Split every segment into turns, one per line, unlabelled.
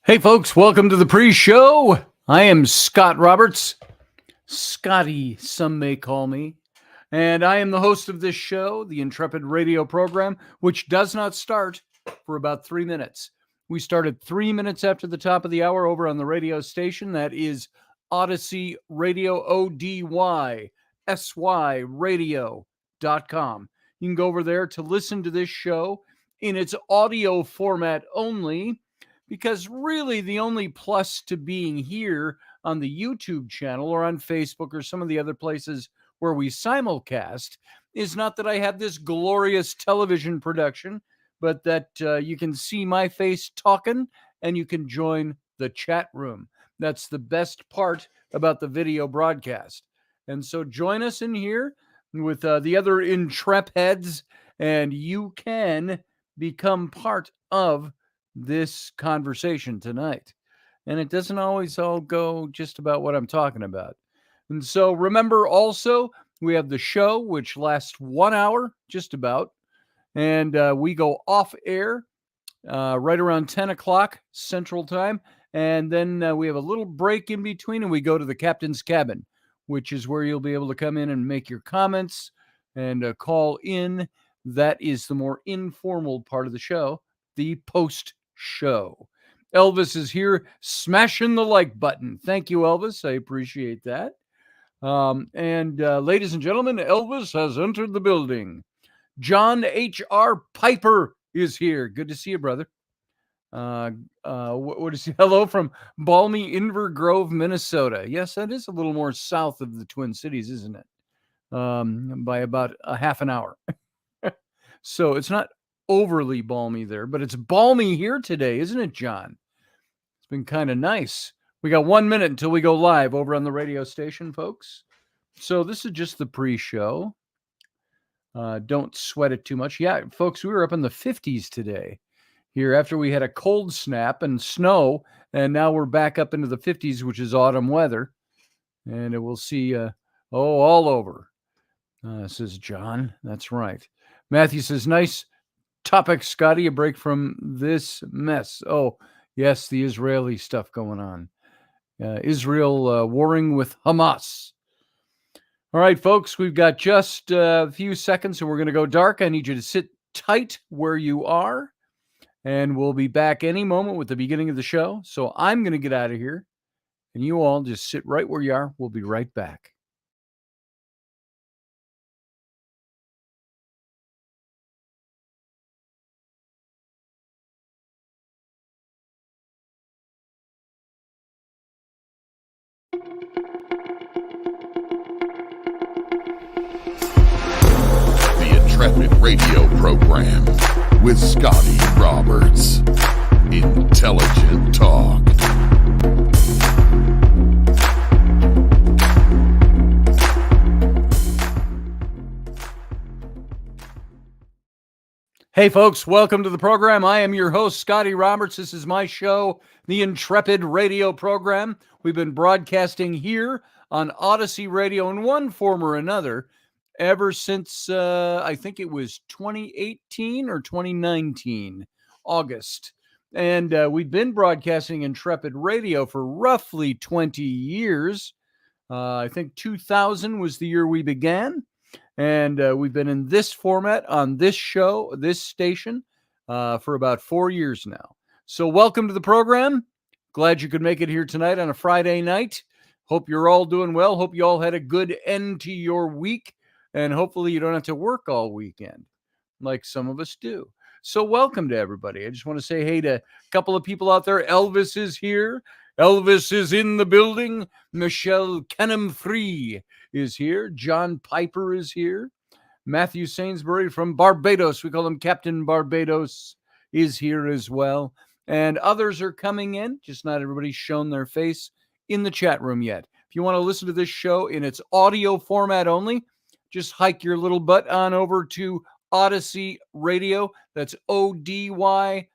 Hey, folks, welcome to the pre-show. I am Scott Roberts. Scotty, some may call me. And I am the host of this show, the Intrepid radio program, which does not start for about 3 minutes. We started 3 minutes after the top of the hour over on the radio station. That is Odyssey Radio, ODYSY radio.com. You can go over there to listen to this show in its audio format only, because really the only plus to being here on the YouTube channel or on Facebook or some of the other places where we simulcast is not that I have this glorious television production, but that you can see my face talking and you can join the chat room. That's the best part about the video broadcast. And so join us in here with the other Intrepids, and you can become part of this conversation tonight. And it doesn't always all go just about what I'm talking about. And so remember also, we have the show, which lasts 1 hour, just about. And we go off air right around 10 o'clock Central Time. And then we have a little break in between, and we go to the captain's cabin, which is where you'll be able to come in and make your comments and call in. That is the more informal part of the show, the post show. Elvis is here smashing the like button. Thank you, Elvis. I appreciate that. And ladies and gentlemen, Elvis has entered the building. John H.R. Piper is here. Good to see you, brother. What is he? Hello from balmy Inver Grove, Minnesota. Yes, that is a little more south of the Twin Cities, isn't it? By about a half an hour. So it's not overly balmy there, but it's balmy here today, isn't it, John? It's been kind of nice. We got 1 minute until we go live over on the radio station, folks. So this is just the pre-show. Don't sweat it too much. Yeah, folks, we were up in the 50s today here after we had a cold snap and snow, and now we're back up into the 50s, which is autumn weather. And we'll see, all over, says John. That's right. Matthew says, nice topic, Scotty, a break from this mess. Oh, yes, the Israeli stuff going on. Israel warring with Hamas. All right, folks, we've got just a few seconds, and we're going to go dark. I need you to sit tight where you are, and we'll be back any moment with the beginning of the show. So I'm going to get out of here, and you all just sit right where you are. We'll be right back.
Intrepid radio program with Scotty Roberts. Intelligent talk.
Hey, folks, welcome to the program. I am your host, Scotty Roberts. This is my show, the Intrepid radio program. We've been broadcasting here on Odyssey Radio in one form or another ever since, I think it was 2018 or 2019, August. And we've been broadcasting Intrepid Radio for roughly 20 years. I think 2000 was the year we began. And we've been in this format on this show, this station, for about 4 years now. So welcome to the program. Glad you could make it here tonight on a Friday night. Hope you're all doing well. Hope you all had a good end to your week. And hopefully you don't have to work all weekend like some of us do. So welcome to everybody. I just want to say hey to a couple of people out there. Elvis is here. Elvis is in the building. Michelle Kenham-Free is here. John Piper is here. Matthew Sainsbury from Barbados, we call him Captain Barbados, is here as well. And others are coming in, just not everybody's shown their face in the chat room yet. If you want to listen to this show in its audio format only, just hike your little butt on over to Odyssey Radio. That's ODYSY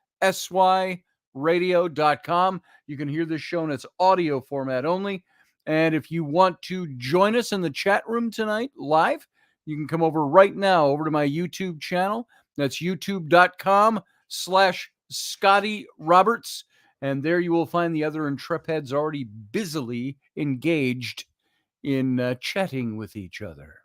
radio.com. You can hear this show in its audio format only. And if you want to join us in the chat room tonight live, you can come over right now over to my YouTube channel. That's youtube.com/Scotty Roberts. And there you will find the other Intrepids already busily engaged in chatting with each other.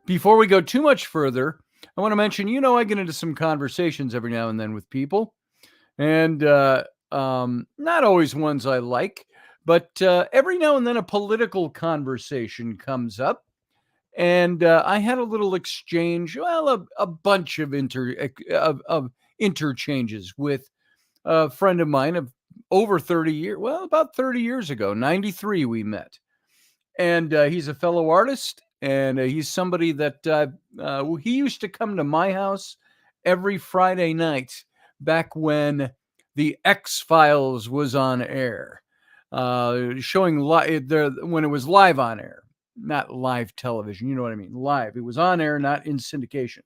Before we go too much further, I want to mention, I get into some conversations every now and then with people, and not always ones I like, but every now and then a political conversation comes up. And I had a little exchange, a bunch of interchanges with a friend of mine of over 30 years, about 30 years ago, 93 we met. And he's a fellow artist, and he's somebody that he used to come to my house every Friday night back when the X-Files was on air, showing when it was live on air, not live television. You know what I mean? Live. It was on air, not in syndication.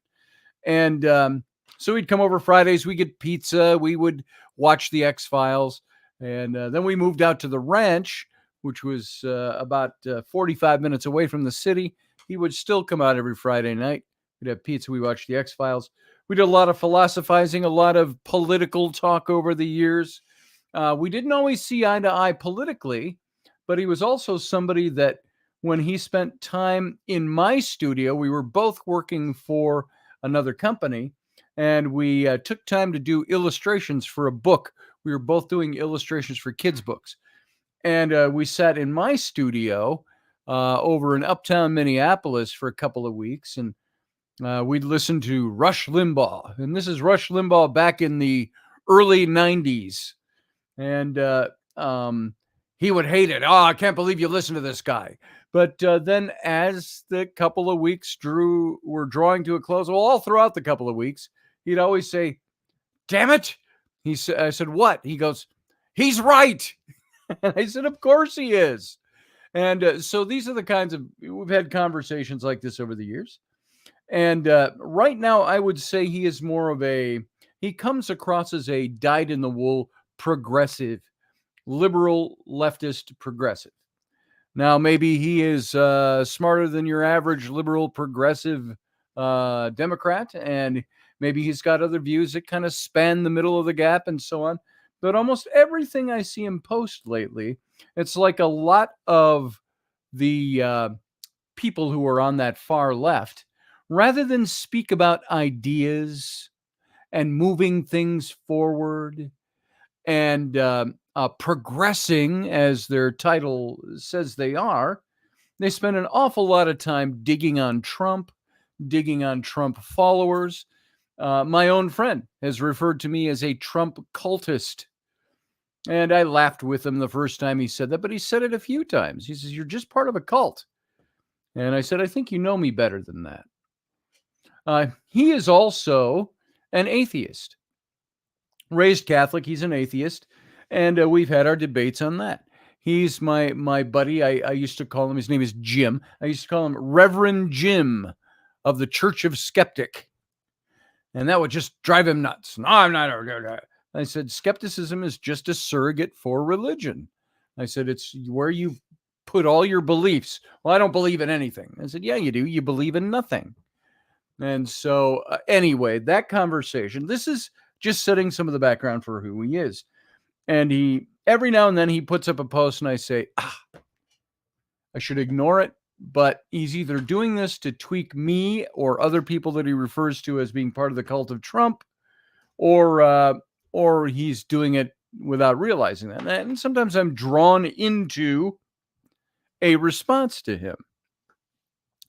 And so we'd come over Fridays, we get pizza, we would watch the X-Files, and then we moved out to the ranch, which was about 45 minutes away from the city. He would still come out every Friday night. We'd have pizza, we watched the X-Files. We did a lot of philosophizing, a lot of political talk over the years. We didn't always see eye to eye politically, but he was also somebody that when he spent time in my studio, we were both working for another company, and we took time to do illustrations for a book. We were both doing illustrations for kids' books. And we sat in my studio over in uptown Minneapolis for a couple of weeks, and we'd listen to Rush Limbaugh. And this is Rush Limbaugh back in the early 90s. And he would hate it. Oh, I can't believe you listen to this guy. But then as the couple of weeks were drawing to a close, well, all throughout the couple of weeks, he'd always say, damn it. I said, what? He goes, he's right. And I said, of course he is. And so these are the kinds of, we've had conversations like this over the years. And right now, I would say he is more of he comes across as a dyed-in-the-wool progressive, liberal, leftist progressive. Now, maybe he is smarter than your average liberal progressive Democrat, and maybe he's got other views that kind of span the middle of the gap and so on. But almost everything I see him post lately, it's like a lot of the people who are on that far left, rather than speak about ideas and moving things forward and progressing, as their title says they are, they spend an awful lot of time digging on Trump followers. My own friend has referred to me as a Trump cultist. And I laughed with him the first time he said that, but he said it a few times. He says, you're just part of a cult. And I said, I think you know me better than that. He is also an atheist. Raised Catholic, he's an atheist. And we've had our debates on that. He's my buddy. I used to call him, his name is Jim. I used to call him Reverend Jim of the Church of Skeptic. And that would just drive him nuts. No, I'm not. I said, skepticism is just a surrogate for religion. I said, it's where you put all your beliefs. Well, I don't believe in anything. I said, yeah, you do. You believe in nothing. And so anyway, that conversation, this is just setting some of the background for who he is. And every now and then he puts up a post and I say, I should ignore it. But he's either doing this to tweak me or other people that he refers to as being part of the cult of Trump, or he's doing it without realizing that. And sometimes I'm drawn into a response to him.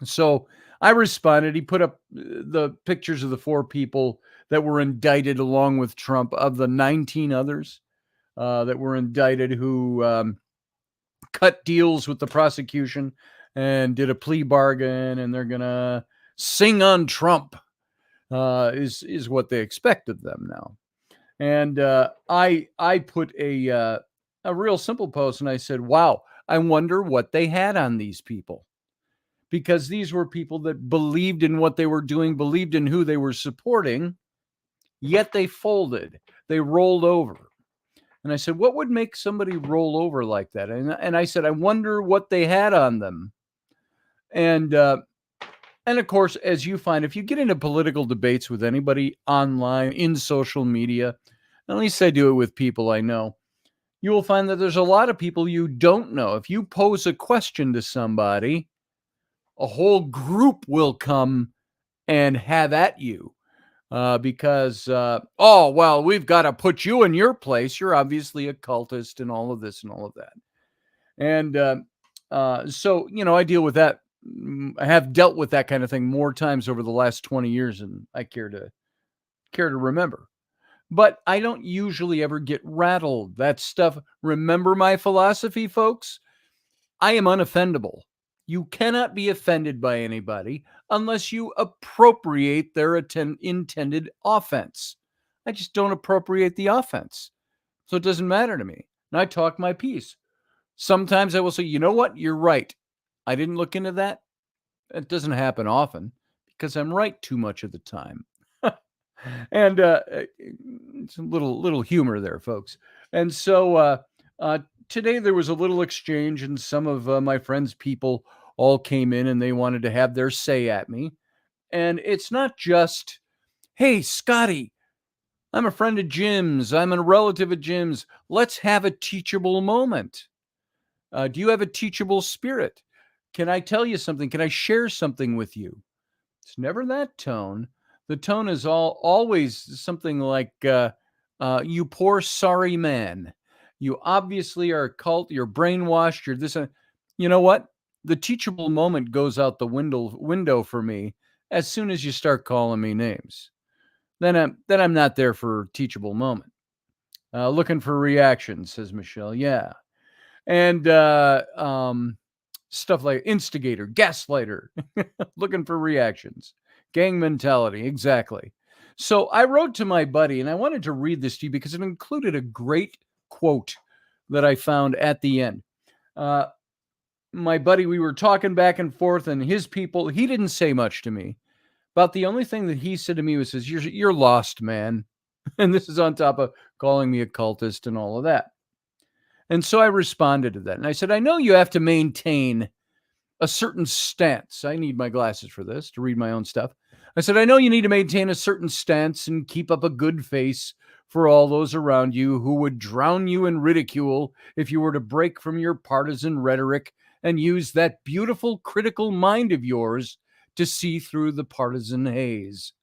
So I responded. He put up the pictures of the 4 people that were indicted along with Trump, of the 19 others that were indicted, who cut deals with the prosecution and did a plea bargain, and they're going to sing on Trump, is what they expect of them now. And I put a real simple post, and I said, wow, I wonder what they had on these people. Because these were people that believed in what they were doing, believed in who they were supporting, yet they folded. They rolled over. And I said, what would make somebody roll over like that? And I said, I wonder what they had on them. And of course, as you find, if you get into political debates with anybody online, in social media, At least I do it with people I know. You will find that there's a lot of people you don't know. If you pose a question to somebody, a whole group will come and have at you because, oh, well, we've got to put you in your place. You're obviously a cultist and all of this and all of that. And so, I deal with that. I have dealt with that kind of thing more times over the last 20 years than I care to remember. But I don't usually ever get rattled. That stuff. Remember my philosophy, folks? I am unoffendable. You cannot be offended by anybody unless you appropriate their intended offense. I just don't appropriate the offense. So it doesn't matter to me. And I talk my piece. Sometimes I will say, you know what? You're right. I didn't look into that. It doesn't happen often because I'm right too much of the time. And it's a little humor there, folks. And so today there was a little exchange, and some of my friends' people all came in and they wanted to have their say at me. And it's not just, hey, Scotty, I'm a friend of Jim's, I'm a relative of Jim's. Let's have a teachable moment. Do you have a teachable spirit? Can I tell you something? Can I share something with you? It's never that tone. The tone is always something like, you poor sorry man. You obviously are a cult. You're brainwashed. You're this. You know what? The teachable moment goes out the window for me as soon as you start calling me names. Then I'm not there for teachable moment. Looking for reactions, says Michelle. Yeah, and stuff like instigator, gaslighter, looking for reactions, gang mentality. Exactly. So I wrote to my buddy and I wanted to read this to you because it included a great quote that I found at the end. Uh, my buddy, we were talking back and forth, and his people, he didn't say much to me. About the only thing that he said to me was, says, you're lost, man. And this is on top of calling me a cultist and all of that. And so I responded to that. And I said, I know you have to maintain a certain stance. I need my glasses for this to read my own stuff. I said, I know you need to maintain a certain stance and keep up a good face for all those around you who would drown you in ridicule if you were to break from your partisan rhetoric and use that beautiful critical mind of yours to see through the partisan haze.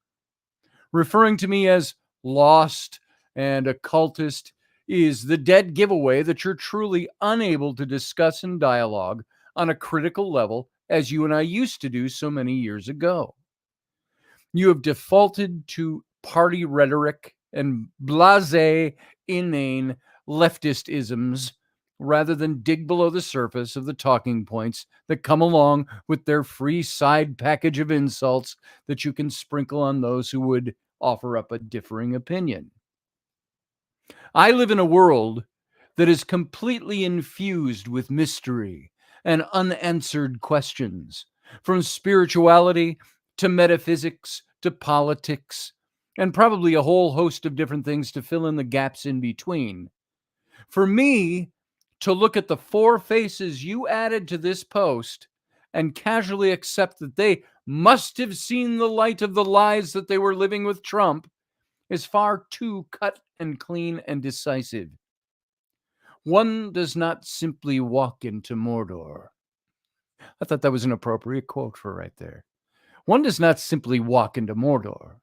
Referring to me as lost and occultist is the dead giveaway that you're truly unable to discuss and dialogue on a critical level as you and I used to do so many years ago. You have defaulted to party rhetoric and blasé, inane leftist isms rather than dig below the surface of the talking points that come along with their free side package of insults that you can sprinkle on those who would offer up a differing opinion. I live in a world that is completely infused with mystery and unanswered questions, from spirituality to metaphysics to politics, and probably a whole host of different things to fill in the gaps in between. For me to look at the four faces you added to this post and casually accept that they must have seen the light of the lies that they were living with Trump is far too cut and clean and decisive. One does not simply walk into Mordor. I thought that was an appropriate quote for right there. One does not simply walk into Mordor,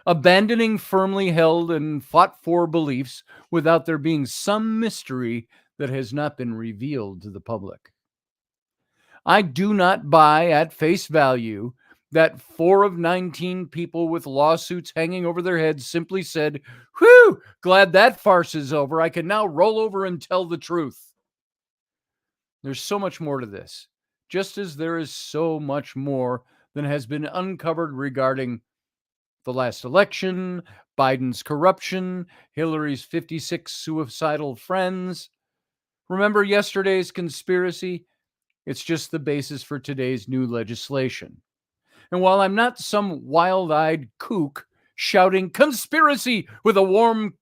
abandoning firmly held and fought for beliefs without there being some mystery that has not been revealed to the public. I do not buy at face value that 4 of 19 people with lawsuits hanging over their heads simply said, whew, glad that farce is over. I can now roll over and tell the truth. There's so much more to this, just as there is so much more than has been uncovered regarding the last election, Biden's corruption, Hillary's 56 suicidal friends. Remember yesterday's conspiracy? It's just the basis for today's new legislation. And while I'm not some wild-eyed kook shouting conspiracy with a worn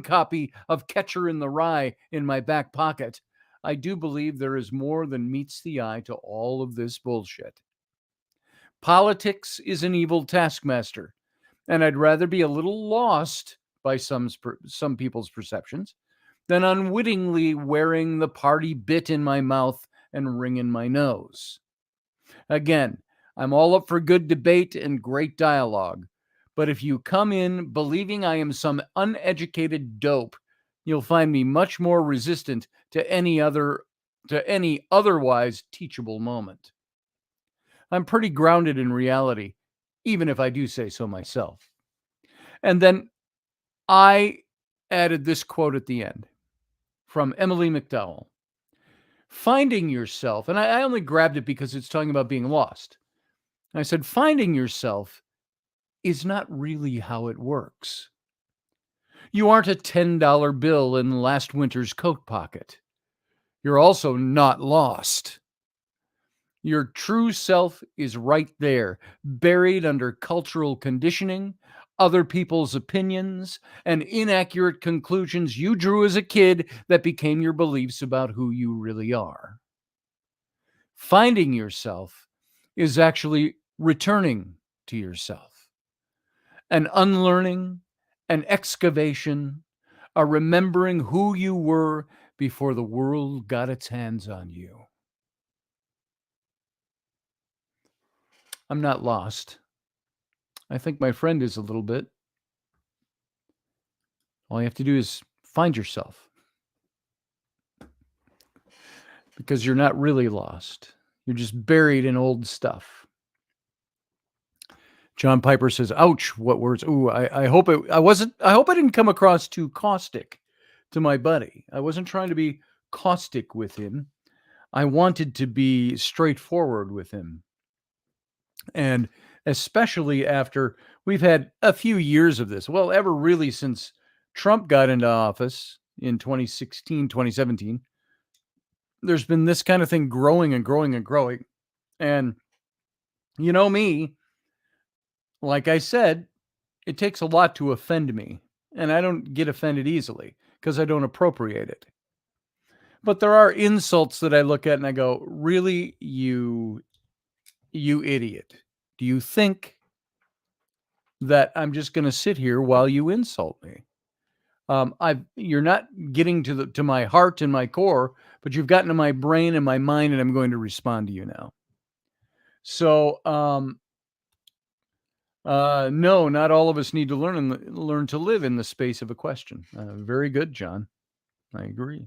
copy of Catcher in the Rye in my back pocket, I do believe there is more than meets the eye to all of this bullshit. Politics is an evil taskmaster, and I'd rather be a little lost by some people's perceptions, than unwittingly wearing the party bit in my mouth and ring in my nose. Again, I'm all up for good debate and great dialogue, but if you come in believing I am some uneducated dope, you'll find me much more resistant to any otherwise teachable moment. I'm pretty grounded in reality, even if I do say so myself. And then I added this quote at the end from Emily McDowell. Finding yourself, and I only grabbed it because it's talking about being lost. I said, finding yourself is not really how it works. You aren't a $10 bill in last winter's coat pocket. You're also not lost. Your true self is right there, buried under cultural conditioning, other people's opinions, and inaccurate conclusions you drew as a kid that became your beliefs about who you really are. Finding yourself is actually returning to yourself. An unlearning, an excavation, a remembering who you were before the world got its hands on you. I'm not lost. I think my friend is a little bit. All you have to do is find yourself. Because you're not really lost. You're just buried in old stuff. John Piper says, ouch, what words? Ooh, I hope I didn't come across too caustic to my buddy. I wasn't trying to be caustic with him. I wanted to be straightforward with him. And especially after we've had a few years of this, well, ever really since Trump got into office in 2016, 2017, there's been this kind of thing growing and growing and growing. And you know me, like I said, it takes a lot to offend me. And I don't get offended easily because I don't appropriate it. But there are insults that I look at and I go, really, you idiot. Do you think that I'm just going to sit here while you insult me? You're not getting to my heart and my core, but you've gotten to my brain and my mind, and I'm going to respond to you now. So, no, not all of us need to learn to live in the space of a question. Very good, John. I agree.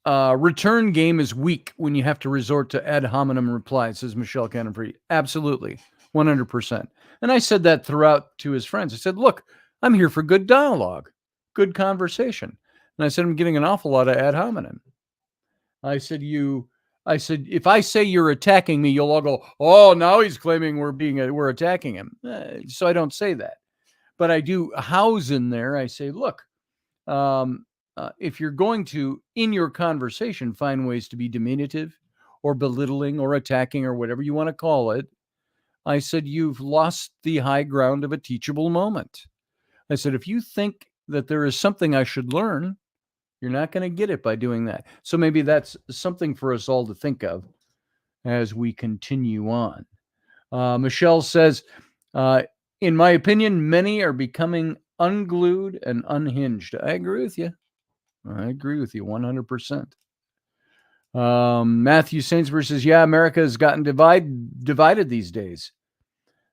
Return game is weak when you have to resort to ad hominem replies, says Michelle Cannon-Free. Absolutely, 100%. And I said that throughout to his friends. I said, look, I'm here for good dialogue, good conversation. And I said, I'm getting an awful lot of ad hominem. I said, if I say you're attacking me, you'll all go, oh, now he's claiming we're attacking him. So I don't say that. But I do house in there. I say, look, if you're going to, in your conversation, find ways to be diminutive or belittling or attacking or whatever you want to call it, I said, you've lost the high ground of a teachable moment. I said, if you think that there is something I should learn, you're not going to get it by doing that. So maybe that's something for us all to think of as we continue on. Michelle says, in my opinion, many are becoming unglued and unhinged. I agree with you. 100%. Matthew Sainsbury says, yeah, America has gotten divided these days.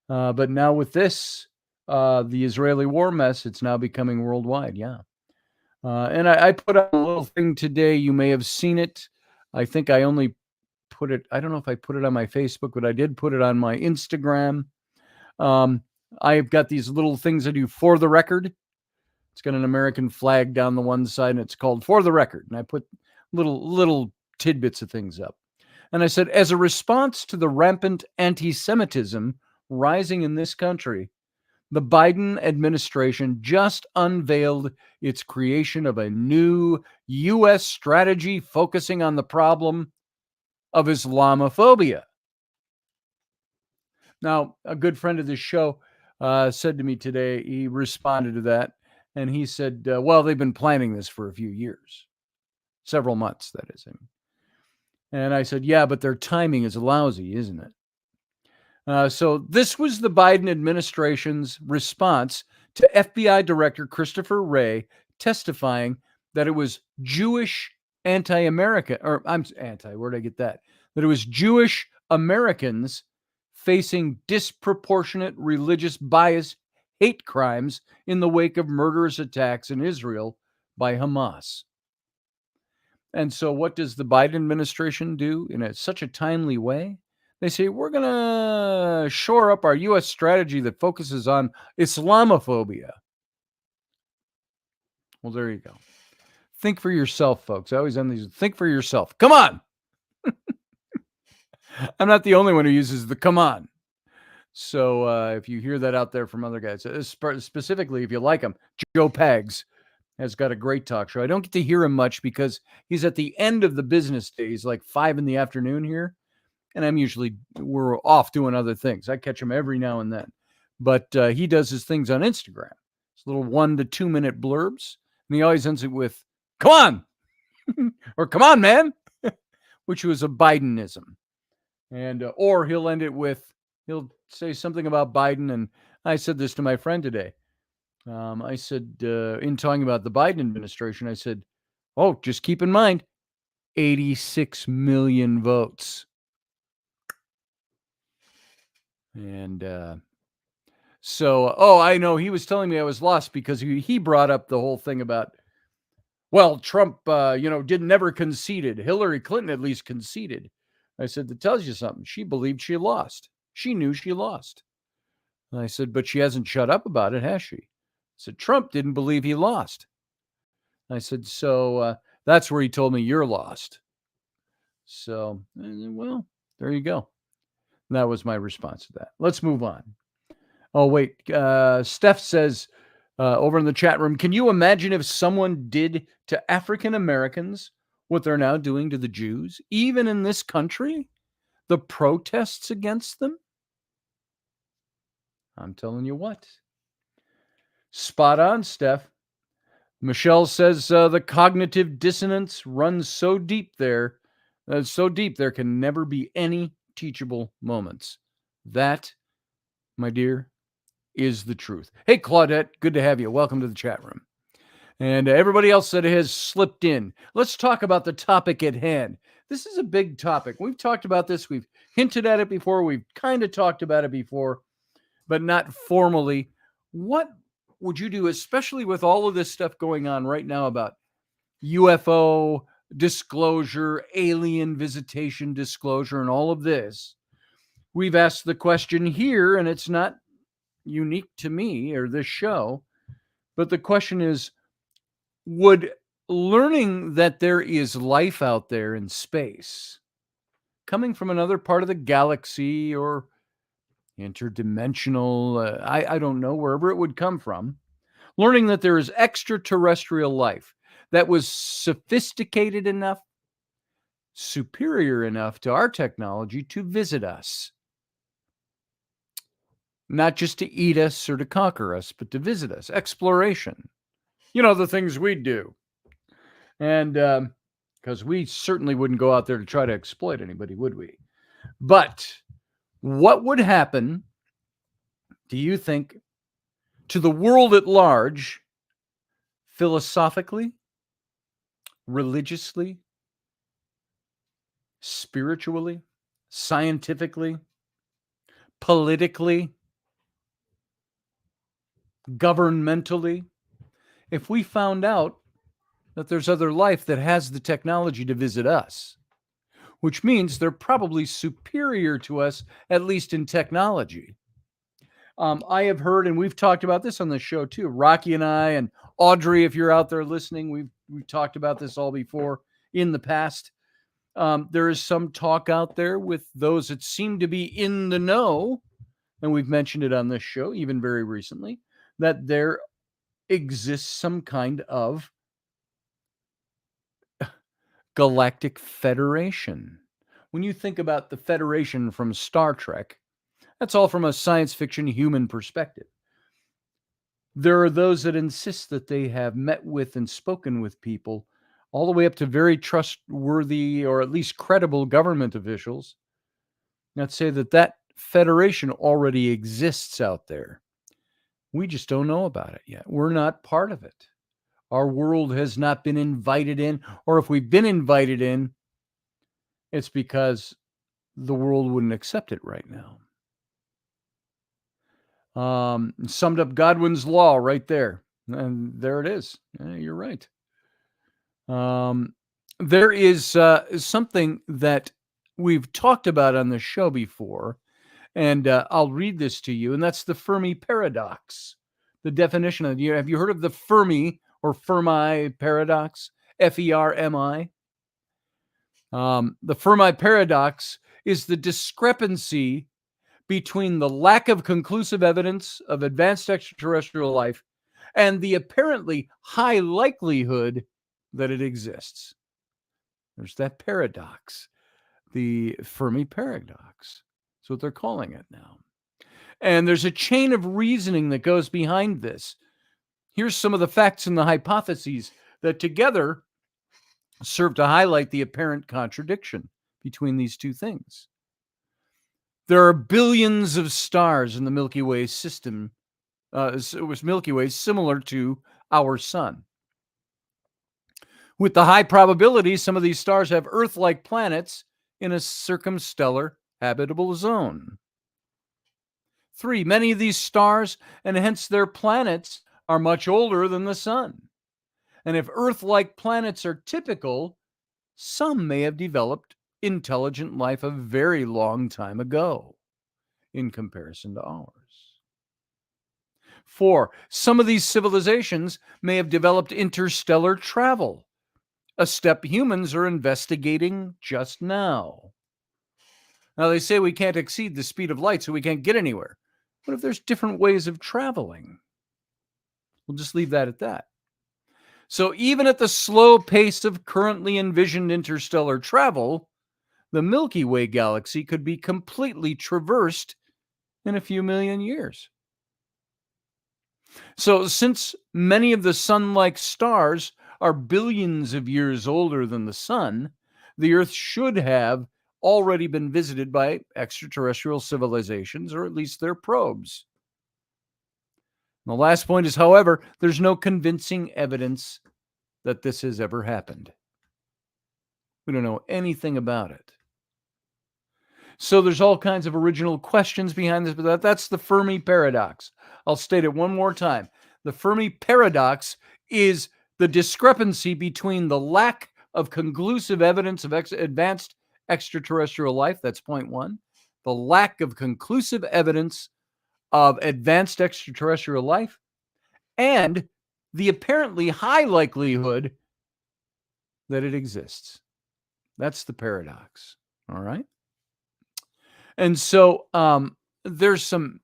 But now with this, the Israeli war mess, it's now becoming worldwide. Yeah. And I put up a little thing today. You may have seen it. I think I only put it, I don't know if I put it on my Facebook, but I did put it on my Instagram. I've got these little things I do for the record. It's got an American flag down the one side, and it's called For the Record. And I put little tidbits of things up. And I said, as a response to the rampant anti-Semitism rising in this country, the Biden administration just unveiled its creation of a new U.S. strategy focusing on the problem of Islamophobia. Now, a good friend of this show said to me today, he responded to that, and he said, well, they've been planning this for a few years, several months, that is. And I said, yeah, but their timing is lousy, isn't it? So this was the Biden administration's response to FBI Director Christopher Wray testifying that it was Jewish anti-American, or I'm anti, where'd I get that? That it was Jewish Americans facing disproportionate religious bias hate crimes in the wake of murderous attacks in Israel by Hamas. And so what does the Biden administration do in such a timely way? They say, we're going to shore up our U.S. strategy that focuses on Islamophobia. Well, there you go. Think for yourself, folks. I always end these, think for yourself. Come on. I'm not the only one who uses the come on. So if you hear that out there from other guys, specifically if you like them, Joe Pags has got a great talk show. I don't get to hear him much because he's at the end of the business days, like 5 p.m. here. And we're off doing other things. I catch him every now and then. But he does his things on Instagram. It's little 1 to 2 minute blurbs. And he always ends it with, come on, or come on, man, which was a Bidenism. And, or he'll end it with, he'll say something about Biden. And I said this to my friend today. I said, in talking about the Biden administration, I said, oh, just keep in mind, 86 million votes. And I know he was telling me I was lost because he brought up the whole thing about, well, Trump, never conceded. Hillary Clinton at least conceded. I said, that tells you something. She believed she lost. She knew she lost. And I said, but she hasn't shut up about it, has she? I said, Trump didn't believe he lost. I said, so that's where he told me you're lost. So, well, there you go. And that was my response to that. Let's move on. Oh, wait. Steph says over in the chat room, can you imagine if someone did to African Americans what they're now doing to the Jews, even in this country? The protests against them? I'm telling you what. Spot on, Steph. Michelle says the cognitive dissonance runs so deep there can never be any teachable moments. That, my dear, is the truth. Hey, Claudette, good to have you. Welcome to the chat room. And everybody else that has slipped in, let's talk about the topic at hand. This is a big topic. We've talked about this. We've hinted at it before. We've kind of talked about it before, but not formally. What would you do, especially with all of this stuff going on right now about UFO disclosure, alien visitation disclosure, and all of this? We've asked the question here, and it's not unique to me or this show, but the question is, would learning that there is life out there in space, coming from another part of the galaxy or interdimensional, I don't know, wherever it would come from, learning that there is extraterrestrial life that was sophisticated enough, superior enough to our technology to visit us. Not just to eat us or to conquer us, but to visit us. Exploration. The things we'd do. And because we certainly wouldn't go out there to try to exploit anybody, would we? But what would happen, do you think, to the world at large, philosophically, religiously, spiritually, scientifically, politically, governmentally, if we found out that there's other life that has the technology to visit us, which means they're probably superior to us, at least in technology. I have heard, and we've talked about this on the show too, Rocky and I, and Audrey, if you're out there listening, we've talked about this all before in the past. There is some talk out there with those that seem to be in the know, and we've mentioned it on this show, even very recently, that there exists some kind of galactic federation. When you think about the Federation from Star Trek, that's all from a science fiction human perspective. There are those that insist that they have met with and spoken with people all the way up to very trustworthy or at least credible government officials that say that federation already exists out there. We just don't know about it yet. We're not part of it. Our world has not been invited in, or if we've been invited in, it's because the world wouldn't accept it right now. Summed up Godwin's law right there. And there it is. You're right. There is something that we've talked about on the show before, and I'll read this to you, and that's the Fermi Paradox. The definition of it. Have you heard of the Fermi or Fermi Paradox? Fermi. The Fermi Paradox is the discrepancy between the lack of conclusive evidence of advanced extraterrestrial life and the apparently high likelihood that it exists. There's that paradox, the Fermi Paradox. That's what they're calling it now. And there's a chain of reasoning that goes behind this. Here's some of the facts and the hypotheses that together serve to highlight the apparent contradiction between these two things. There are billions of stars in the Milky Way system. It was Milky Way similar to our sun. With the high probability, some of these stars have Earth-like planets in a circumstellar habitable zone. 3, many of these stars, and hence their planets, are much older than the sun. And if Earth-like planets are typical, some may have developed intelligent life a very long time ago in comparison to ours. 4, some of these civilizations may have developed interstellar travel, a step humans are investigating just now. Now, they say we can't exceed the speed of light, so we can't get anywhere. What if there's different ways of traveling? We'll just leave that at that. So even at the slow pace of currently envisioned interstellar travel, the Milky Way galaxy could be completely traversed in a few million years. So since many of the sun-like stars are billions of years older than the sun, the Earth should have already been visited by extraterrestrial civilizations, or at least their probes. And the last point is, however, there's no convincing evidence that this has ever happened. We don't know anything about it. So there's all kinds of original questions behind this, but that's the Fermi Paradox. I'll state it one more time. The Fermi Paradox is the discrepancy between the lack of conclusive evidence of advanced extraterrestrial life, that's point 1, the lack of conclusive evidence of advanced extraterrestrial life, and the apparently high likelihood that it exists. That's the paradox, all right? And so there's some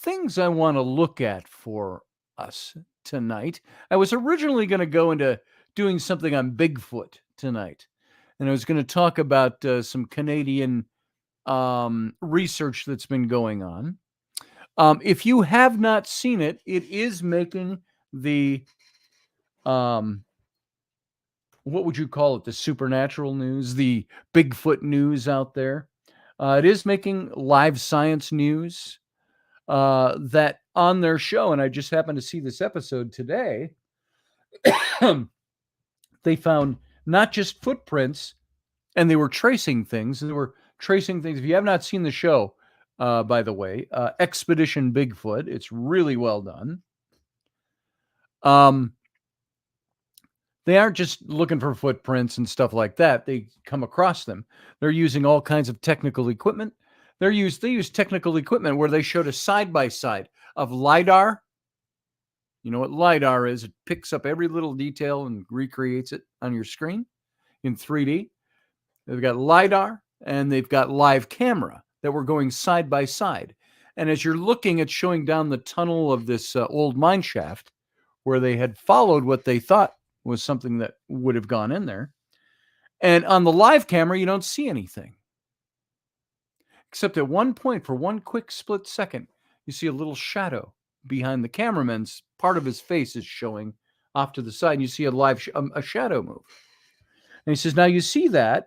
things I want to look at for us tonight. I was originally going to go into doing something on Bigfoot tonight, and I was going to talk about some Canadian research that's been going on. If you have not seen it, it is making the, what would you call it? The supernatural news, the Bigfoot news out there. It is making live science news that on their show, and I just happened to see this episode today, they found not just footprints, and they were tracing things. They were tracing things. If you have not seen the show, by the way, Expedition Bigfoot, it's really well done. They aren't just looking for footprints and stuff like that. They come across them. They're using all kinds of technical equipment. They use technical equipment where they showed a side-by-side of LiDAR. You know what LiDAR is? It picks up every little detail and recreates it on your screen in 3D. They've got LiDAR and they've got live camera that were going side by side. And as you're looking at showing down the tunnel of this old mine shaft where they had followed what they thought was something that would have gone in there. And on the live camera, you don't see anything. Except at one point, for one quick split second, you see a little shadow behind the cameraman's. Part of his face is showing off to the side, and you see a shadow move. And he says, now you see that,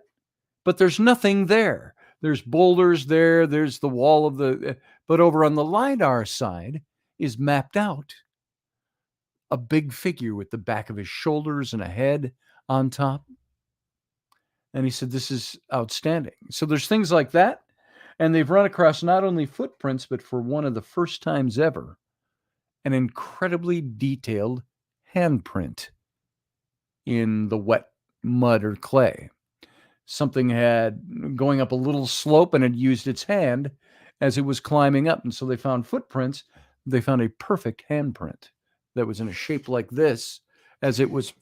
but there's nothing there. There's boulders there. There's the wall of the, but over on the LiDAR side is mapped out a big figure with the back of his shoulders and a head on top. And he said, this is outstanding. So there's things like that. And they've run across not only footprints, but for one of the first times ever, an incredibly detailed handprint in the wet mud or clay. Something had going up a little slope and had used its hand as it was climbing up. And so they found footprints. They found a perfect handprint that was in a shape like this as it was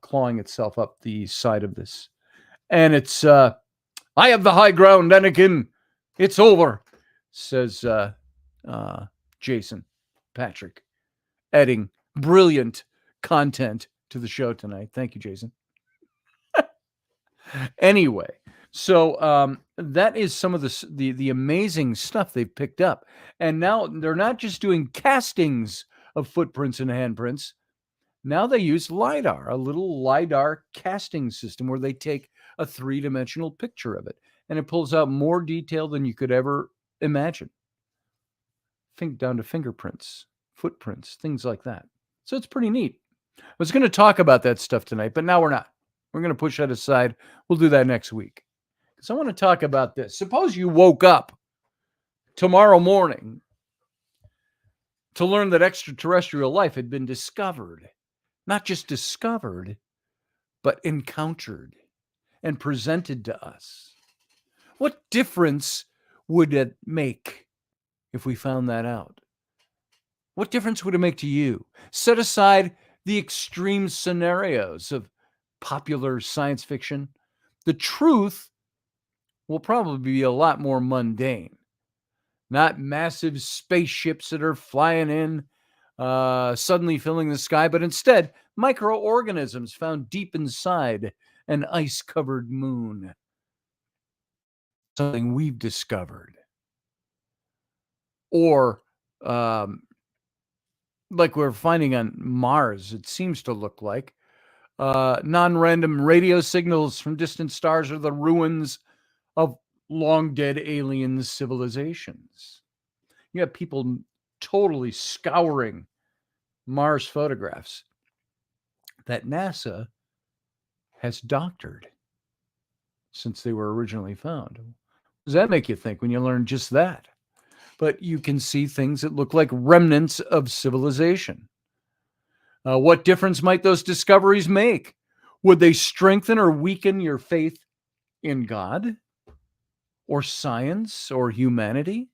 clawing itself up the side of this. And it's, I have the high ground, Anakin. It's over, says Jason Patrick, adding brilliant content to the show tonight. Thank you, Jason. Anyway, so that is some of the amazing stuff they've picked up. And now they're not just doing castings of footprints and handprints. Now they use LiDAR, a little LiDAR casting system where they take a three-dimensional picture of it, and it pulls out more detail than you could ever imagine. Think down to fingerprints, footprints, things like that. So it's pretty neat. I was going to talk about that stuff tonight, but now we're not. We're going to push that aside. We'll do that next week. Because I want to talk about this. Suppose you woke up tomorrow morning to learn that extraterrestrial life had been discovered. Not just discovered, but encountered and presented to us. What difference would it make if we found that out? What difference would it make to you? Set aside the extreme scenarios of popular science fiction. The truth will probably be a lot more mundane. Not massive spaceships that are flying in, suddenly filling the sky, but instead microorganisms found deep inside an ice-covered moon. Something we've discovered. Or like we're finding on Mars, it seems to look like. Non-random radio signals from distant stars are the ruins of long-dead alien civilizations. You have people totally scouring Mars photographs that NASA has doctored since they were originally found. What does that make you think when you learn just that? But you can see things that look like remnants of civilization. What difference might those discoveries make? Would they strengthen or weaken your faith in God or science or humanity?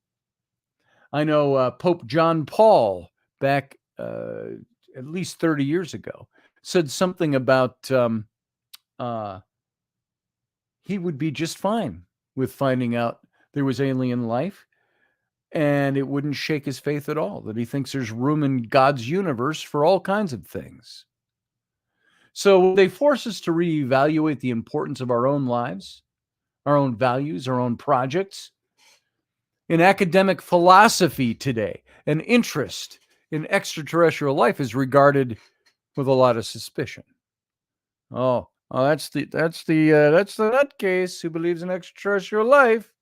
I know Pope John Paul, back at least 30 years ago, said something about he would be just fine with finding out there was alien life, and it wouldn't shake his faith at all, that he thinks there's room in God's universe for all kinds of things. So they force us to reevaluate the importance of our own lives, our own values, our own projects. In academic philosophy today, an interest in extraterrestrial life is regarded with a lot of suspicion. Oh, that's the nutcase who believes in extraterrestrial life.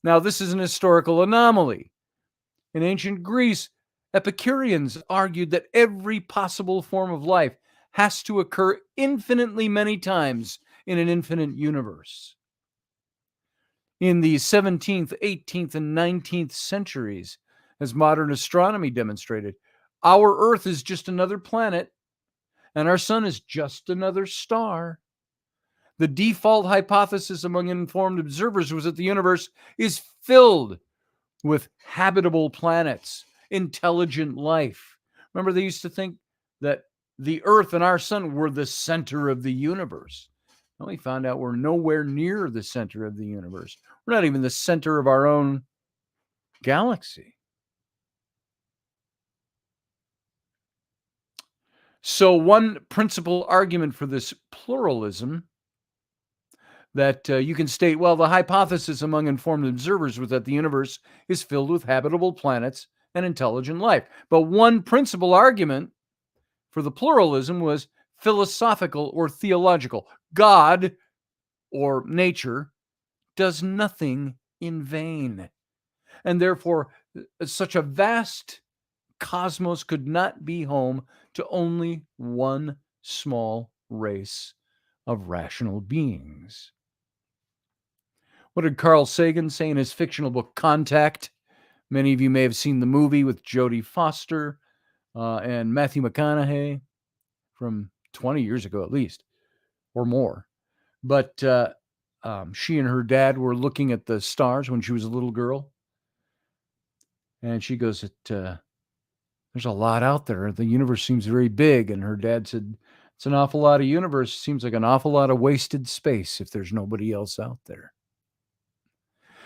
Now, this is an historical anomaly. In ancient Greece, Epicureans argued that every possible form of life has to occur infinitely many times in an infinite universe. In the 17th, 18th, and 19th centuries, as modern astronomy demonstrated, our Earth is just another planet, and our sun is just another star. The default hypothesis among informed observers was that the universe is filled with habitable planets, intelligent life. Remember, they used to think that the Earth and our sun were the center of the universe. Well, we found out we're nowhere near the center of the universe. We're not even the center of our own galaxy. So one principal argument for this pluralism that you can state, well, the hypothesis among informed observers was that the universe is filled with habitable planets and intelligent life. But one principal argument for the pluralism was philosophical or theological. God, or nature, does nothing in vain. And therefore, such a vast cosmos could not be home to only one small race of rational beings. What did Carl Sagan say in his fictional book Contact? Many of you may have seen the movie with Jodie Foster and Matthew McConaughey from 20 years ago at least, or more. But she and her dad were looking at the stars when she was a little girl. And she goes, there's a lot out there. The universe seems very big. And her dad said, it's an awful lot of universe. Seems like an awful lot of wasted space if there's nobody else out there.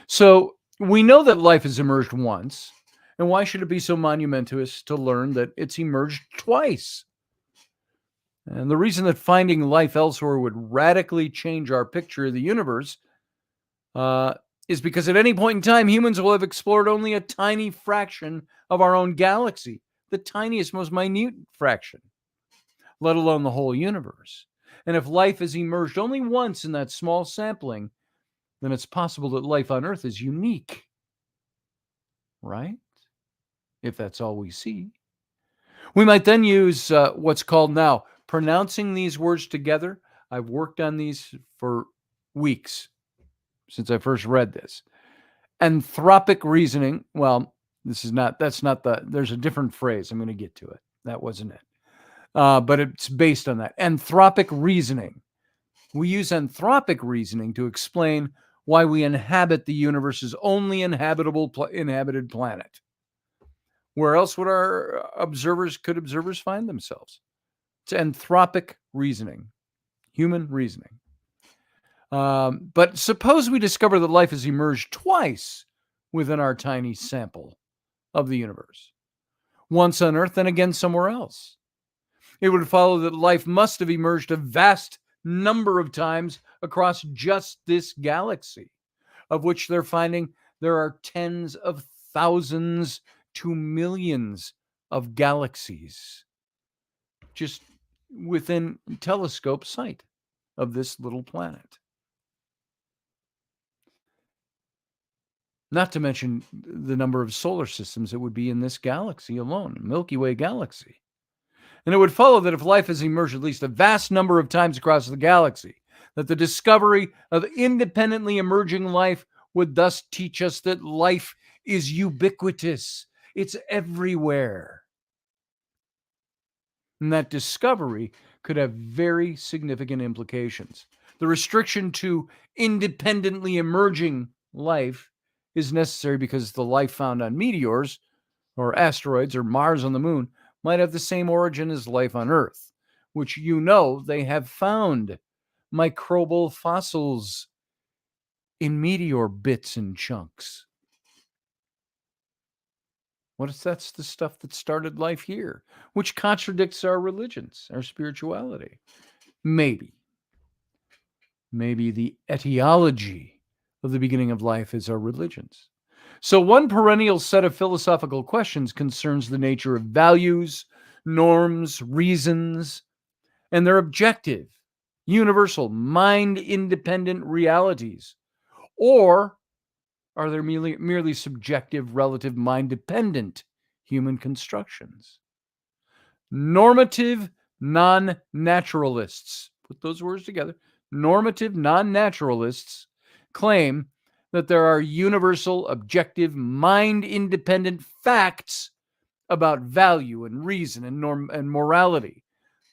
So we know that life has emerged once. And why should it be so monumentous to learn that it's emerged twice? And the reason that finding life elsewhere would radically change our picture of the universe is because at any point in time, humans will have explored only a tiny fraction of our own galaxy, the tiniest, most minute fraction, let alone the whole universe. And if life has emerged only once in that small sampling, then it's possible that life on Earth is unique, right? If that's all we see. We might then use what's called now pronouncing these words together. I've worked on these for weeks since I first read this. Anthropic reasoning. Well, there's a different phrase. I'm going to get to it. That wasn't it. But it's based on that. Anthropic reasoning. We use anthropic reasoning to explain why we inhabit the universe's only inhabited planet. Where else would observers find themselves? It's anthropic reasoning, human reasoning. But suppose we discover that life has emerged twice within our tiny sample of the universe. Once on Earth, then again somewhere else. It would follow that life must have emerged a vast number of times across just this galaxy, of which they're finding there are tens of thousands to millions of galaxies just within telescope sight of this little planet. Not to mention the number of solar systems that would be in this galaxy alone, Milky Way galaxy. And it would follow that if life has emerged at least a vast number of times across the galaxy, that the discovery of independently emerging life would thus teach us that life is ubiquitous. It's everywhere. And that discovery could have very significant implications. The restriction to independently emerging life is necessary because the life found on meteors or asteroids or Mars on the moon might have the same origin as life on Earth, which they have found microbial fossils in meteor bits and chunks. That's the stuff that started life here, which contradicts our religions, our spirituality. Maybe the etiology of the beginning of life is our religions. So one perennial set of philosophical questions concerns the nature of values, norms, reasons, and their objective, universal, mind-independent realities. Or are there merely subjective, relative, mind-dependent human constructions? Normative non-naturalists, put those words together, normative non-naturalists claim that there are universal, objective, mind-independent facts about value and reason and norm and morality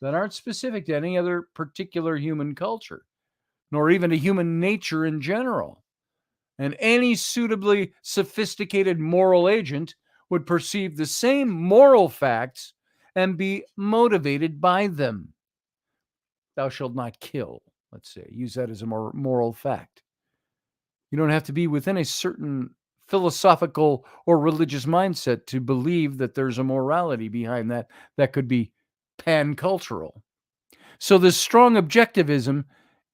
that aren't specific to any other particular human culture, nor even to human nature in general. And any suitably sophisticated moral agent would perceive the same moral facts and be motivated by them. Thou shalt not kill, let's say. Use that as a moral fact. You don't have to be within a certain philosophical or religious mindset to believe that there's a morality behind that could be pan-cultural. So this strong objectivism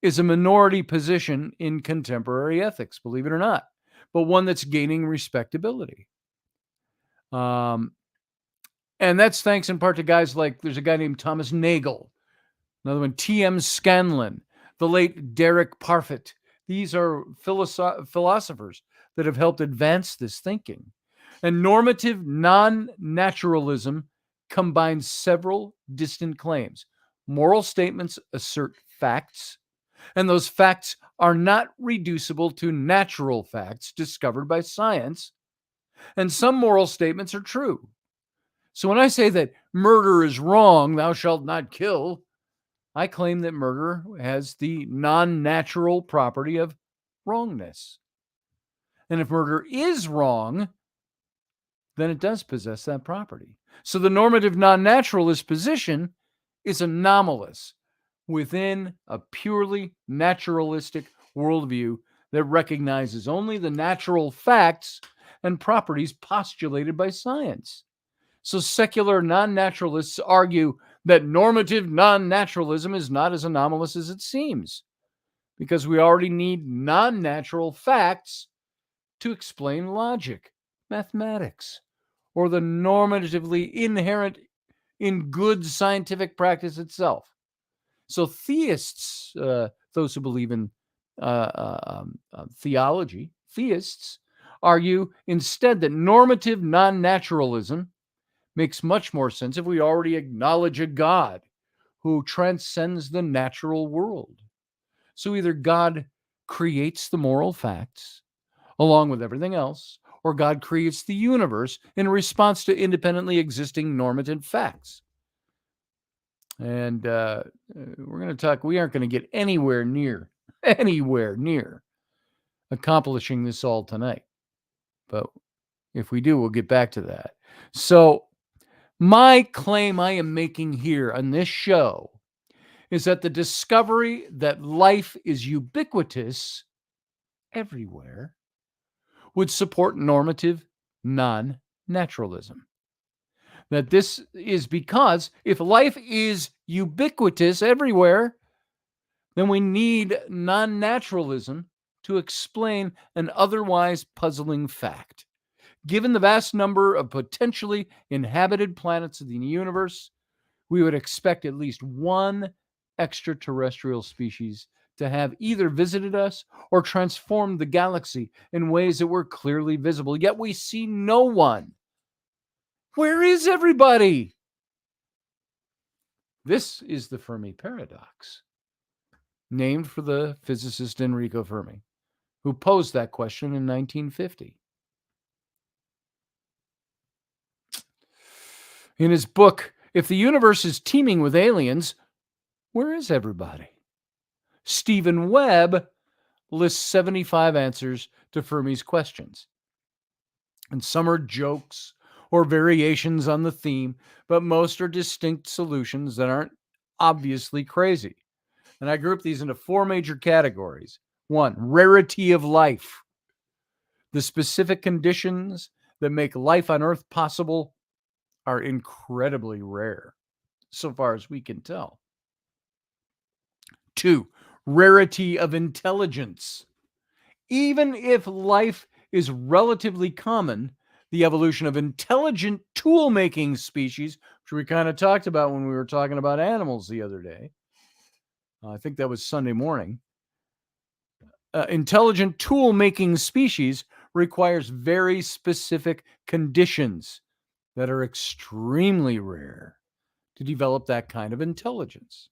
is a minority position in contemporary ethics, believe it or not, but one that's gaining respectability. And that's thanks in part to guys like, there's a guy named Thomas Nagel, another one, T.M. Scanlon, the late Derek Parfit, These are philosophers that have helped advance this thinking. And normative non-naturalism combines several distant claims. Moral statements assert facts, and those facts are not reducible to natural facts discovered by science. And some moral statements are true. So when I say that murder is wrong, thou shalt not kill, I claim that murder has the non-natural property of wrongness. And if murder is wrong, then it does possess that property. So the normative non-naturalist position is anomalous within a purely naturalistic worldview that recognizes only the natural facts and properties postulated by science. So secular non-naturalists argue that normative non-naturalism is not as anomalous as it seems, because we already need non-natural facts to explain logic, mathematics, or the normatively inherent in good scientific practice itself. So theists, those who believe in theology, theists argue instead that normative non-naturalism makes much more sense if we already acknowledge a God who transcends the natural world. So either God creates the moral facts along with everything else, or God creates the universe in response to independently existing normative facts. And we're going to talk, we aren't going to get anywhere near accomplishing this all tonight. But if we do, we'll get back to that. So my claim I am making here on this show is that the discovery that life is ubiquitous everywhere would support normative non-naturalism. That this is because if life is ubiquitous everywhere, then we need non-naturalism to explain an otherwise puzzling fact. Given the vast number of potentially inhabited planets in the universe, we would expect at least one extraterrestrial species to have either visited us or transformed the galaxy in ways that were clearly visible, yet we see no one. Where is everybody? This is the Fermi Paradox, named for the physicist Enrico Fermi, who posed that question in 1950. In his book, If the Universe is Teeming with Aliens, Where is Everybody? Stephen Webb lists 75 answers to Fermi's questions. And some are jokes or variations on the theme, but most are distinct solutions that aren't obviously crazy. And I group these into four major categories. One, rarity of life. The specific conditions that make life on Earth possible are incredibly rare, so far as we can tell. Two, rarity of intelligence. Even if life is relatively common, the evolution of intelligent tool-making species, which we kind of talked about when we were talking about animals the other day. I think that was Sunday morning. Intelligent tool-making species requires very specific conditions that are extremely rare to develop that kind of intelligence.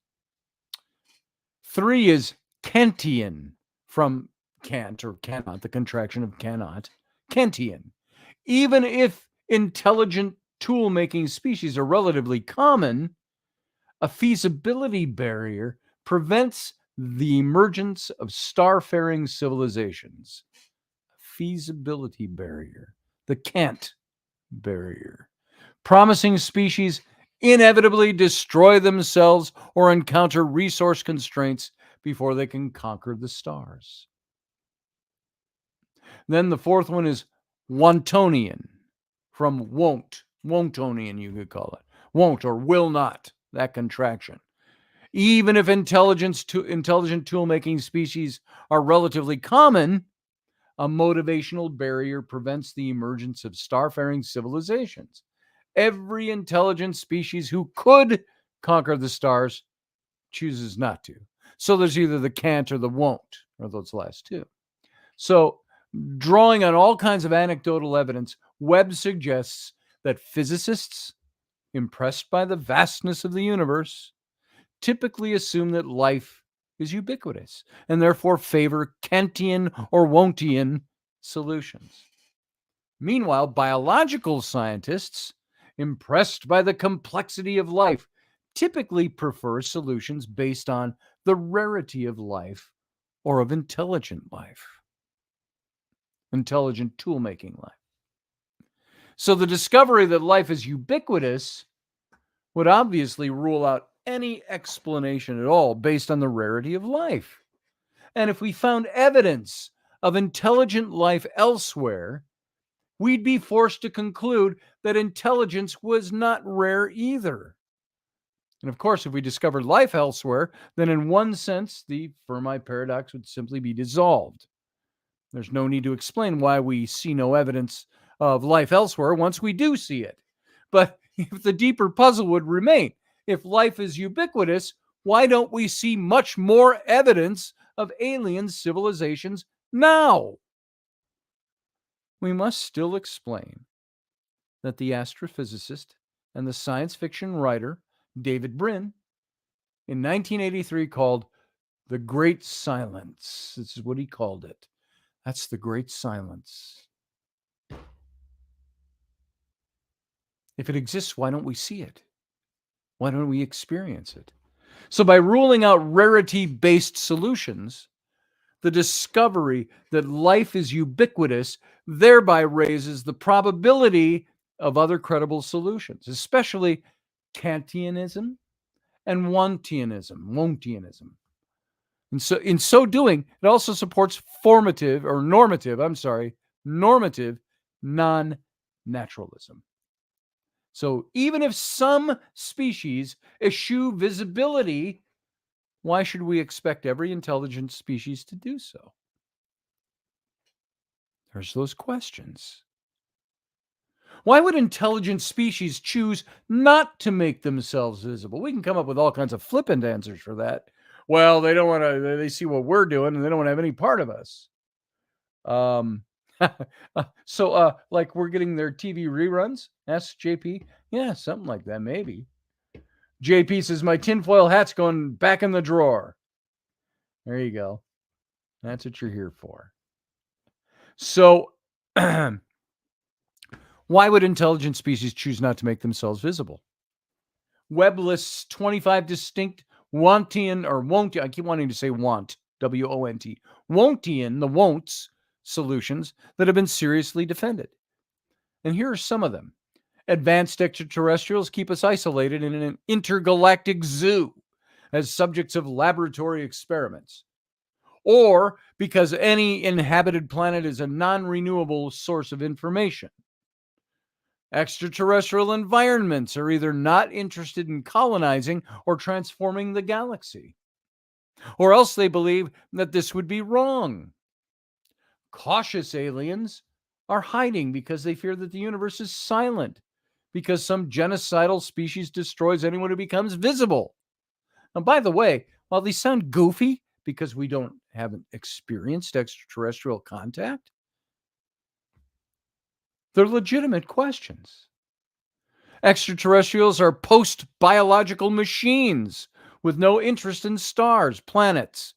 Three is Kantian, from Kant or cannot, the contraction of cannot. Kantian. Even if intelligent tool-making species are relatively common, a feasibility barrier prevents the emergence of starfaring civilizations. A feasibility barrier, the Kant barrier. Promising species inevitably destroy themselves or encounter resource constraints before they can conquer the stars. Then the fourth one is Wontonian, from Wontonian, you could call it. Won't or will not, that contraction. Even if intelligent tool-making species are relatively common, a motivational barrier prevents the emergence of starfaring civilizations. Every intelligent species who could conquer the stars chooses not to. So there's either the can't or the won't. or those last two. So, drawing on all kinds of anecdotal evidence, Webb suggests that physicists, impressed by the vastness of the universe, typically assume that life is ubiquitous and therefore favor Kantian or Wondtian solutions. Meanwhile, biological scientists, impressed by the complexity of life, typically prefer solutions based on the rarity of life or of intelligent life, intelligent tool-making life. So the discovery that life is ubiquitous would obviously rule out any explanation at all based on the rarity of life. And if we found evidence of intelligent life elsewhere, we'd be forced to conclude that intelligence was not rare either. And of course, if we discovered life elsewhere, then in one sense, the Fermi paradox would simply be dissolved. There's no need to explain why we see no evidence of life elsewhere once we do see it. But if the deeper puzzle would remain, if life is ubiquitous, why don't we see much more evidence of alien civilizations now? We must still explain that the astrophysicist and the science fiction writer David Brin in 1983 called the Great Silence. This is what he called it. That's the Great Silence. If it exists, why don't we see it? Why don't we experience it? So by ruling out rarity-based solutions, the discovery that life is ubiquitous thereby raises the probability of other credible solutions, especially Kantianism and Wondtianism. And so in so doing, it also supports normative non-naturalism. So even if some species eschew visibility, why should we expect every intelligent species to do so? There's those questions. Why would intelligent species choose not to make themselves visible? We can come up with all kinds of flippant answers for that. Well, they don't want to, they see what we're doing and they don't want to have any part of us. Like we're getting their TV reruns? Asks JP. Yeah, something like that, maybe. JP says, my tinfoil hat's going back in the drawer. There you go. That's what you're here for. So, why would intelligent species choose not to make themselves visible? Webb lists 25 distinct Wondtian, I keep wanting to say want, W-O-N-T, Wondtian, the won'ts solutions that have been seriously defended. And here are some of them. Advanced extraterrestrials keep us isolated in an intergalactic zoo as subjects of laboratory experiments. Or because any inhabited planet is a non-renewable source of information. Extraterrestrial environments are either not interested in colonizing or transforming the galaxy. Or else they believe that this would be wrong. Cautious aliens are hiding because they fear that the universe is silent, because some genocidal species destroys anyone who becomes visible. And by the way, while these sound goofy because we haven't experienced extraterrestrial contact, they're legitimate questions. Extraterrestrials are post-biological machines with no interest in stars, planets,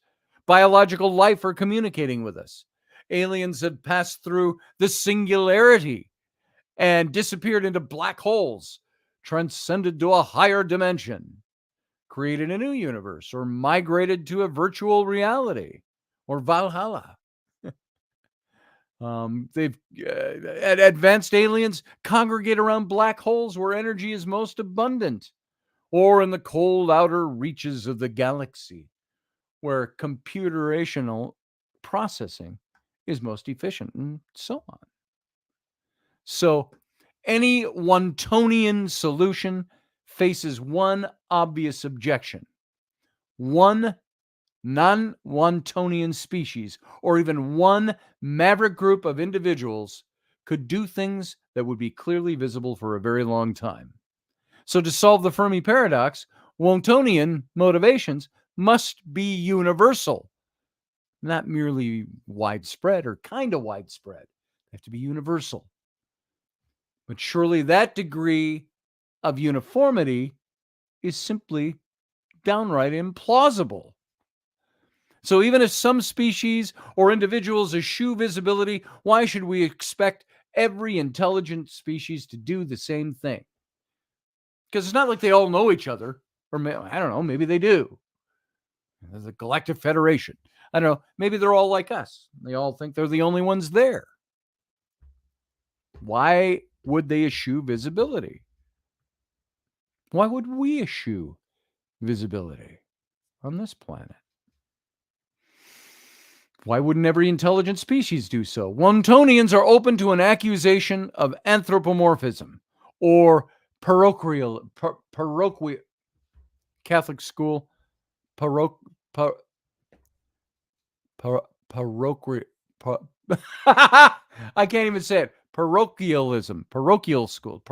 biological life, or communicating with us. Aliens have passed through the singularity and disappeared into black holes, transcended to a higher dimension, created a new universe, or migrated to a virtual reality, or Valhalla. Advanced aliens congregate around black holes where energy is most abundant, or in the cold outer reaches of the galaxy, where computational processing is most efficient, and so on. So, any Wondtian solution faces one obvious objection. One non-Wondtian species, or even one maverick group of individuals, could do things that would be clearly visible for a very long time. So to solve the Fermi paradox, Wondtian motivations must be universal, not merely widespread or kind of widespread. They have to be universal. But surely that degree of uniformity is simply downright implausible. So even if some species or individuals eschew visibility, why should we expect every intelligent species to do the same thing? Because it's not like they all know each other, or I don't know, maybe they do. There's a galactic federation. I don't know, maybe they're all like us. They all think they're the only ones there. Why would they eschew visibility? Why would we eschew visibility on this planet? Why wouldn't every intelligent species do so? Wontonians are open to an accusation of anthropomorphism or parochial Catholic school parochial. I can't even say it. Parochialism, parochial schools,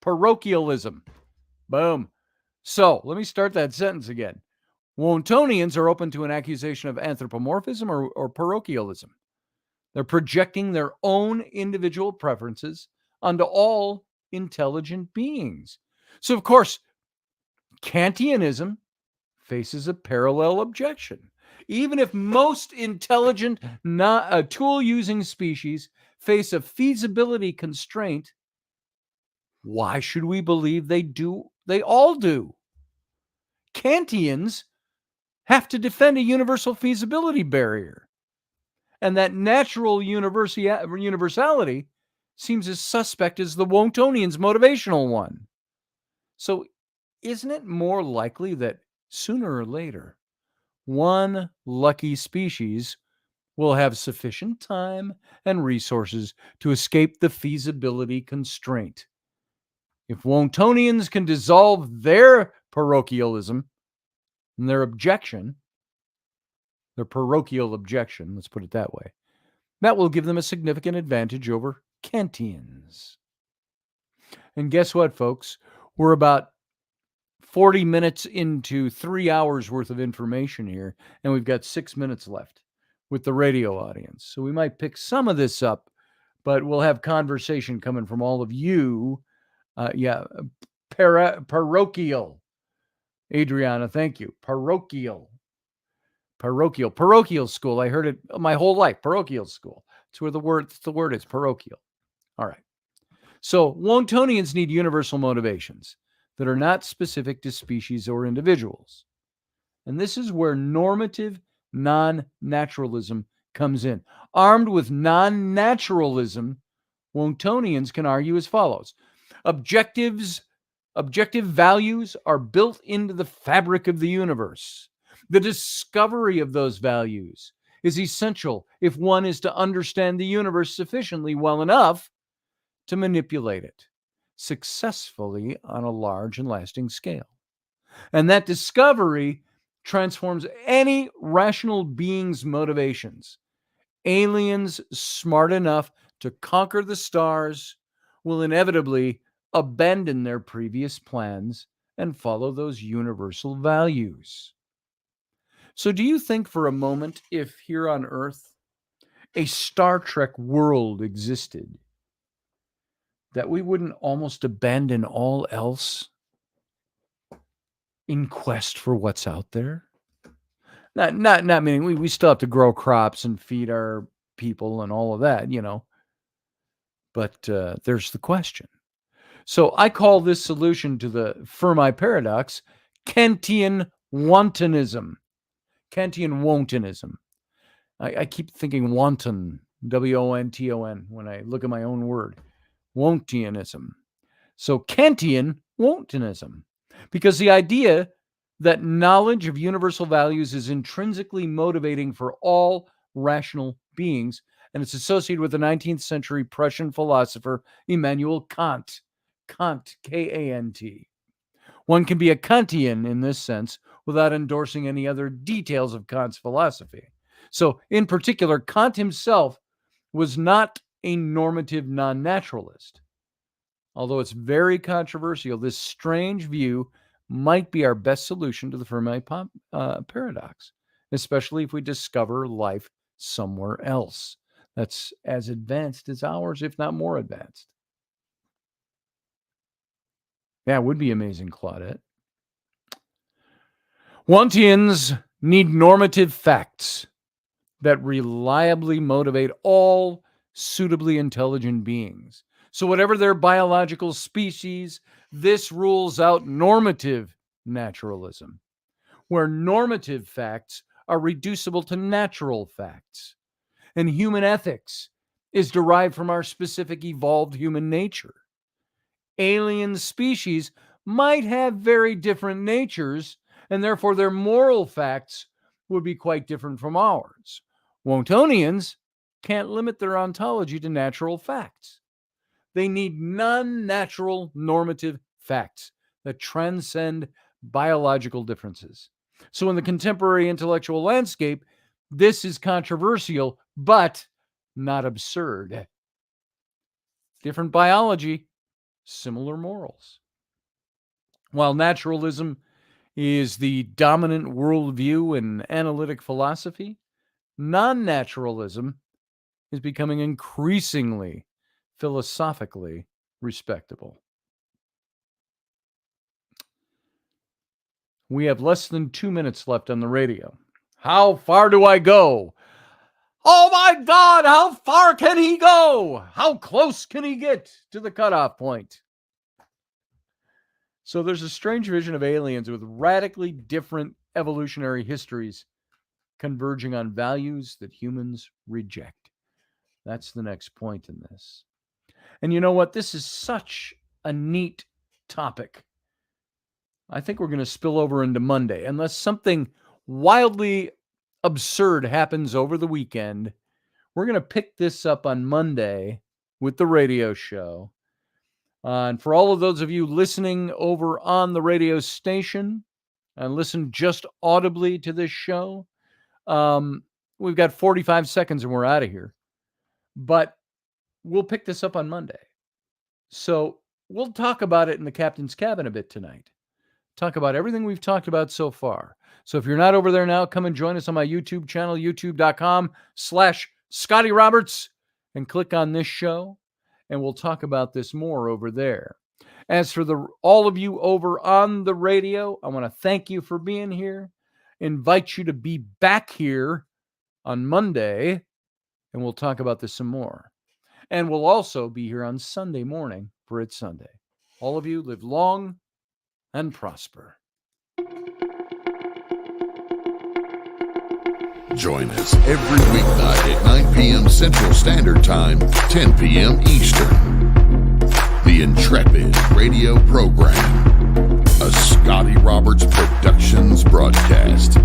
parochialism. Boom. So let me start that sentence again. Wontonians are open to an accusation of anthropomorphism or parochialism. They're projecting their own individual preferences onto all intelligent beings. So, of course, Kantianism faces a parallel objection. Even if most intelligent tool-using species face a feasibility constraint, why should we believe they do? They all do. Kantians have to defend a universal feasibility barrier. And that natural universality seems as suspect as the Wontonians' motivational one. So isn't it more likely that sooner or later, one lucky species will have sufficient time and resources to escape the feasibility constraint? If Wontonians can dissolve their parochialism and their objection, their parochial objection, let's put it that way, that will give them a significant advantage over Kantians. And guess what, folks? We're about 40 minutes into 3 hours worth of information here, and we've got 6 minutes left with the radio audience. So we might pick some of this up, but we'll have conversation coming from all of you. Parochial. Adriana, thank you. Parochial school. I heard it my whole life. Parochial school. It's where the word is, parochial. All right. So Wontonians need universal motivations that are not specific to species or individuals. And this is where normative non-naturalism comes in. Armed with non-naturalism, Wontonians can argue as follows. Objective values are built into the fabric of the universe. The discovery of those values is essential if one is to understand the universe sufficiently well enough to manipulate it successfully on a large and lasting scale. And that discovery transforms any rational being's motivations. Aliens smart enough to conquer the stars will inevitably abandon their previous plans and follow those universal values. So do you think for a moment, if here on Earth a Star Trek world existed, that we wouldn't almost abandon all else in quest for what's out there? Not meaning we still have to grow crops and feed our people and all of that, But there's the question. So I call this solution to the Fermi Paradox Kantian wantonism. Kantian wantonism. I keep thinking wanton, W-O-N-T-O-N, when I look at my own word. Wontianism. So Kantian wantonism. Because the idea that knowledge of universal values is intrinsically motivating for all rational beings, and it's associated with the 19th century Prussian philosopher Immanuel Kant. Kant, K-A-N-T. One can be a Kantian in this sense without endorsing any other details of Kant's philosophy. So, in particular, Kant himself was not a normative non-naturalist. Although it's very controversial, this strange view might be our best solution to the Fermi paradox. especially if we discover life somewhere else that's as advanced as ours, if not more advanced. Yeah, it would be amazing, Claudette. Wantians need normative facts that reliably motivate all suitably intelligent beings. So whatever their biological species, this rules out normative naturalism, where normative facts are reducible to natural facts. And human ethics is derived from our specific evolved human nature. Alien species might have very different natures, and therefore their moral facts would be quite different from ours. Wontonians can't limit their ontology to natural facts. They need non-natural normative facts that transcend biological differences. So in the contemporary intellectual landscape, this is controversial, but not absurd. Different biology, similar morals. While naturalism is the dominant worldview in analytic philosophy, non-naturalism is becoming increasingly philosophically respectable. We have less than 2 minutes left on the radio. How far do I go? Oh my God, how far can he go? How close can he get to the cutoff point? So there's a strange vision of aliens with radically different evolutionary histories converging on values that humans reject. That's the next point in this. And you know what? This is such a neat topic. I think we're going to spill over into Monday. Unless something wildly absurd happens over the weekend, we're going to pick this up on Monday with the radio show. And for all of those of you listening over on the radio station and listen just audibly to this show, we've got 45 seconds and we're out of here. But we'll pick this up on Monday. So we'll talk about it in the captain's cabin a bit tonight. Talk about everything we've talked about so far. So if you're not over there now, come and join us on my YouTube channel, youtube.com/Scotty Roberts, and click on this show, and we'll talk about this more over there. As for all of you over on the radio, I want to thank you for being here, invite you to be back here on Monday, and we'll talk about this some more. And we'll also be here on Sunday morning for It's Sunday. All of you live long and prosper.
Join us every weeknight at 9 p.m. Central Standard Time, 10 p.m. Eastern. The Intrepid radio program, a Scotty Roberts Productions broadcast.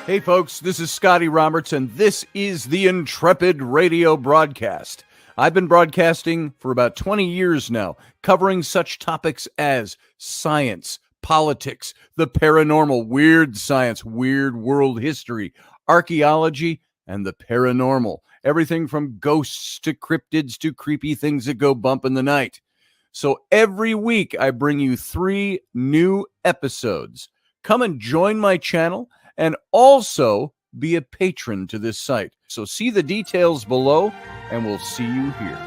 Hey folks, this is Scotty Roberts, and this is the Intrepid radio broadcast. I've been broadcasting for about 20 years now, covering such topics as science, politics, the paranormal, weird science, weird world history, archaeology, and the paranormal. Everything from ghosts to cryptids to creepy things that go bump in the night. So every week I bring you 3 new episodes. Come and join my channel and also be a patron to this site. So see the details below, and we'll see you here.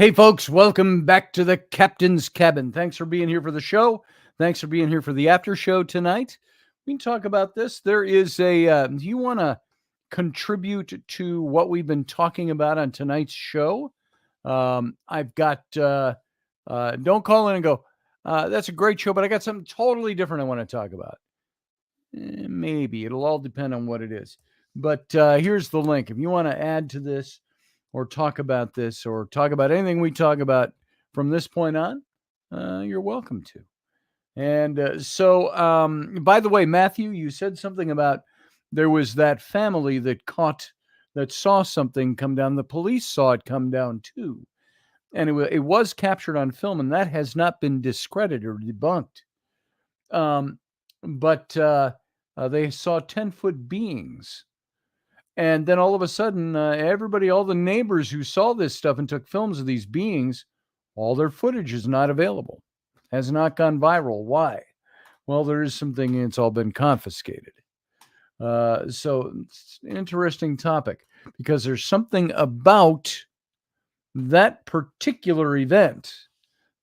Hey, folks, welcome back to the Captain's Cabin. Thanks for being here for the show. Thanks for being here for the after show tonight. We can talk about this. There is do you want to contribute to what we've been talking about on tonight's show? I've got, don't call in and go, that's a great show, but I got something totally different I want to talk about. Maybe. It'll all depend on what it is. But here's the link. If you want to add to this, or talk about this, or talk about anything we talk about from this point on, you're welcome to. And so, by the way, Matthew, you said something about there was that family that saw something come down. The police saw it come down too. And it was captured on film, and that has not been discredited or debunked. But they saw 10-foot beings. And then all of a sudden, all the neighbors who saw this stuff and took films of these beings, all their footage is not available, has not gone viral. Why? Well, there is something, it's all been confiscated. So it's an interesting topic because there's something about that particular event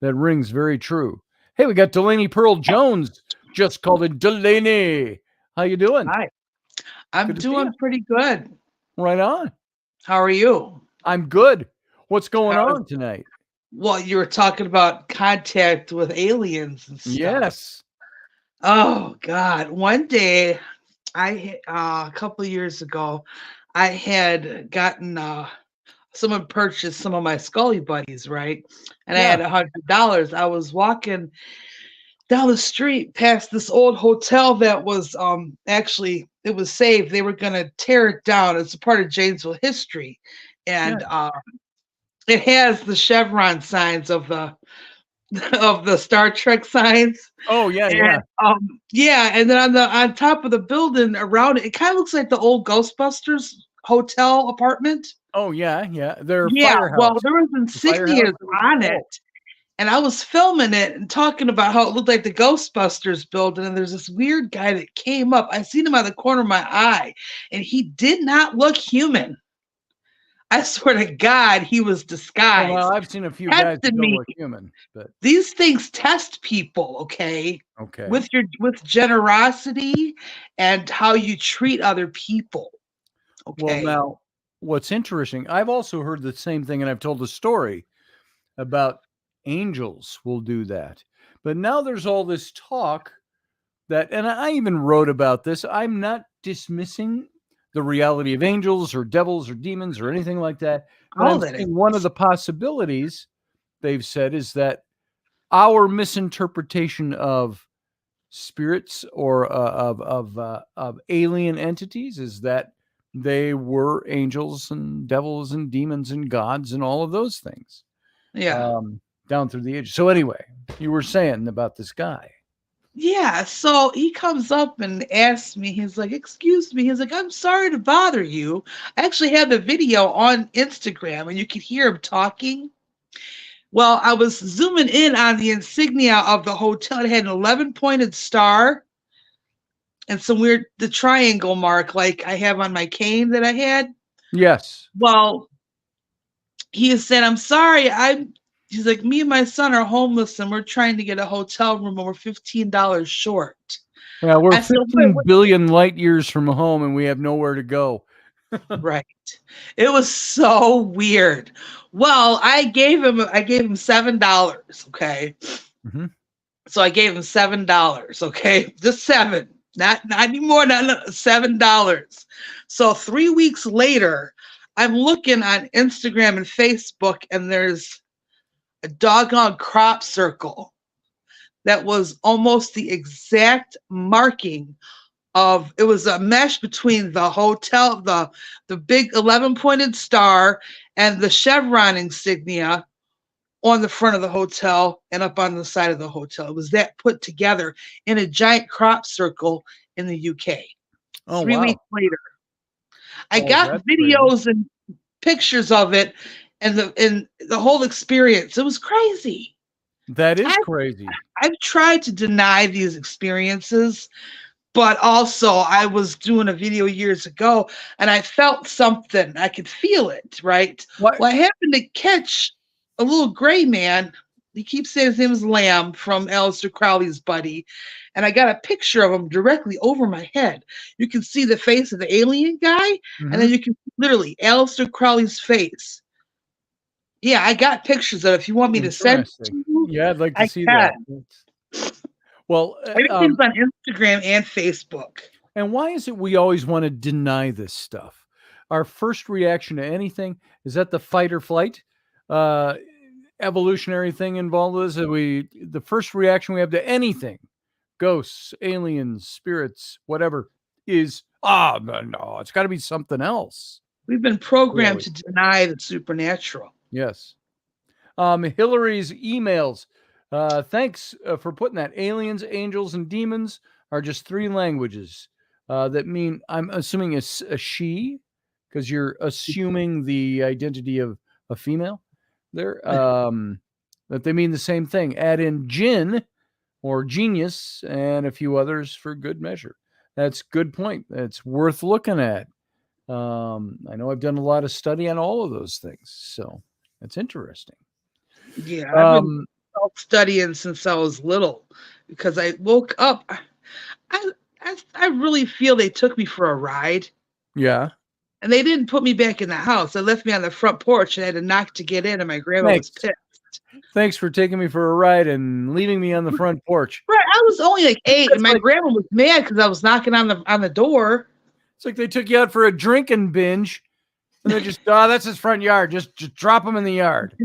that rings very true. Hey, we got Delaney Pearl Jones, just called it Delaney. How you doing?
Hi. I'm doing pretty good.
Right on.
How are you?
I'm good. What's going on tonight?
Well, you were talking about contact with aliens and stuff.
Yes.
Oh, God. One day, a couple of years ago, I had gotten, someone purchased some of my Scully buddies, right? And I had $100. I was walking down the street past this old hotel that was actually, it was saved. They were going to tear it down. It's a part of Janesville history. And it has the chevron signs of the Star Trek signs.
Oh, yeah,
yeah. And then on top of the building around it, it kind of looks like the old Ghostbusters hotel apartment.
Oh, yeah.
Well, there was insignias on it. And I was filming it and talking about how it looked like the Ghostbusters building. And there's this weird guy that came up. I seen him out of the corner of my eye, and he did not look human. I swear to God, he was disguised.
Well, I've seen a few guys that don't look human. But
these things test people, okay?
Okay.
With generosity and how you treat other people. Okay.
Well, now, what's interesting, I've also heard the same thing, and I've told the story about angels will do that. But now there's all this talk that, and I even wrote about this, I'm not dismissing the reality of angels or devils or demons or anything like that. But one of the possibilities they've said is that our misinterpretation of spirits or of alien entities is that they were angels and devils and demons and gods and all of those things.
Yeah.
Down through the ages. So anyway, you were saying about this guy.
Yeah, so he comes up and asks me, he's like, excuse me. He's like, I'm sorry to bother you. I actually have the video on Instagram and you could hear him talking. Well, I was zooming in on the insignia of the hotel. It had an 11-pointed star and the triangle mark like I have on my cane that I had.
Yes.
Well, he said, I'm sorry. He's like, me and my son are homeless and we're trying to get a hotel room and we're $15 short.
Yeah, we're 15 billion light years from home and we have nowhere to go.
Right. It was so weird. Well, I gave him $7. Okay.
Mm-hmm.
So I gave him $7. Okay. Just $7. Not anymore. Not $7. So 3 weeks later, I'm looking on Instagram and Facebook and there's a doggone crop circle that was almost the exact marking of, it was a mesh between the hotel, the big 11-pointed star and the chevron insignia on the front of the hotel and up on the side of the hotel. It was that put together in a giant crop circle in the UK.
Oh,
3 weeks later. I got videos and pictures of it and the whole experience. It was crazy.
That is crazy.
I've tried to deny these experiences, but also I was doing a video years ago and I felt something. I could feel it, right?
What?
Well, I happened to catch a little gray man. He keeps saying his name is Lamb from Aleister Crowley's buddy. And I got a picture of him directly over my head. You can see the face of the alien guy, and then you can literally Aleister Crowley's face. Yeah, I got pictures of it. If you want me to send it to you,
yeah, I'd like to
I
see
can.
that. Well,
everything's on Instagram and Facebook.
And why is it we always want to deny this stuff? Our first reaction to anything is that the fight or flight evolutionary thing involved with this. The first reaction we have to anything, ghosts, aliens, spirits, whatever, is no, it's got to be something else.
We've been programmed to deny the supernatural.
Yes. Hillary's emails. Thanks for putting that. Aliens, angels, and demons are just 3 languages that mean, I'm assuming a she, because you're assuming the identity of a female there, that they mean the same thing. Add in jinn or genius and a few others for good measure. That's a good point. That's worth looking at. I know I've done a lot of study on all of those things, so that's interesting.
Yeah, I've been studying since I was little, because I woke up. I really feel they took me for a ride.
Yeah.
And they didn't put me back in the house. They left me on the front porch and I had to knock to get in, and my grandma was pissed.
Thanks for taking me for a ride and leaving me on the front porch.
Right. I was only like 8, and my grandma was mad because I was knocking on the door.
It's like they took you out for a drinking binge, and they just, that's his front yard. Just drop him in the yard.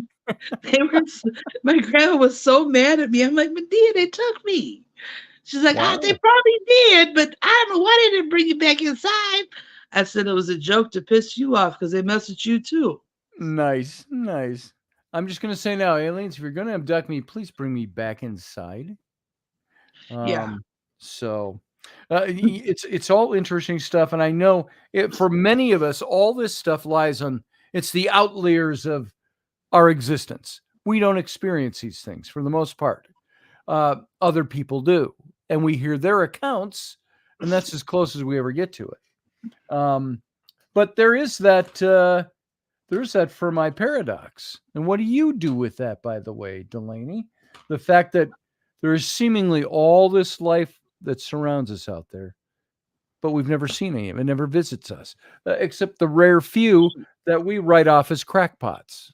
My grandma was so mad at me. I'm like, Medea, they took me. She's like,
Wow.
They probably did, but I don't know why they didn't bring you back inside. I said it was a joke to piss you off because they messed with you too.
Nice. I'm just going to say now, aliens, if you're going to abduct me, please bring me back inside.
Yeah.
So it's all interesting stuff. And I know for many of us, all this stuff lies on, it's the outliers of our existence. We don't experience these things for the most part. Other people do. And we hear their accounts, and that's as close as we ever get to it. But there is that Fermi Paradox. And what do you do with that, by the way, Delaney? The fact that there is seemingly all this life that surrounds us out there, but we've never seen any of it. It never visits us, except the rare few that we write off as crackpots.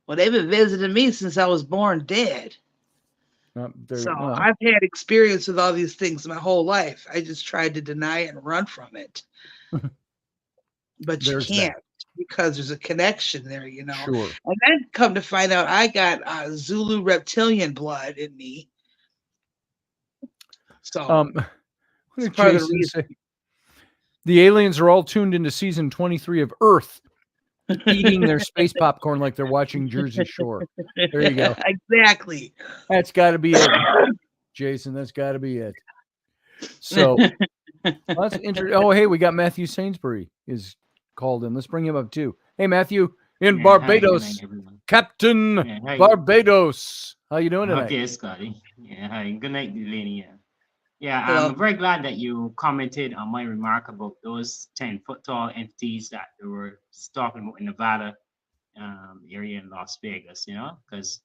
Well, they've been visiting me since I was born dead. I've had experience with all these things my whole life. I just tried to deny it and run from it. But you can't, because there's a connection there, you know.
Sure.
And then come to find out, I got Zulu reptilian blood in me. So
what did Jason say? The aliens are all tuned into season 23 of Earth, eating their space popcorn like they're watching Jersey Shore. There you go.
Exactly.
That's got to be it, Jason. That's got to be it. So that's interesting. Oh, hey, we got Matthew Sainsbury is called in. Let's bring him up too. Hey, Matthew, in Barbados.
Hi,
Captain Barbados. How you doing tonight?
Okay, Scotty. Yeah, hi. Good night, Delaney. I'm very glad that you commented on my remark about those 10-foot tall entities that they were talking about in Nevada area in Las Vegas, you know, because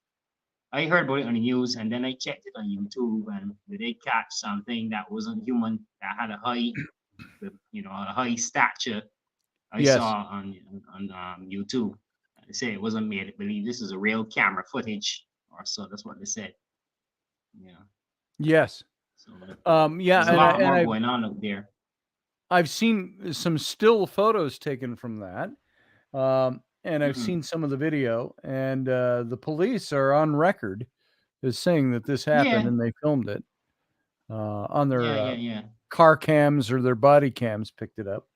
I heard about it on the news, and then I checked it on YouTube, and they catch something that wasn't human, that had a high stature. I saw on YouTube. They say it wasn't made. I believe this is a real camera footage, or so. That's what they said. Yeah.
Yes.
So,
there's
a lot more going on out there.
I've seen some still photos taken from that, and I've seen some of the video. And the police are on record as saying that this happened, and they filmed it on their car cams or their body cams, picked it up.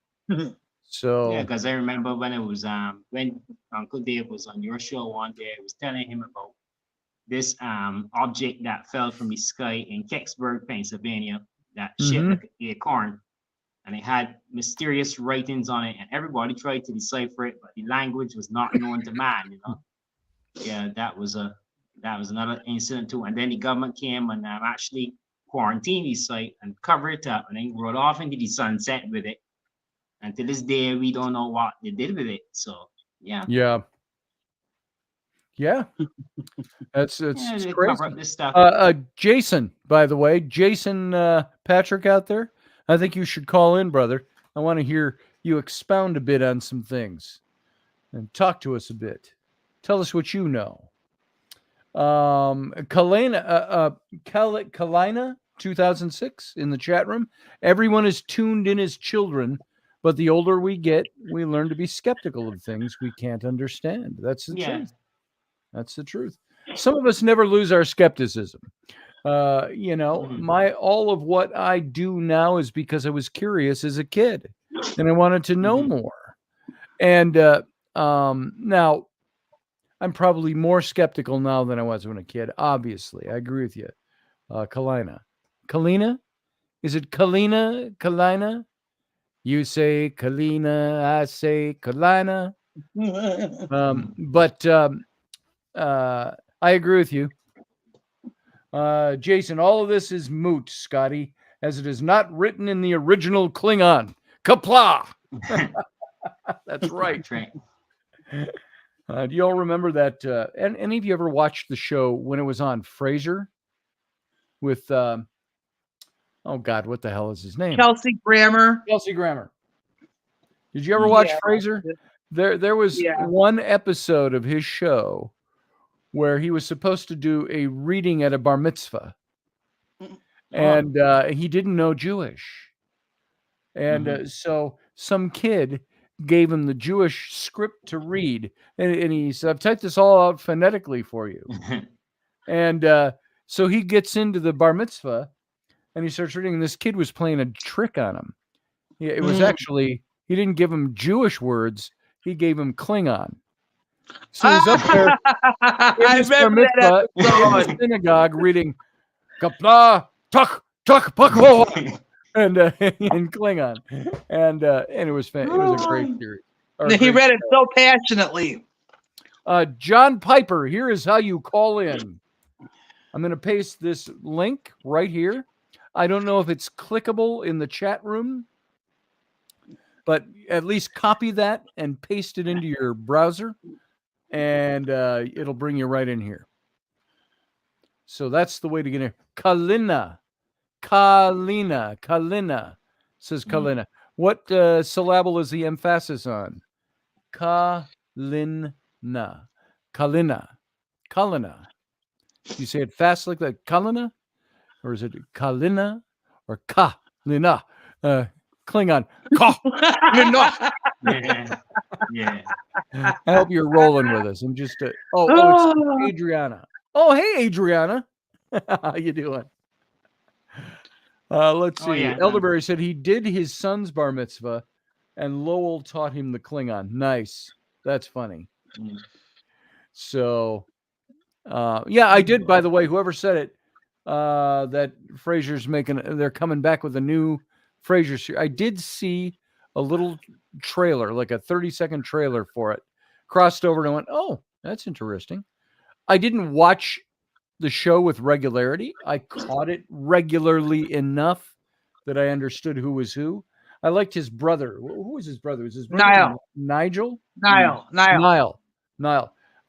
So
yeah, because I remember when it was when Uncle Dave was on your show one day, I was telling him about this object that fell from the sky in Kecksburg, Pennsylvania, that shaped like an acorn, and it had mysterious writings on it, and everybody tried to decipher it, but the language was not known to man, you know. Yeah, that was another incident too. And then the government came and actually quarantined the site and covered it up, and then rode off into the sunset with it. And to this day, we don't know what they did with it. So yeah.
Yeah, it's
Yeah,
it's
they cover up
crazy.
this stuff.
Jason, by the way, Jason Patrick out there, I think you should call in, brother. I want to hear you expound a bit on some things and talk to us a bit. Tell us what you know. Kalina 2006 in the chat room. Everyone is tuned in as children, but the older we get, we learn to be skeptical of things we can't understand. That's the
Yeah.
truth. That's the truth. Some of us never lose our skepticism. You know, all of what I do now is because I was curious as a kid and I wanted to know more. And now I'm probably more skeptical now than I was when a kid. Obviously, I agree with you. Kalina. Is it Kalina? Kalina? You say Kalina, I say Kalina. But I agree with you. Jason, all of this is moot, Scotty, as it is not written in the original Klingon. Kapla! That's right.
That's right.
Do you all remember that? And any of you ever watched the show when it was on Frasier with, oh God, what the hell is his name?
Kelsey Grammer.
Kelsey Grammer. Did you ever watch Frasier? There was one episode of his show where he was supposed to do a reading at a bar mitzvah. And he didn't know Jewish. And so some kid gave him the Jewish script to read. And he said, I've typed this all out phonetically for you. And so he gets into the bar mitzvah and he starts reading. And this kid was playing a trick on him. It was actually, he didn't give him Jewish words. He gave him Klingon. So he's up there in his bar mitzvah in the synagogue reading Kapla, Tuk, Tuk, Pako, and in Klingon. And it was it was a great series.
He read it so passionately.
John Piper, here is how you call in. I'm going to paste this link right here. I don't know if it's clickable in the chat room, but at least copy that and paste it into your browser, and it'll bring you right in here. So that's the way to get in. Kalina says Kalina. What syllable is the emphasis on? Kalina. You say it fast like that, Kalina? Or is it Kalina or Kalina? Klingon. Kalina.
Yeah.
I hope you're rolling with us. I'm just it's Adriana. Oh, hey, Adriana. How you doing? Let's see. Elderberry said he did his son's bar mitzvah and Lowell taught him the Klingon. Nice. That's funny. So, I did, by the way, whoever said it, that Frasier's they're coming back with a new Frasier series. I did see a little trailer, like a 30-second trailer for it. Crossed over and I went, oh, that's interesting. I didn't watch the show with regularity. I caught it regularly enough that I understood who was who. I liked his brother. Who was his brother? Was his brother Nigel?
Niall.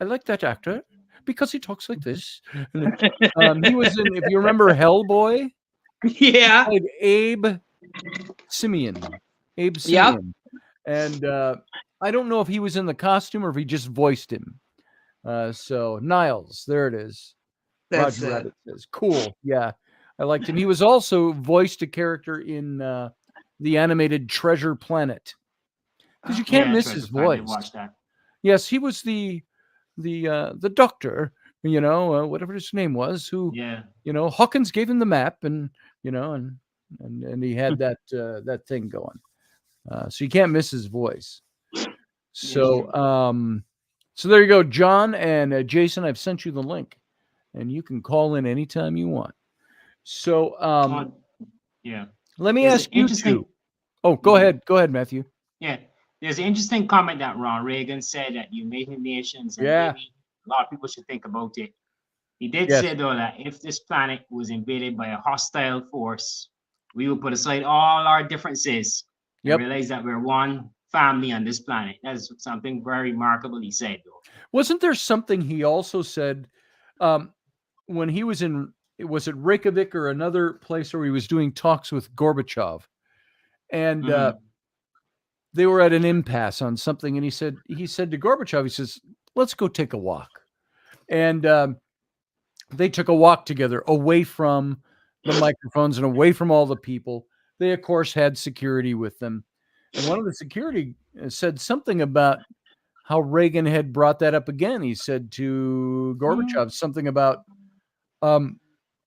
I like that actor because he talks like this. He was in, if you remember, Hellboy.
Yeah.
He played Abe Simeon. And I don't know if he was in the costume or if he just voiced him. So Niles, there it is.
That's
Roger Rabbit says, cool. Yeah, I liked him. He was also voiced a character in the animated Treasure Planet. Because you can't miss his voice.
Watch that.
Yes, he was the doctor, whatever his name was, who, Hawkins gave him the map and he had that thing going. So you can't miss his voice. So, so there you go, John and Jason, I've sent you the link and you can call in anytime you want. So, let me ask you two. Oh, go ahead, Matthew.
Yeah. There's an interesting comment that Ron Reagan said that United Nations and maybe a lot of people should think about it. He did say, though, that if this planet was invaded by a hostile force, we would put aside all our differences and realize that we're one family on this planet. That's something very remarkable he said, though.
Wasn't there something he also said when he was it Reykjavik or another place where he was doing talks with Gorbachev, and they were at an impasse on something, and he said to Gorbachev, he says, "Let's go take a walk," and they took a walk together away from the microphones and away from all the people. They, of course, had security with them, and one of the security said something about how Reagan had brought that up again. He said to Gorbachev something about,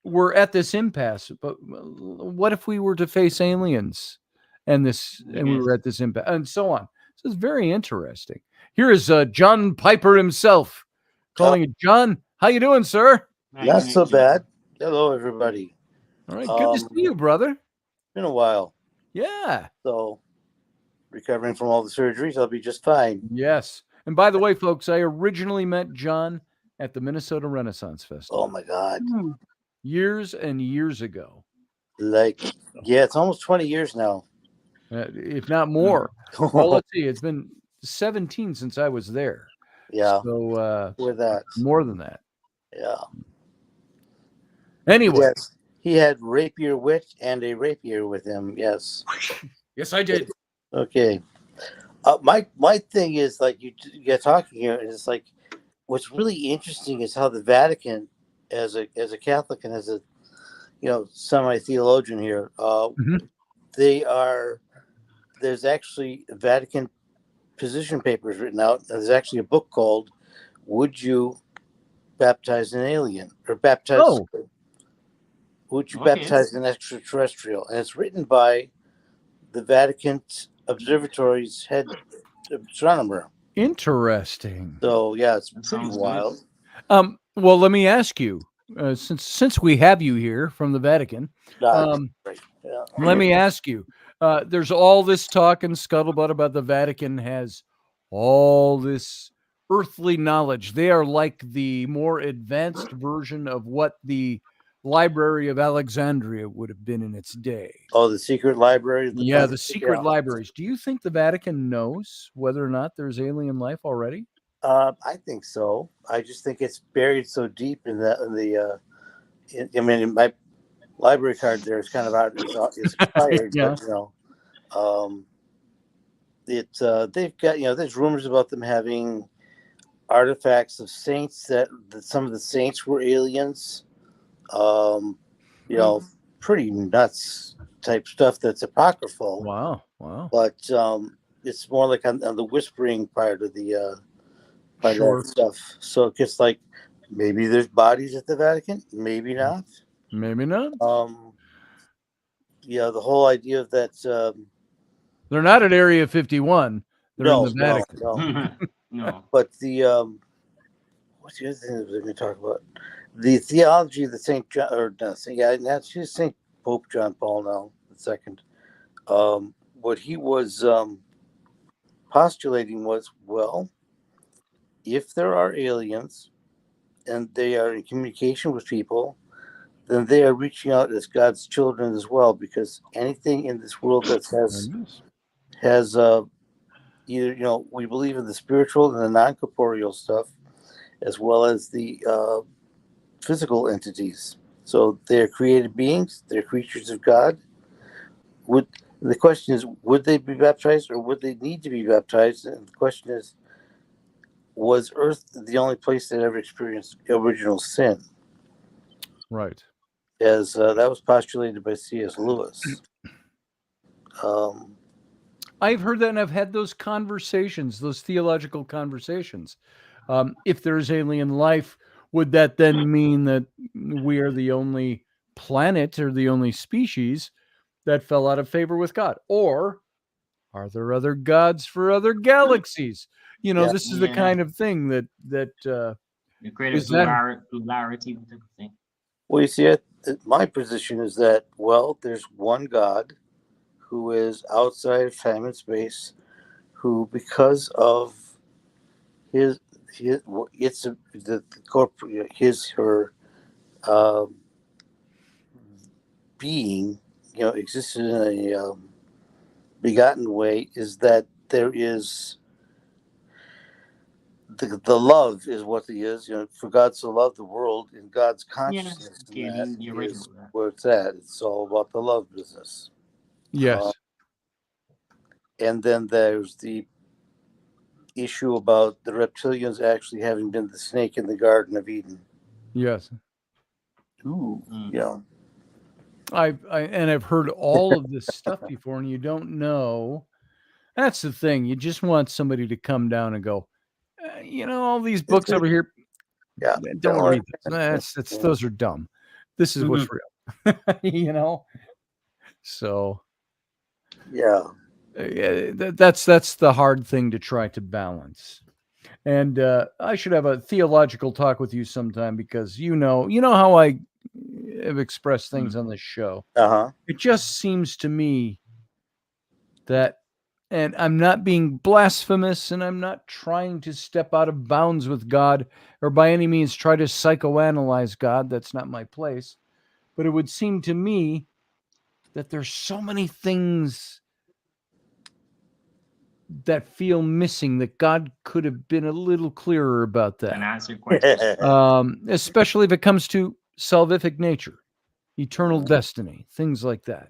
we're at this impasse, but what if we were to face aliens and we were at this impasse, and so on. So it's very interesting. Here is John Piper himself calling it. John, how you doing, sir?
Not so bad. Hello, everybody.
All right, good to see you, brother.
Been a while.
Yeah.
So, recovering from all the surgeries, I'll be just fine.
Yes. And by the way, folks, I originally met John at the Minnesota Renaissance Festival.
Oh my God.
Years and years ago.
It's almost 20 years now.
If not more. Well, let's see. It's been 17 since I was there.
Yeah.
So
with that.
More than that.
Yeah.
Anyway.
Yes. He had rapier wit and a rapier with him. Yes.
Yes, I did.
Okay. My thing is, like, you get talking here, and it's like, what's really interesting is how the Vatican, as a Catholic and as a semi-theologian here, there's actually Vatican position papers written out. There's actually a book called "Would You Baptize an Alien?" or "Baptize." Would you baptize an extraterrestrial? And it's written by the Vatican Observatory's head astronomer.
Interesting.
So yeah, it's pretty wild.
Well, let me ask you, since we have you here from the Vatican, let me ask you. There's all this talk and scuttlebutt about the Vatican has all this earthly knowledge. They are like the more advanced version of what the Library of Alexandria would have been in its day.
Oh, the secret library?
The secret libraries. Do you think the Vatican knows whether or not there's alien life already?
I think so. I just think it's buried so deep in my library card there is kind of out. It's expired,
yeah.
But they've got there's rumors about them having artifacts of saints that some of the saints were aliens. Pretty nuts type stuff that's apocryphal.
Wow.
But it's more like on the whispering part of the that stuff. So it gets like maybe there's bodies at the Vatican, maybe not.
Maybe not.
The whole idea of that.
They're not at Area 51. They're in the Vatican.
No. But what's the other thing that we're going to talk about? The theology of the St. Pope John Paul II. What he was postulating was, well, if there are aliens and they are in communication with people, then they are reaching out as God's children as well, because anything in this world that has either, we believe in the spiritual and the non-corporeal stuff, as well as the physical entities. So they're created beings, they're creatures of God. The question is, would they be baptized or would they need to be baptized? And the question is, was Earth the only place that ever experienced original sin?
Right.
As that was postulated by C.S. Lewis.
I've heard that, and I've had those conversations, those theological conversations. If there's alien life, would that then mean that we are the only planet or the only species that fell out of favor with God? Or are there other gods for other galaxies? This is the kind of thing that
the greater plurality thing.
Well, you see, my position is that, well, there's one God who is outside of time and space, who, because of her being, existed in a begotten way, is that there is the love is what it is. For God so loved the world, in God's consciousness,
Okay,
and
you're
that
right
is
about that.
where it's at. It's all about the love business.
Yes.
And then there's the issue about the reptilians actually having been the snake in the Garden of Eden.
Yes.
Ooh,
I've heard all of this stuff before, and you don't know. That's the thing. You just want somebody to come down and go, all these books over here.
Yeah,
Don't read this. Those are dumb. This is what's real. So
yeah.
That's the hard thing to try to balance. And I should have a theological talk with you sometime, because you know how I have expressed things on this show. It just seems to me that, and I'm not being blasphemous, and I'm not trying to step out of bounds with God, or by any means try to psychoanalyze God. That's not my place. But it would seem to me that there's so many things that feel missing, that God could have been a little clearer about that.
And answer questions.
Especially if it comes to salvific nature, eternal destiny, things like that.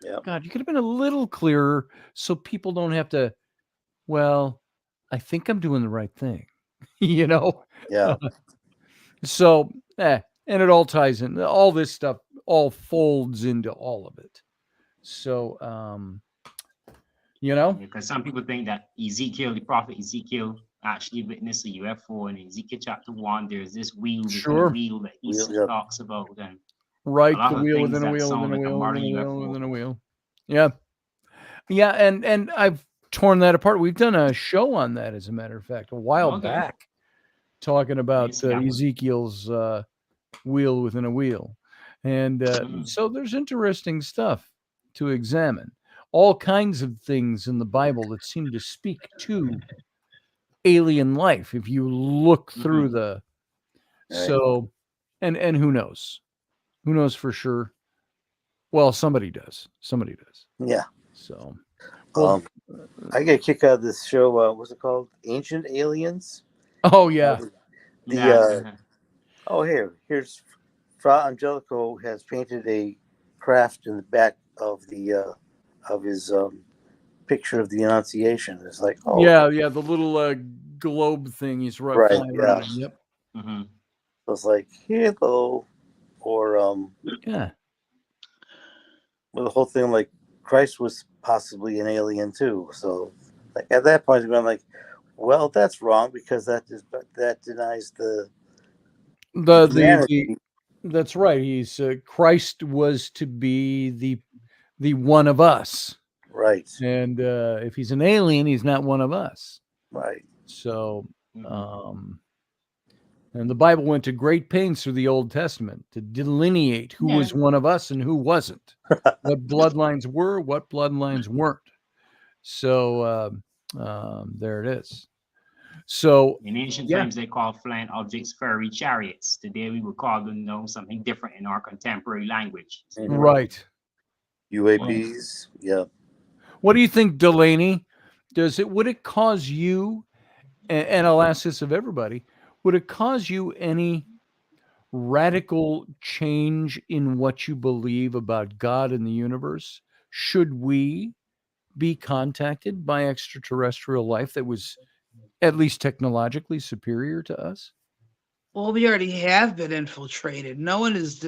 Yep.
God, you could have been a little clearer, so people don't have to, well, I think I'm doing the right thing.
Yeah.
So, and it all ties in. All this stuff all folds into all of it. So,
Because some people think that the prophet Ezekiel, actually witnessed a UFO. In Ezekiel chapter 1, there's this wheel within a wheel that he talks about. And
right,
a lot
the
of
wheel
things
within a
that
wheel
sound
within a
like a
wheel
modern
within a wheel
UFO.
within a wheel. Yeah, and I've torn that apart. We've done a show on that, as a matter of fact, a while back, talking about Ezekiel's wheel within a wheel. And so there's interesting stuff to examine. All kinds of things in the Bible that seem to speak to alien life, if you look through the... So, and who knows? Who knows for sure? Well, somebody does.
Yeah.
So,
I get a kick out of this show. What's it called? Ancient Aliens?
Oh, yeah.
Here's Fra Angelico has painted a craft in the back of the of his picture of the Annunciation. It's like,
yeah, the little globe thing he's flying around in. Yep.
So it's like, hello, or
yeah.
Well, the whole thing, like, Christ was possibly an alien too. So, like, at that point, I'm like, well, that's wrong, because that denies the
that's right. He's Christ was to be the one of us,
right?
And if he's an alien, he's not one of us,
right?
So, and the Bible went to great pains through the Old Testament to delineate who was one of us and who wasn't, what bloodlines were, what bloodlines weren't. So there it is. So
in ancient times, they called flying objects fairy chariots. Today, we would call them something different in our contemporary language.
Right.
UAPs. Yeah.
What do you think, Delaney? Would it cause you, and I'll ask this of everybody, would it cause you any radical change in what you believe about God and the universe? Should we be contacted by extraterrestrial life that was at least technologically superior to us?
Well, we already have been infiltrated. No one is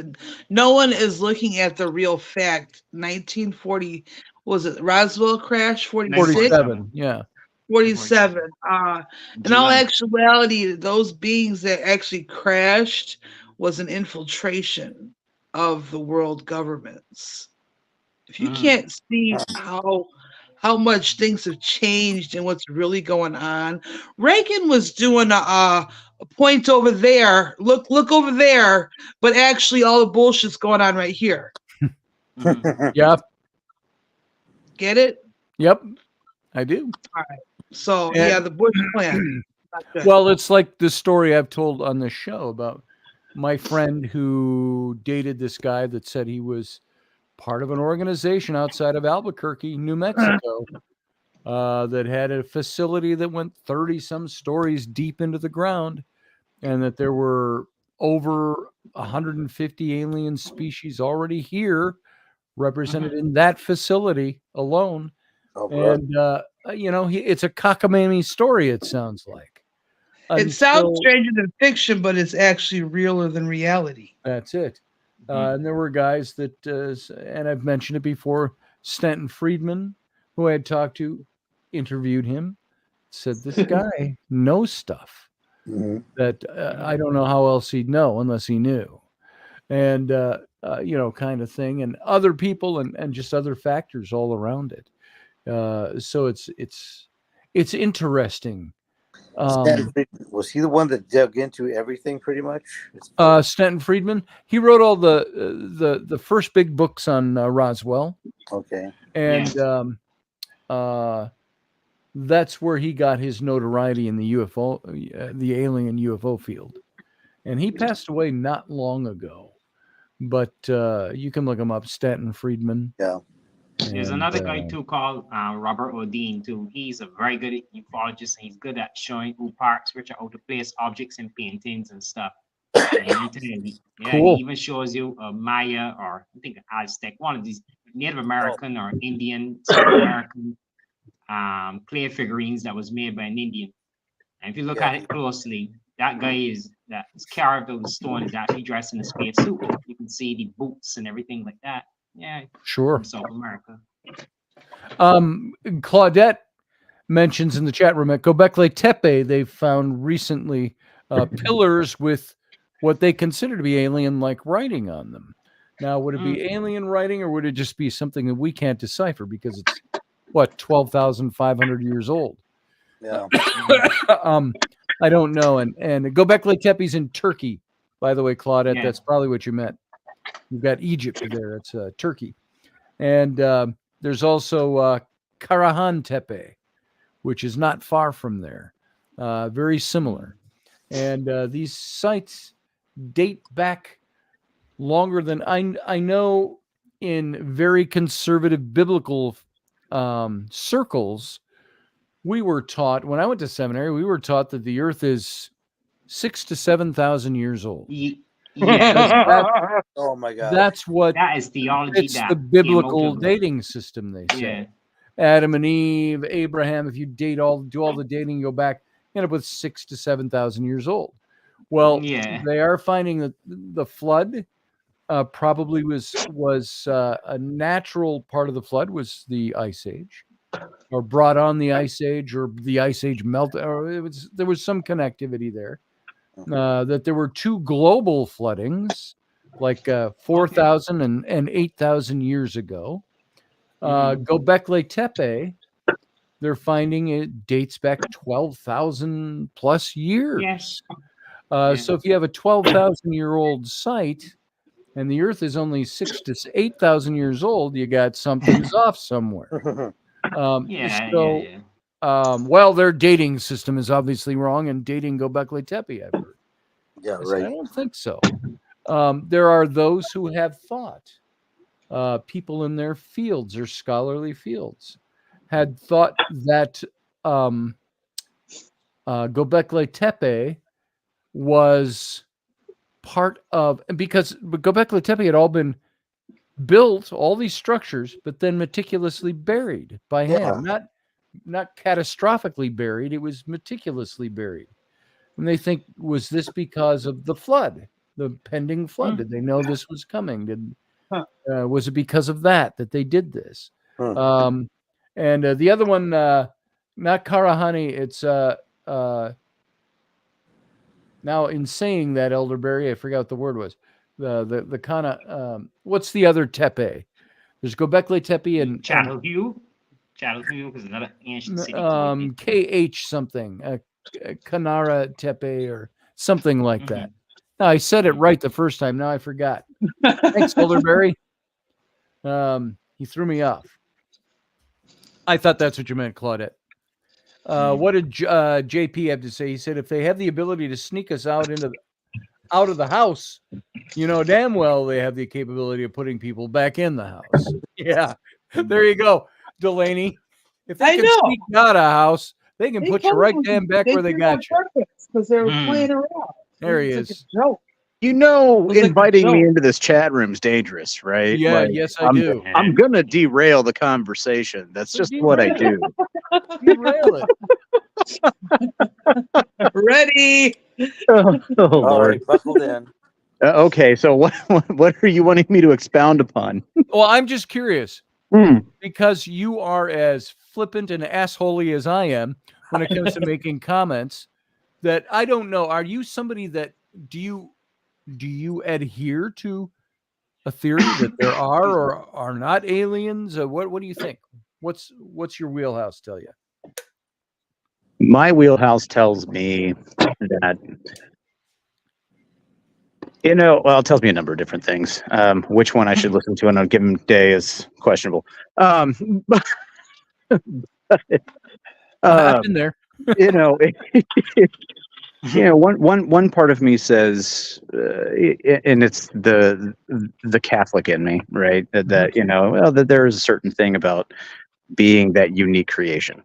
looking at the real fact. 1940, was it Roswell crash?
47, yeah.
47. In all actuality, those beings that actually crashed was an infiltration of the world governments. If you can't see how much things have changed and what's really going on, Reagan was doing a point over there. Look over there, but actually all the bullshit's going on right here.
Yep.
Get it?
Yep, I do.
All right. So, the Bush plan.
Well, it's like the story I've told on this show about my friend who dated this guy that said he was part of an organization outside of Albuquerque, New Mexico, that had a facility that went 30 some stories deep into the ground, and that there were over 150 alien species already here, represented in that facility alone.
Oh, bro.
And it's a cockamamie story, it sounds like.
It sounds
Until-
stranger than fiction, but it's actually realer than reality.
That's it. And there were guys that, and I've mentioned it before, Stanton Friedman, who I had talked to, interviewed him, said this guy knows stuff
Mhm.
that I don't know how else he'd know unless he knew. And, kind of thing, and other people and just other factors all around it. So it's interesting.
Stanton Friedman, was he the one that dug into everything pretty much?
Stanton Friedman, he wrote all the first big books on Roswell,
Okay.
and that's where he got his notoriety in the UFO, the alien UFO field. And he passed away not long ago, but you can look him up, Stanton Friedman.
Yeah.
There's another guy too called Robert Odin too. He's a very good ufologist. He's good at showing parts which are out of place objects in paintings and stuff. And
Cool.
he even shows you a Maya or I think an Aztec, one of these Native American or Indian, South American clay figurines that was made by an Indian. And if you look at it closely, that guy that's carved out of the stone is actually dressed in a space suit. You can see the boots and everything like that. Yeah,
Sure.
from South America.
Claudette mentions in the chat room at Göbekli Tepe, they've found recently pillars with what they consider to be alien-like writing on them. Now, would it be alien writing, or would it just be something that we can't decipher because it's 12,500 years old?
Yeah.
I don't know. And Göbekli Tepe's in Turkey, by the way, Claudette.
Yeah.
That's probably what you meant. You've got Egypt there. It's Turkey. And there's also Karahan Tepe, which is not far from there. Very similar. And these sites date back longer than I know. In very conservative biblical circles, we were taught, when I went to seminary, we were taught that the earth is 6,000 to 7,000 years old.
Yeah,
Oh my God.
That's what
that is theology.
it's
that
the
came
biblical
out of-
dating system, they say.
Yeah,
Adam and Eve, Abraham, if you do all the dating, go back, you end up with 6,000 to 7,000 years old. Well,
Yeah.
they are finding that the flood probably was a natural part of the flood was the Ice Age, or brought on the Ice Age, or the Ice Age melted, or there was some connectivity there. That there were two global floodings, like 4,000 and 8,000 years ago. Göbekli Tepe, they're finding it dates back 12,000 plus years.
Yes.
So if you have a 12,000-year-old site and the Earth is only 6,000 to 8,000 years old, you got something's off somewhere. Well, their dating system is obviously wrong, and dating Göbekli Tepe, I've heard.
Yeah,
I said,
right.
I don't think so. There are those who have thought, people in their fields or scholarly fields, had thought that Göbekli Tepe was part of, because Göbekli Tepe had all been built, all these structures, but then meticulously buried by hand. Not catastrophically buried, it was meticulously buried. And they think, was this because of the flood, the pending flood? Did they know this was coming? Was it because of that they did this? And the other one, not Karahani, it's now in saying that, Elderberry, I forgot what the word was. The Kana, what's the other Tepe? There's Göbekli Tepe and
Chatelhue is another ancient city.
KH something, Kanara Tepe or something like that. No, I said it right the first time. Now I forgot. Thanks, Elderberry. He threw me off. I thought that's what you meant, Claudette. What did JP have to say? He said, if they have the ability to sneak us out of the house, you know damn well they have the capability of putting people back in the house. Yeah, there you go, Delaney. If they can sneak you out of a house, they can put you right damn back where they got you.
Because they were playing around.
There he is.
A joke.
You know,
It was like a
inviting me
joke.
into this chat room is dangerous, right?
Yeah, yes, I do.
I'm gonna derail the conversation. That's just what I do.
Derail it.
Ready?
Oh,
All
Lord.
right, buckled in.
Okay, so what are you wanting me to expound upon?
Well, I'm just curious
Hmm.
because you are as flippant and assholey as I am when it comes to making comments. That I don't know. Are you somebody that do you adhere to a theory that there are or are not aliens? What do you think? What's your wheelhouse tell you?
My wheelhouse tells me that, well, it tells me a number of different things. Which one I should listen to on a given day is questionable.
I've been there.
One part of me says, and it's the Catholic in me, right? That that there is a certain thing about being that unique creation.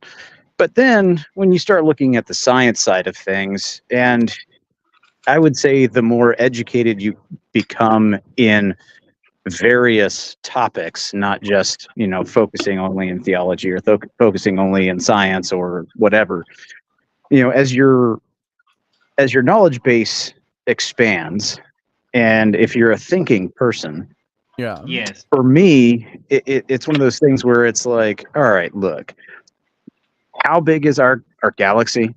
But then when you start looking at the science side of things, and I would say the more educated you become in various topics, not just, focusing only in theology or focusing only in science or whatever, as your knowledge base expands, and if you're a thinking person,
Yeah.
Yes.
for me, it's one of those things where it's like, all right, look, how big is our galaxy?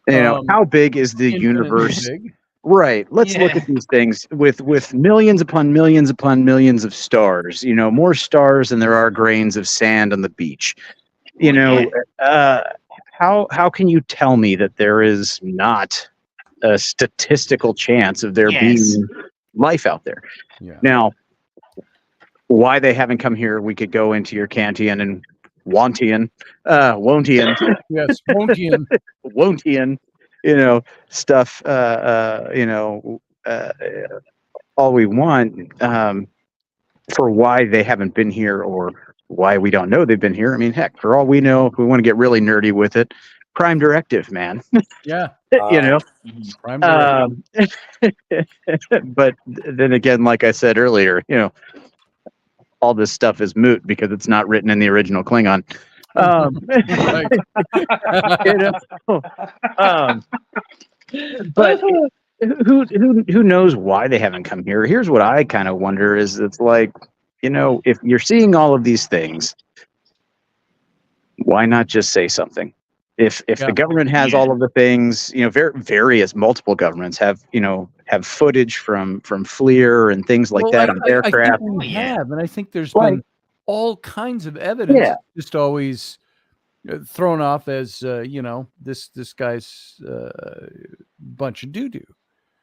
How big is the universe?
Big.
Right. Let's look at these things with millions upon millions upon millions of stars. More stars than there are grains of sand on the beach. How can you tell me that there is not a statistical chance of there being life out there?
Yeah.
Now, why they haven't come here, we could go into your Kantian and Wontian,
Yes, Wontian.
Wontian, stuff, all we want, for why they haven't been here or why we don't know they've been here. I mean, heck, for all we know, if we want to get really nerdy with it, prime directive, man.
Yeah.
Prime directive. But then again, like I said earlier, all this stuff is moot because it's not written in the original Klingon. But who knows why they haven't come here? Here's what I kind of wonder is it's like, if you're seeing all of these things, why not just say something? If the government has all of the things, various multiple governments have footage from FLIR and things like that on aircraft.
I think we have, and I think there's been all kinds of evidence, just always thrown off as this guy's bunch of doo-doo.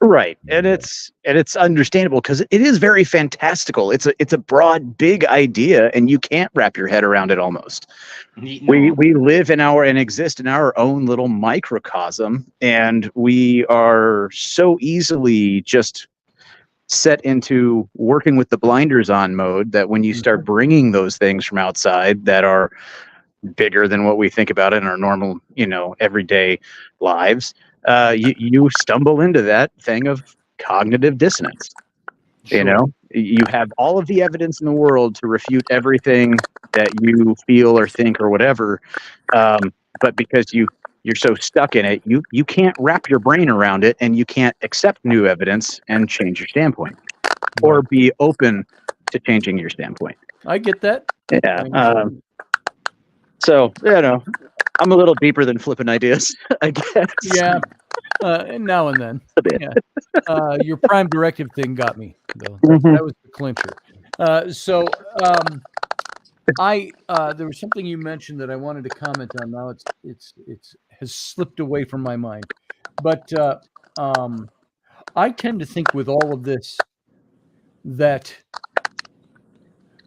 Right, and it's understandable because it is very fantastical. It's a broad, big idea, and you can't wrap your head around it almost. No. We live and exist in our own little microcosm, and we are so easily just set into working with the blinders on mode that when you start bringing those things from outside that are bigger than what we think about in our normal, everyday lives, you stumble into that thing of cognitive dissonance.
Sure.
You have all of the evidence in the world to refute everything that you feel or think or whatever, but because you're so stuck in it, you can't wrap your brain around it, and you can't accept new evidence and change your standpoint or be open to changing your standpoint.
I get that.
Yeah. So, I'm a little deeper than flipping ideas, I guess.
Yeah. Now and then. Yeah. Your prime directive thing got me, though. That was the clincher. There was something you mentioned that I wanted to comment on. Now it's has slipped away from my mind. But I tend to think with all of this that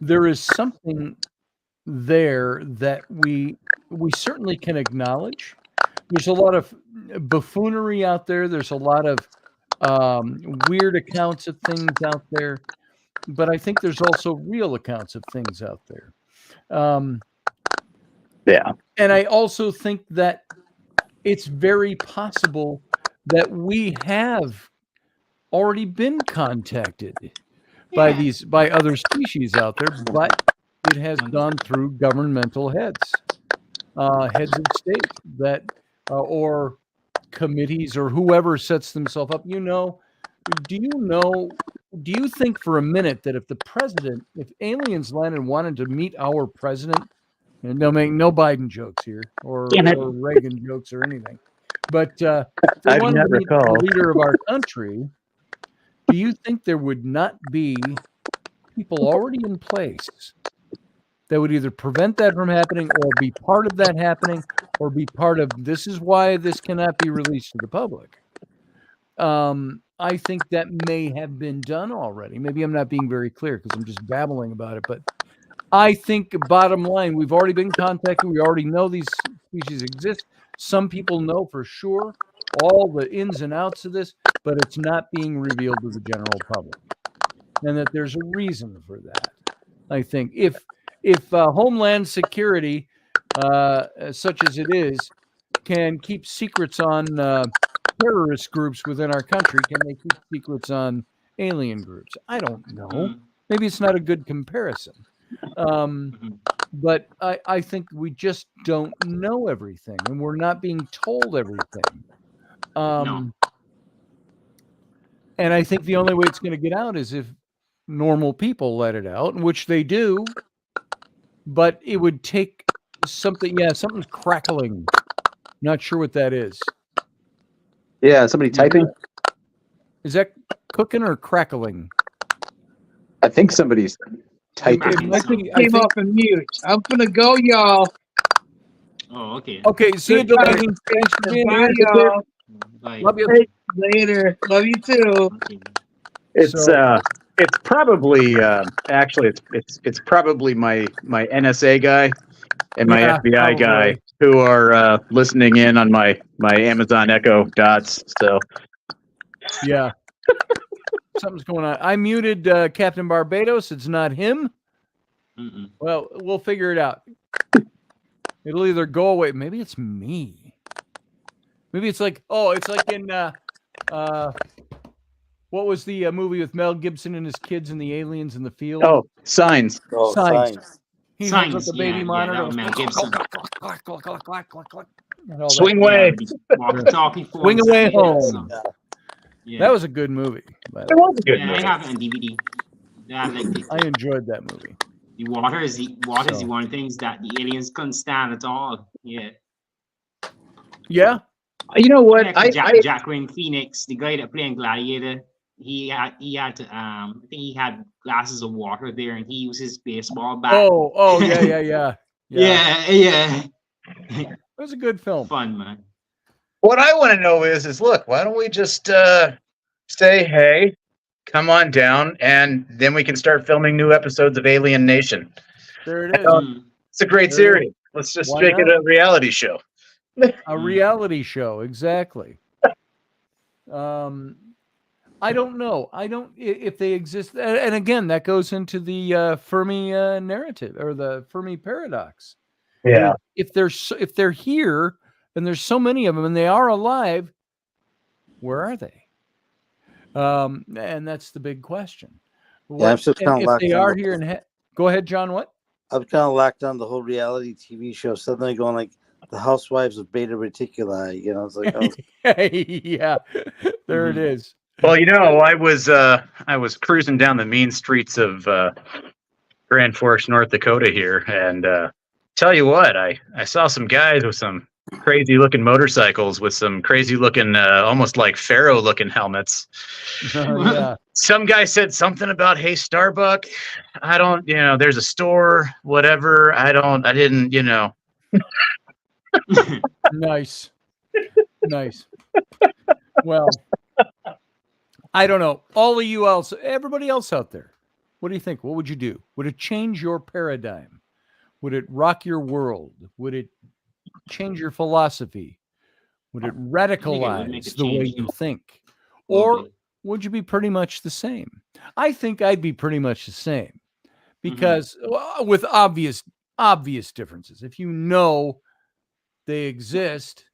there is something there that we certainly can acknowledge. There's a lot of buffoonery out there. There's a lot of weird accounts of things out there, but I think there's also real accounts of things out there.
Yeah.
And I also think that it's very possible that we have already been contacted by other species out there, but it has gone through governmental heads of state that or committees or whoever sets themselves up. Do you think for a minute that if aliens landed and wanted to meet our president, and they'll make no Biden jokes here or Reagan jokes or anything, but if they wanted to meet the leader of our country, do you think there would not be people already in place that would either prevent that from happening or be part of that happening or be part of this is why this cannot be released to the public? I think that may have been done already. Maybe I'm not being very clear because I'm just babbling about it, but I think bottom line, we've already been contacted. We already know these species exist. Some people know for sure all the ins and outs of this, but it's not being revealed to the general public. And that there's a reason for that. I think if Homeland Security, such as it is, can keep secrets on terrorist groups within our country, can they keep secrets on alien groups? I don't know. Maybe it's not a good comparison. But I think we just don't know everything, and we're not being told everything.
No.
And I think the only way it's going to get out is if normal people let it out, which they do. But it would take something. Yeah, something's crackling. Not sure what that is.
Yeah, somebody typing?
Is that cooking or crackling?
I think somebody's typing.
I came off and mute. I'm gonna go, y'all.
Oh, okay.
Okay, see you, Delaney. Thanks for being here.
Y'all.
Bye.
Love you.
Later. Love you too.
Okay.
It's probably actually it's probably my NSA guy and my FBI guy who are listening in on my Amazon Echo dots. So
yeah, something's going on. I muted Captain Barbados. It's not him.
Mm-mm.
Well, we'll figure it out. It'll either go away. Maybe it's me. Maybe it's like in what was the movie with Mel Gibson and his kids and the aliens in the field?
Oh, Signs.
Signs. He
Signs,
holds up the baby monitor.
that was Mel Gibson.
Swing away.
Swing away home.
Yeah.
That was a good movie.
It was a good
I
movie.
have it on DVD. Yeah, I liked it.
I enjoyed that movie.
The water is the one of the things that the aliens couldn't stand at all. Yeah.
Yeah.
You know what?
Jacqueline Phoenix, the guy that playing Gladiator, he had I think he had glasses of water there, and he used his baseball bat.
Oh, yeah.
Yeah.
It was a good film.
Fun, man.
What I want to know is look, why don't we just say, hey, come on down, and then we can start filming new episodes of Alien Nation.
There it is.
It's a great series. Let's just make it a reality show.
A reality show, exactly. I don't know. If they exist. And again, that goes into the Fermi narrative or the Fermi Paradox.
Yeah.
If they're here and there's so many of them and they are alive, where are they? And that's the big question.
I'm still kind of
if
locked
they
on
are here and go ahead, John. What?
I'm kind of locked on the whole reality TV show. Suddenly going like the Housewives of Beta Reticuli. You know, it's like, oh.
Yeah, there it is.
Well, you know, I was cruising down the mean streets of Grand Forks, North Dakota here, and tell you what, I saw some guys with some crazy looking motorcycles with some crazy looking, almost like Pharaoh looking helmets.
Yeah.
Some guy said something about, hey, Starbuck, I don't, there's a store, whatever. I didn't.
Nice. Well, I don't know. All of you else, everybody else out there, what do you think? What would you do? Would it change your paradigm? Would it rock your world? Would it change your philosophy? Would it radicalize the way you think? Or would you be pretty much the same? I think I'd be pretty much the same because with obvious obvious differences. If you know they exist,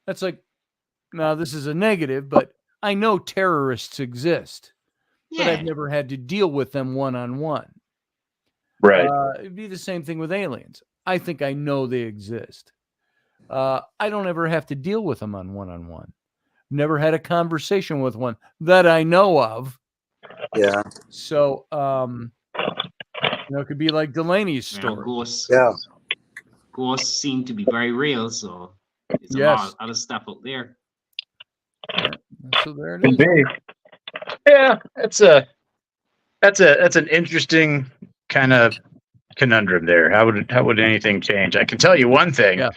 that's like, now this is a negative, but I know terrorists exist, but I've
Yeah.
never had to deal with them one-on-one.
Right.
It'd be the same thing with aliens. I think I know they exist. I don't ever have to deal with them on one-on-one. Never had a conversation with one that I know of.
Yeah.
So, it could be like Delaney's
Yeah,
story.
ghosts seem to be very real, so there's a
Yes.
lot of other stuff out there.
Yeah. So there it is.
Indeed. Yeah, that's an interesting kind of conundrum there. How would anything change? I can tell you one thing.
Yeah.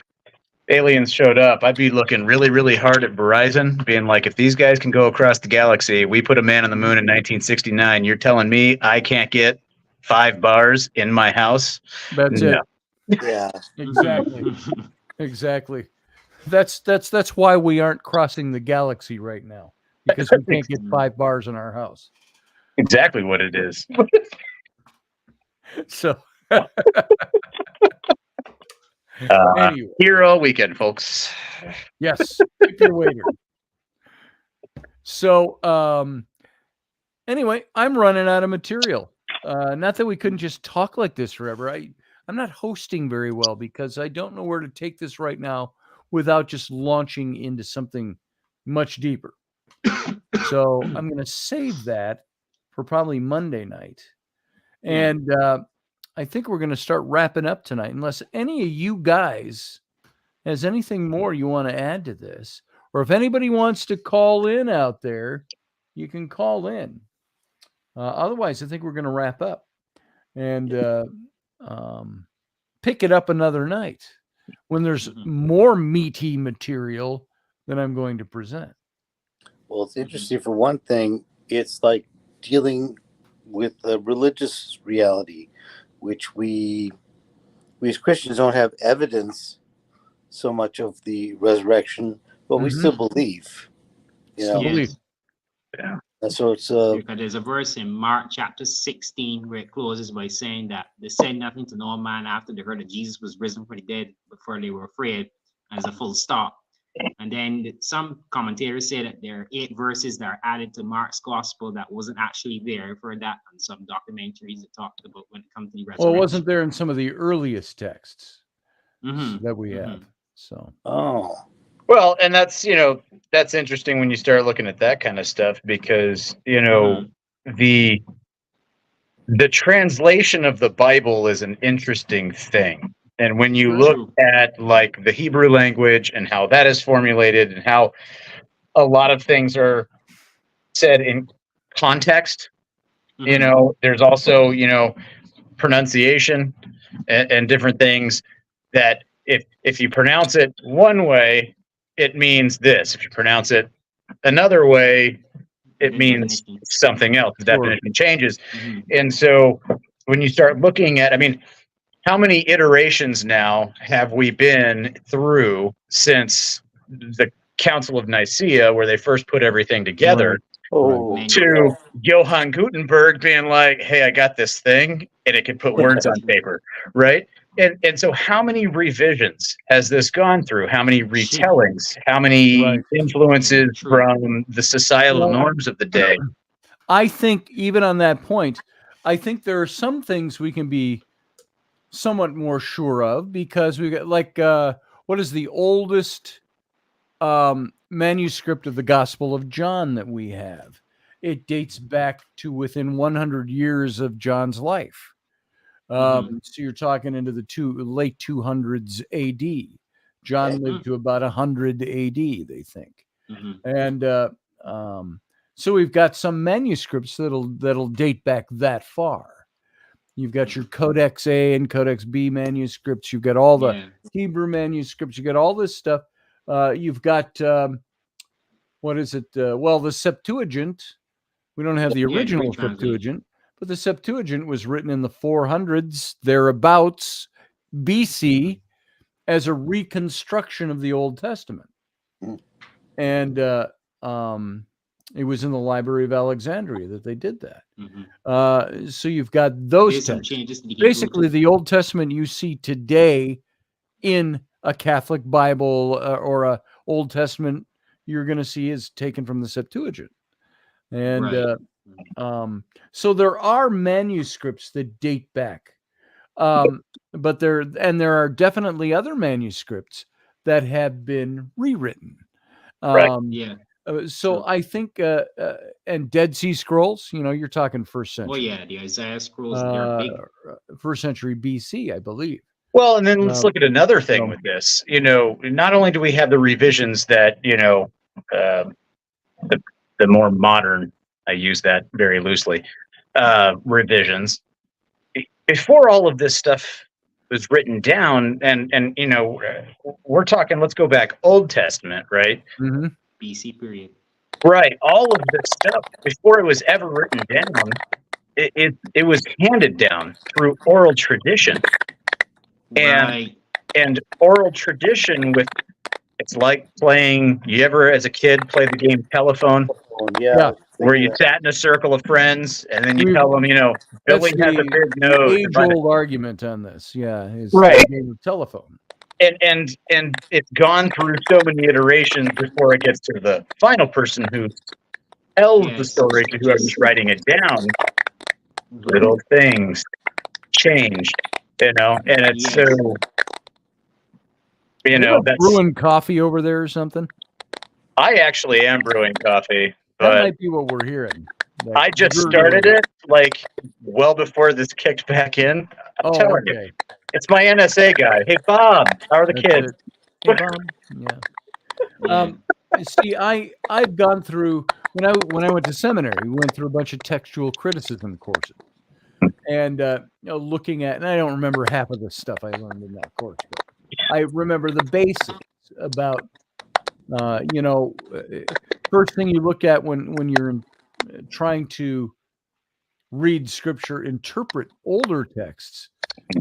Aliens showed up, I'd be looking really, really hard at Verizon, being like, if these guys can go across the galaxy, we put a man on the moon in 1969. You're telling me I can't get 5 bars in my house?
That's
No.
it.
Yeah.
Exactly. Exactly. That's why we aren't crossing the galaxy right now, because we can't get 5 bars in our house.
Exactly what it is.
So anyway,
here all weekend, folks.
yes, keep your waiter. So anyway, I'm running out of material. Not that we couldn't just talk like this forever. I'm not hosting very well because I don't know where to take this right now without just launching into something much deeper. So I'm going to save that for probably Monday night. And I think we're going to start wrapping up tonight, unless any of you guys has anything more you want to add to this. Or if anybody wants to call in out there, you can call in. Otherwise, I think we're going to wrap up and pick it up another night when there's more meaty material that I'm going to present.
Well, it's interesting for one thing. It's like dealing with a religious reality, which we as Christians don't have evidence so much of the resurrection, but we still believe. You know?
believe.
Yeah.
And so it's
Because there's a verse in Mark chapter 16 where it closes by saying that they said nothing to no man after they heard that Jesus was risen from the dead before they were afraid, as a full stop. And then some commentators say that there are 8 verses that are added to Mark's gospel that wasn't actually there. I've heard that on some documentaries that talked about when it comes to the resurrection.
Well, it wasn't there in some of the earliest texts that we have. So.
Well, and that's interesting when you start looking at that kind of stuff, because the translation of the Bible is an interesting thing. And when you look at like the Hebrew language and how that is formulated and how a lot of things are said in context, there's also, pronunciation and different things that if you pronounce it one way, it means this. If you pronounce it another way, it means something else. The definition changes. And so when you start looking at, how many iterations now have we been through since the Council of Nicaea, where they first put everything together, to Johann Gutenberg being like, hey, I got this thing, and it can put words on paper, right? And so how many revisions has this gone through? How many retellings? How many influences from the societal norms of the day?
I think even on that point, I think there are some things we can be somewhat more sure of, because we got like what is the oldest manuscript of the Gospel of John that we have? It dates back to within 100 years of John's life. So you're talking into the late 200s AD. John lived to about 100 AD, they think. And so we've got some manuscripts that'll date back that far. You've got your Codex A and Codex B manuscripts. You've got all the Hebrew manuscripts. You got all this stuff. You've got what is it? The Septuagint. We don't have the original Septuagint, but the Septuagint was written in the 400s thereabouts BC as a reconstruction of the Old Testament. And It was in the Library of Alexandria that they did that.
Mm-hmm.
So you've got those
There's some
texts.
changes to the Hebrew
Basically,
too.
the Old Testament you see today in a Catholic Bible or a Old Testament you're going to see is taken from the Septuagint. And
Right.
so there are manuscripts that date back. But there are definitely other manuscripts that have been rewritten.
Right.
Yeah.
So
True.
I think, and Dead Sea Scrolls, you're talking first
Oh
century.
yeah, the Isaiah scrolls, they're big.
First century BC, I believe.
Well, and then let's look at another thing
so-
with this. Not only do we have the revisions that, the more modern, I use that very loosely, revisions. Before all of this stuff was written down, and we're talking, let's go back Old Testament, right?
Mhm.
BC period.
Right. All of this stuff, before it was ever written down, it was handed down through oral tradition.
Right.
And oral tradition it's like playing, you ever as a kid play the game telephone?
Yeah.
Where you sat in a circle of friends and then you tell them,
That's
Billy has a big nose.
age-old argument on this. Yeah, is
Right.
the game of telephone.
And it's gone through so many iterations before it gets to the final person who tells the story to whoever's writing it down. Little things changed, and it's so, that's
brewing coffee over there or something.
I actually am brewing coffee,
That
but
might be what we're hearing.
I just started it like well before this kicked back in. I'm telling you, it's my NSA guy. Hey Bob, how are the kids?
Hey Bob, yeah. See, I've gone through when I went to seminary. We went through a bunch of textual criticism courses, and looking at, and I don't remember half of the stuff I learned in that course, but I remember the basics about, first thing you look at when you're trying to read scripture, interpret older texts,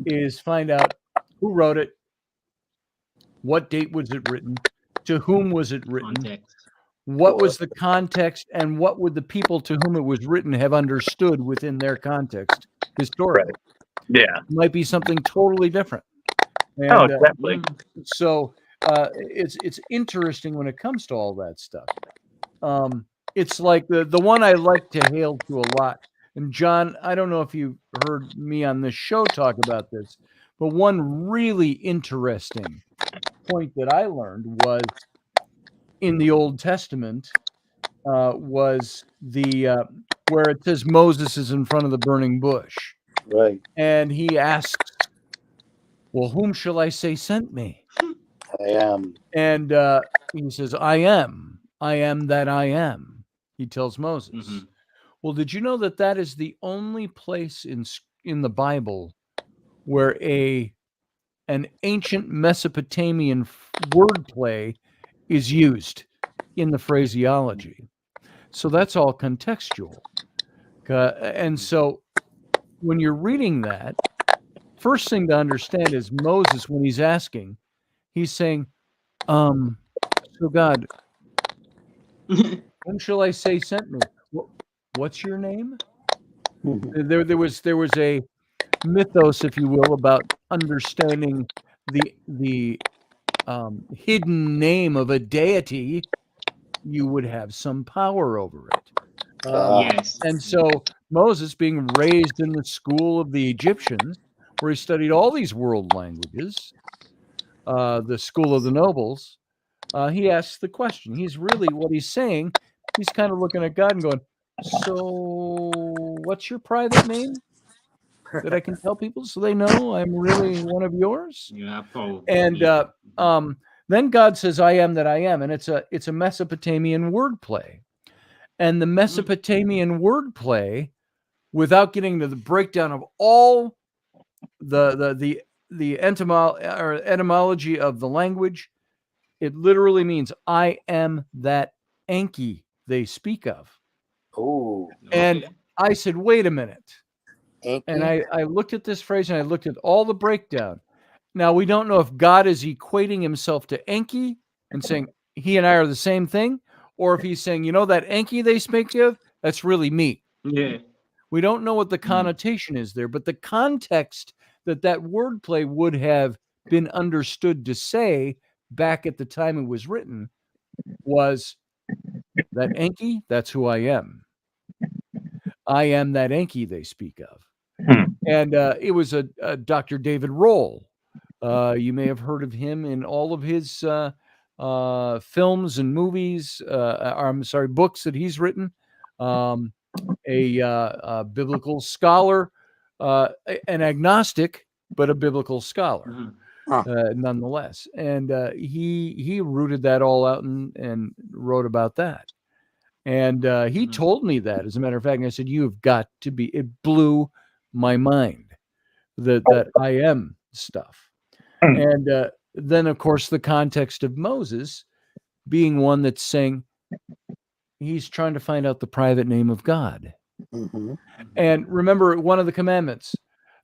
is find out who wrote it, what date was it written, to whom was it written, what was the context, and what would the people to whom it was written have understood within their context historically.
Yeah.
It might be something totally different. And,
exactly.
So it's interesting when it comes to all that stuff. It's like the one I like to hail to a lot. And John, I don't know if you heard me on this show talk about this, but one really interesting point that I learned was in the Old Testament was the where it says Moses is in front of the burning bush.
Right.
And he asks, well, whom shall I say sent me?
I am.
And he says, I am that I am. He tells Moses.
Mm-hmm.
Well, did you know that is the only place in the Bible where an ancient Mesopotamian wordplay is used in the phraseology? So that's all contextual. And so when you're reading that, first thing to understand is Moses, when he's asking, he's saying, so God, whom shall I say sent me? What's your name? There was a mythos, if you will, about understanding the hidden name of a deity. You would have some power over it.
Yes.
And so Moses, being raised in the school of the Egyptians, where he studied all these world languages, the school of the nobles, he asks the question. He's really, what he's saying, he's kind of looking at God and going, so what's your private name that I can tell people so they know I'm really one of yours?
Yeah,
and then God says, I am that I am. And it's a Mesopotamian wordplay. And the Mesopotamian wordplay, without getting to the breakdown of all the etymology of the language, it literally means I am that Enki they speak of.
Oh.
And I said, wait a minute.
Enki?
And I looked at this phrase and I looked at all the breakdown. Now, we don't know if God is equating himself to Enki and saying he and I are the same thing, or if he's saying, that Enki they speak of, that's really me.
Yeah.
We don't know what the connotation is there, but the context that wordplay would have been understood to say back at the time it was written was that Enki, that's who I am. I am that Enki they speak of. And it was a Dr. David Roll. You may have heard of him in all of his films and movies. Books that he's written. A biblical scholar, an agnostic, but a biblical scholar, nonetheless. And he rooted that all out and wrote about that. And he told me that, as a matter of fact, and I said, you've got to be, it blew my mind, that I am stuff. And then, of course, the context of Moses being one that's saying he's trying to find out the private name of God. And remember, one of the commandments,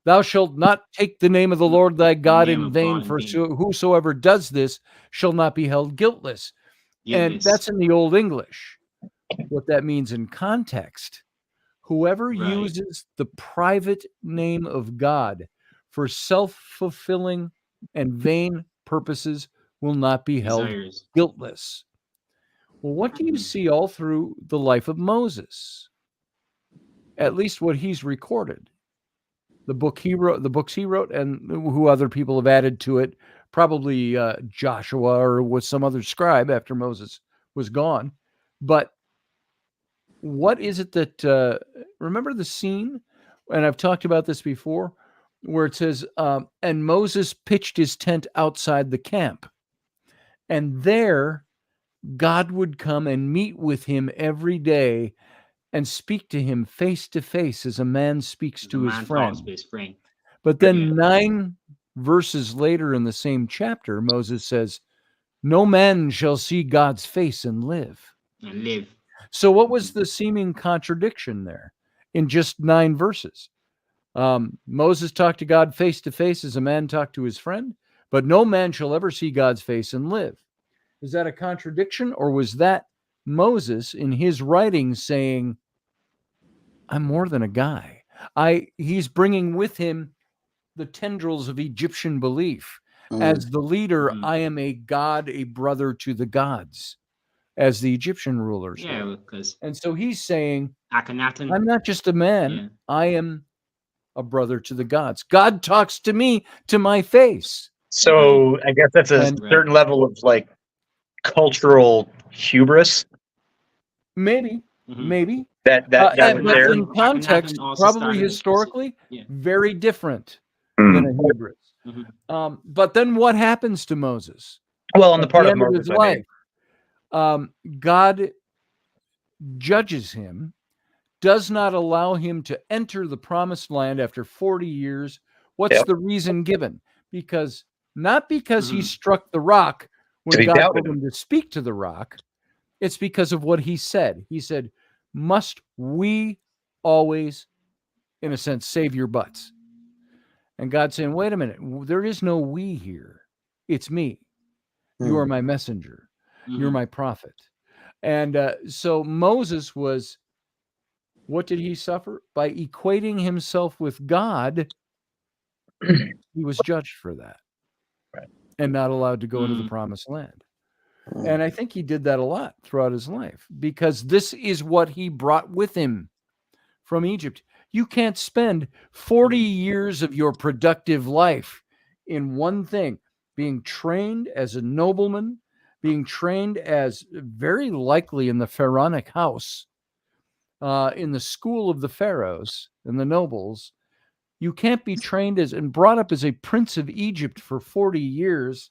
thou shalt not take the name of the Lord thy God in vain, for whosoever does this shall not be held guiltless. And that's in the Old English. What that means in context, whoever uses the private name of God for self-fulfilling and vain purposes will not be held guiltless. Well, what do you see all through the life of Moses? At least what he's recorded. The books he wrote, and who other people have added to it, probably Joshua or was some other scribe after Moses was gone. But what is it that, remember the scene, and I've talked about this before, where it says, and Moses pitched his tent outside the camp. And there, God would come and meet with him every day and speak to him face to face as a man speaks to his friend. But then 9 verses later in the same chapter, Moses says, no man shall see God's face and live. So what was the seeming contradiction there in just 9 verses? Moses talked to God face to face as a man talked to his friend, but no man shall ever see God's face and live. Is that a contradiction, or was that Moses in his writing saying, I'm more than a guy? He's bringing with him the tendrils of Egyptian belief. As the leader, I am a god, a brother to the gods, as the Egyptian rulers were. And so he's saying, I'm not just a man, I am a brother to the gods. God talks to me to my face.
So I guess that's a certain level of like cultural hubris.
Maybe.
That
but
there.
In context, probably historically, very different than a hubris. But then what happens to Moses?
Well, on the part of Moses,
his life, God judges him, does not allow him to enter the promised land after 40 years. What's the reason given? Not because he struck the rock when God told him to speak to the rock. It's because of what he said. He said, must we always, in a sense, save your butts? And God saying, wait a minute, there is no we here. It's me. You are my messenger. You're my prophet. And so Moses was, what did he suffer? By equating himself with God, he was judged for that and not allowed to go into the promised land. And I think he did that a lot throughout his life, because this is what he brought with him from Egypt. You can't spend 40 years of your productive life in one thing, being trained as a nobleman, being trained as very likely in the pharaonic house, in the school of the pharaohs and the nobles. You can't be trained as and brought up as a prince of Egypt for 40 years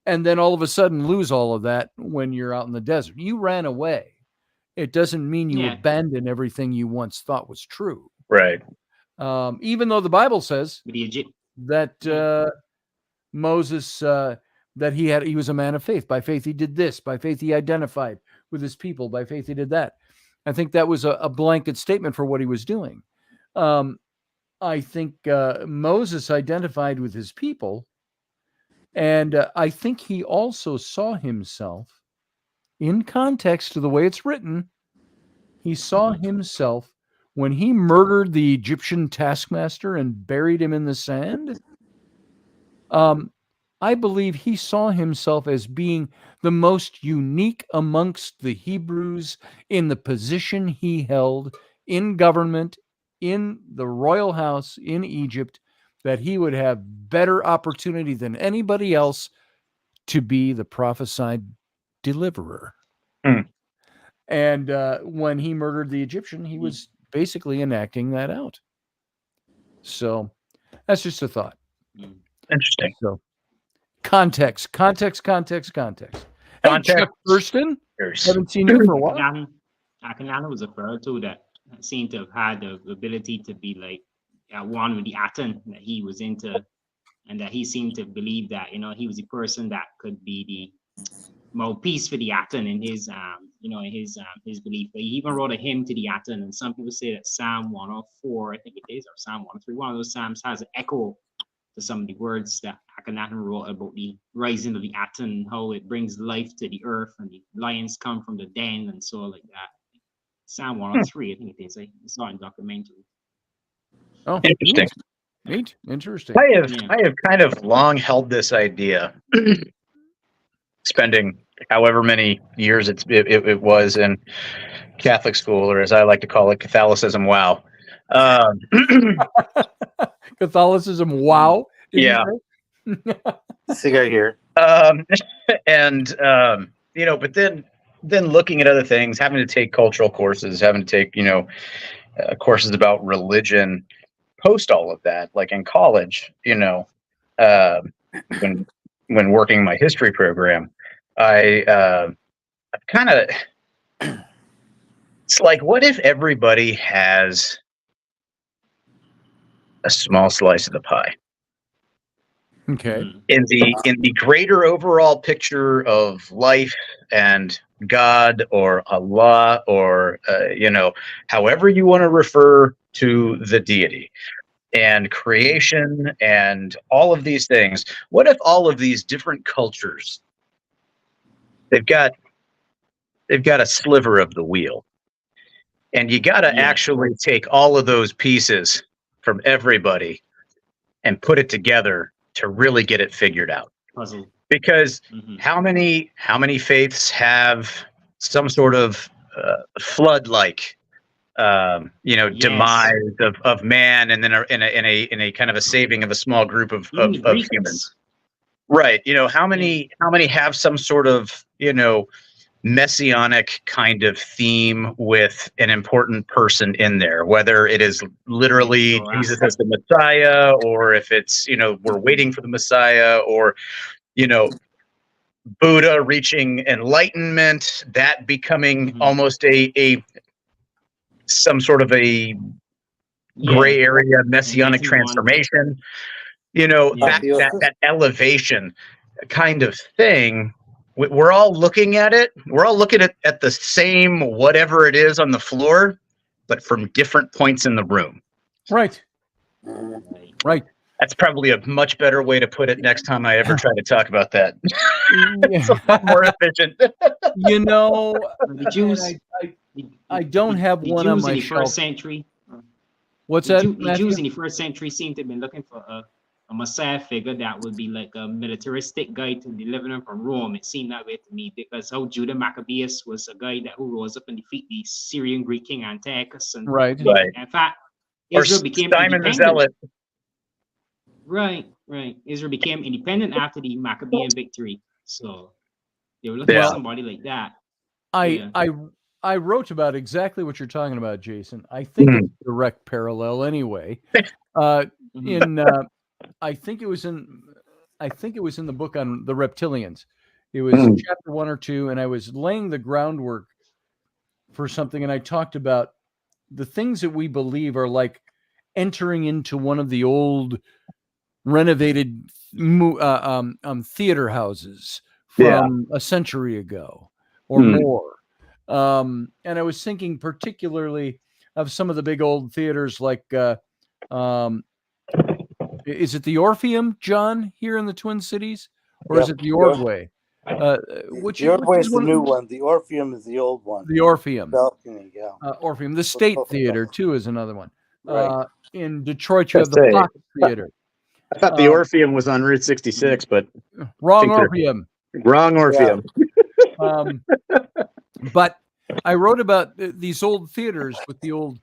and then all of a sudden lose all of that when you're out in the desert. You ran away. It doesn't mean you abandon everything you once thought was true.
Right.
Even though the Bible says that Moses, that he was a man of faith. By faith he did this. By faith he identified with his people. By faith he did that. I think that was a blanket statement for what he was doing. I think Moses identified with his people. And I think he also saw himself in context to the way it's written, he saw himself when he murdered the Egyptian taskmaster and buried him in the sand. I believe he saw himself as being the most unique amongst the Hebrews in the position he held in government, in the royal house in Egypt, that he would have better opportunity than anybody else to be the prophesied deliverer. And when he murdered the Egyptian, he was basically enacting that out. So that's just a thought.
Interesting.
So context. Hey, Chuck Thurston, haven't seen you for a while.
Akhenaten was a pharaoh too that seemed to have had the ability to be like one with the Aten that he was into, and that he seemed to believe that he was the person that could be the mouthpiece for the Aten in his his belief. But he even wrote a hymn to the Aten, and some people say that Psalm 104, I think it is, or Psalm 103, one of those psalms has an echo to some of the words that Akhenaten wrote about the rising of the Aten, how it brings life to the earth, and the lions come from the den, and so like that. Psalm 103, I think it is. I saw it in documentary.
Oh,
interesting.
Neat. Interesting.
I have kind of long held this idea, spending however many years it was in Catholic school, or as I like to call it, Catholicism. Wow.
Catholicism. Wow.
Yeah.
Cigar here.
And but then looking at other things, having to take cultural courses, having to take courses about religion, post all of that, like in college, when working my history program, I kind of, it's like, what if everybody has a small slice of the pie?
Okay.
In the greater overall picture of life and God or Allah or however you want to refer to the deity and creation and all of these things, what if all of these different cultures, they've got a sliver of the wheel, and you got to actually take all of those pieces from everybody and put it together to really get it figured out.
Puzzle.
Because how many faiths have some sort of flood-like demise of man, and then in a kind of a saving of a small group of humans, right? How many have some sort of messianic kind of theme with an important person in there, whether it is literally Jesus as the Messiah, or if it's we're waiting for the Messiah, or Buddha reaching enlightenment, that becoming almost a some sort of a gray area messianic transformation, that elevation kind of thing. We're all looking at it. We're all looking at the same whatever it is on the floor, but from different points in the room.
Right.
That's probably a much better way to put it next time I ever try to talk about that. It's a lot more efficient.
The Jews.
I don't have one on my shelf.
First century.
What's that?
The Jews in the first century seem to have been looking for a Messiah figure that would be like a militaristic guy to deliver them from Rome. It seemed that way to me, because how Judah Maccabeus was a guy who rose up and defeat the Syrian Greek king Antiochus. And
right.
In fact, Israel became
Simon the Zealot.
Right. Israel became independent after the Maccabean victory. So they were looking for somebody like that.
I wrote about exactly what you're talking about, Jason. I think it's a direct parallel anyway. I think it was in the book on the reptilians. It was chapter 1 or 2, and I was laying the groundwork for something, and I talked about the things that we believe are like entering into one of the old renovated theater houses from a century ago or more. And I was thinking particularly of some of the big old theaters like is it the Orpheum, John, here in the Twin Cities? Or is it the Ordway? Which
The Ordway is the
one-
new one. The Orpheum is the old one.
The Orpheum.
Balcony, yeah.
Orpheum. The State Theater, too, is another one.
Right.
In Detroit, you have
Let's
the
say.
Fox Theater.
I thought the Orpheum was on Route 66, but
Wrong
think they're-
Orpheum.
wrong Orpheum.
But I wrote about these old theaters with the old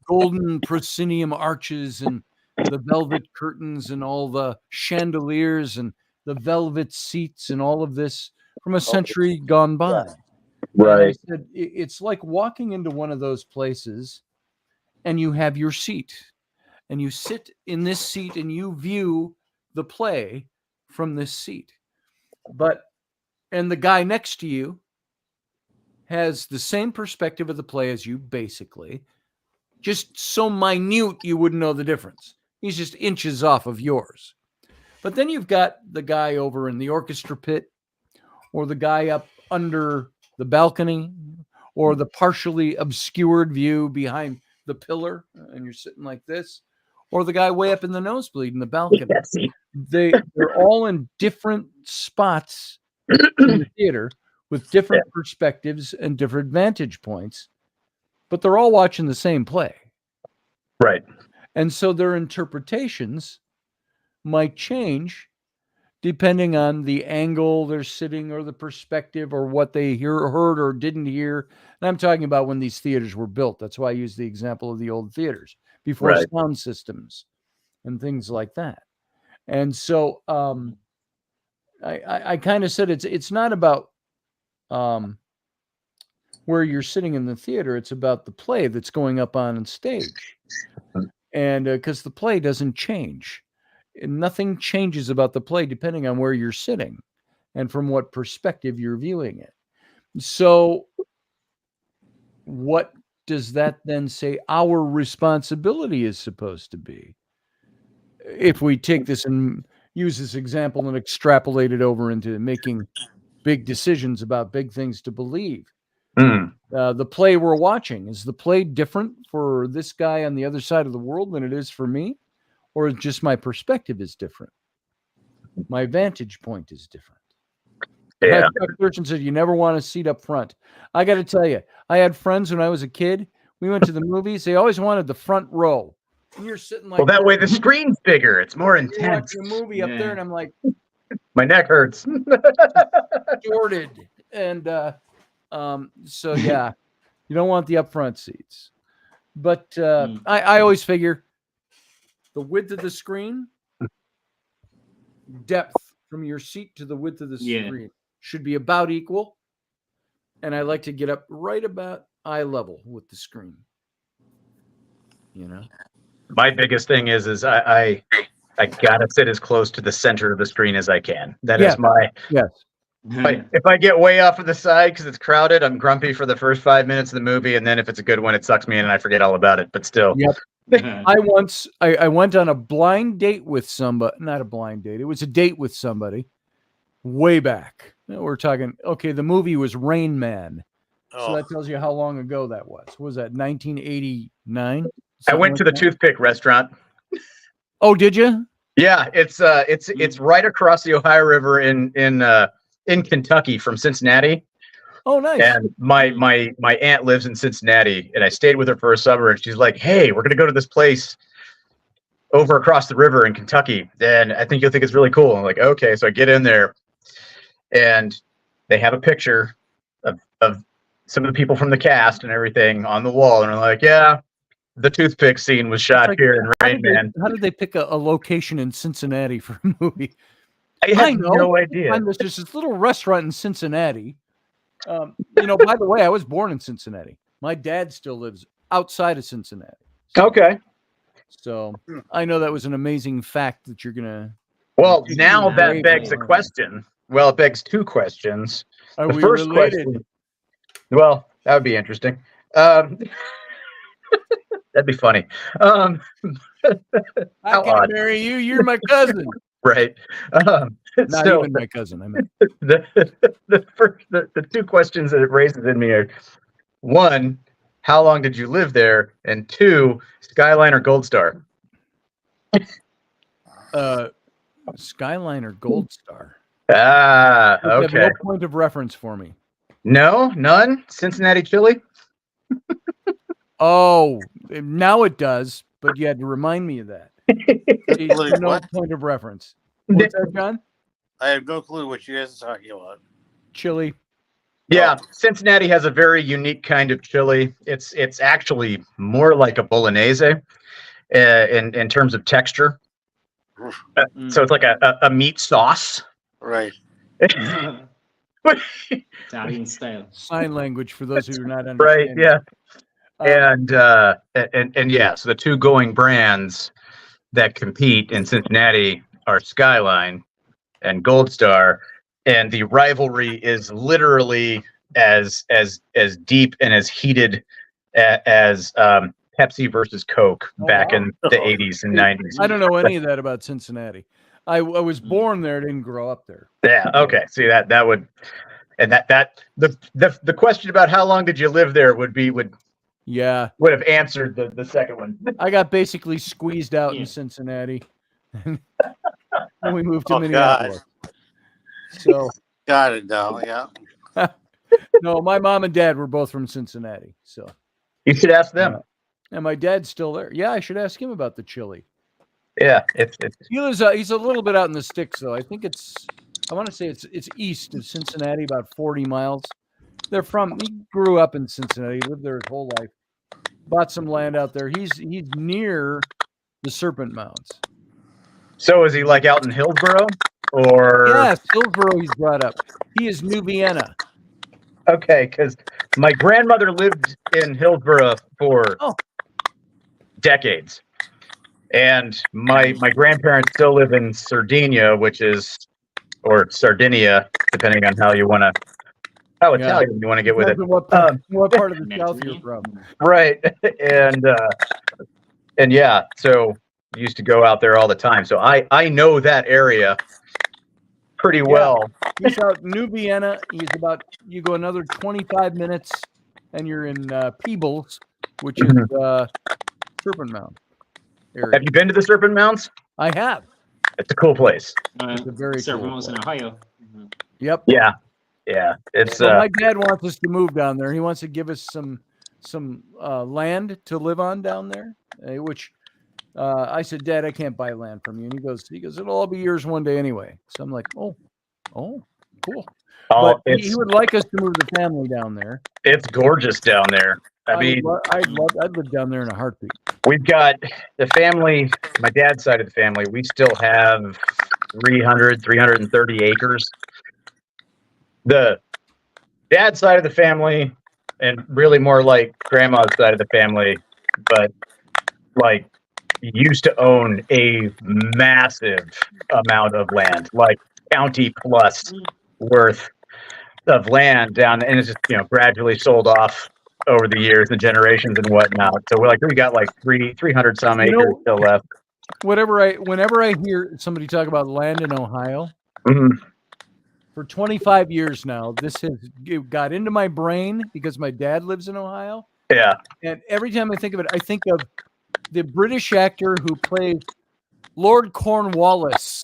golden proscenium arches and the velvet curtains and all the chandeliers and the velvet seats and all of this from a century gone by.
Right.
And I said, it's like walking into one of those places and you have your seat and you sit in this seat and you view the play from this seat. And the guy next to you has the same perspective of the play as you, basically, just so minute you wouldn't know the difference. He's just inches off of yours. But then you've got the guy over in the orchestra pit, or the guy up under the balcony, or the partially obscured view behind the pillar, and you're sitting like this, or the guy way up in the nosebleed in the balcony. They're all in different spots in the theater with different perspectives and different vantage points, but they're all watching the same play.
Right.
And so their interpretations might change depending on the angle they're sitting or the perspective or what they heard or didn't hear. And I'm talking about when these theaters were built. That's why I use the example of the old theaters before sound systems and things like that. And so I kind of said it's not about where you're sitting in the theater. It's about the play that's going up on stage. And because the play doesn't change. Nothing changes about the play depending on where you're sitting and from what perspective you're viewing it. So what does that then say our responsibility is supposed to be? If we take this and use this example and extrapolate it over into making big decisions about big things to believe. The play we're watching, is the play different for this guy on the other side of the world than it is for me? Or just my perspective is different? My vantage point is different.
Yeah.
Chuck Thurston said, you never want a seat up front. I got to tell you, I had friends when I was a kid. We went to the movies. They always wanted the front row. And you're sitting like,
Well, that way the screen's bigger. It's more
you're
intense.
watching a movie up there, and I'm like,
My neck hurts.
distorted. And so, yeah, you don't want the upfront seats. But I always figure the width of the screen, depth from your seat to the width of the screen should be about equal. And I like to get up right about eye level with the screen. You know?
My biggest thing is I gotta sit as close to the center of the screen as I can. That is my If I get way off of the side because it's crowded, I'm grumpy for the first 5 minutes of the movie, and then if it's a good one, it sucks me in and I forget all about it. But still,
I went on a blind date with somebody. Not a blind date. It was a date with somebody way back. We're talking. Okay, the movie was Rain Man. So that tells you how long ago that was. What was that 1989?
I went to the toothpick restaurant.
Oh, did you?
Yeah, it's right across the Ohio River in Kentucky from Cincinnati.
Oh, nice.
And my aunt lives in Cincinnati, and I stayed with her for a summer, and she's like, hey, we're gonna go to this place over across the river in Kentucky, and I think you'll think it's really cool. I'm like, okay. So I get in there, and they have a picture of some of the people from the cast and everything on the wall, and I'm like, yeah, the toothpick scene was shot here in Rain Man.
How did they pick a location in Cincinnati for a movie?
I know. No idea.
There's just this little restaurant in Cincinnati. By the way, I was born in Cincinnati. My dad still lives outside of Cincinnati.
Okay.
So I know that was an amazing fact that you're going to.
Well, now that begs a question. Well, it begs two questions.
Are
the
we
first
related?
Question, well, that would be interesting. That'd be funny.
I can marry you. You're my cousin.
Right.
Not even my cousin. I mean,
the two questions that it raises in me are: one, how long did you live there? And two, Skyline or Gold Star?
Skyline or Gold Star?
Ah,
You have
okay.
no point of reference for me.
No, none. Cincinnati chili.
Oh, now it does, but you had to remind me of that. See,
Like
no
what?
point of reference. What's that, John?
I have no clue what you guys are talking about.
Chili.
Yeah, Cincinnati has a very unique kind of chili. It's actually more like a bolognese in terms of texture. So it's like a meat sauce.
Right.
Italian style.
Sign language for those who are not
Right.
understanding.
Yeah. And yeah, so the two going brands that compete in Cincinnati are Skyline and Gold Star, and the rivalry is literally as deep and as heated as Pepsi versus Coke back in the 80s and 90s.
I don't know any of that about Cincinnati. I was born there, didn't grow up there.
Yeah. Okay. See that would, and the question about how long did you live there would have answered the second one.
I got basically squeezed out in Cincinnati. When we moved to Minneapolis. So
got it now. Yeah.
No, my mom and dad were both from Cincinnati. So
you should ask them.
And my dad's still there. Yeah, I should ask him about the chili.
Yeah, it's
he lives. He's a little bit out in the sticks, though. I think I want to say it's east of Cincinnati, about 40 miles. He grew up in Cincinnati, lived there his whole life. Bought some land out there. He's near the Serpent Mounds.
So is he like out in Hillsboro, or?
Yes, Hillsboro. He's brought up. He is New Vienna.
Okay, because my grandmother lived in Hillsboro for decades, and my grandparents still live in Sardinia, or Sardinia, depending on how Italian you want to get with it.
What part of the South you're from?
Right, and yeah, so used to go out there all the time, so I know that area pretty well.
He's out New Vienna. You go another 25 minutes and you're in Peebles, which is Serpent Mound area.
Have you been to the Serpent Mounds?
I have.
It's a cool place.
It's a very
Serpent
cool
Mounds in
place.
Ohio.
Yep.
Yeah. It's
my dad wants us to move down there. He wants to give us some land to live on down there, which I said, Dad, I can't buy land from you. And he goes, it'll all be yours one day anyway. So I'm like, oh, cool. But he would like us to move the family down there.
It's gorgeous down there. I'd
live down there in a heartbeat.
We've got the family, my dad's side of the family, we still have 330 acres. The dad's side of the family, and really more like grandma's side of the family, but like used to own a massive amount of land, like county plus worth of land down, and it's just gradually sold off over the years and generations and whatnot. So we got like 300 some acres still left.
Whenever I hear somebody talk about land in Ohio, for 25 years now, this has got into my brain because my dad lives in Ohio.
Yeah.
And every time I think of it, I think of the British actor who played Lord Cornwallis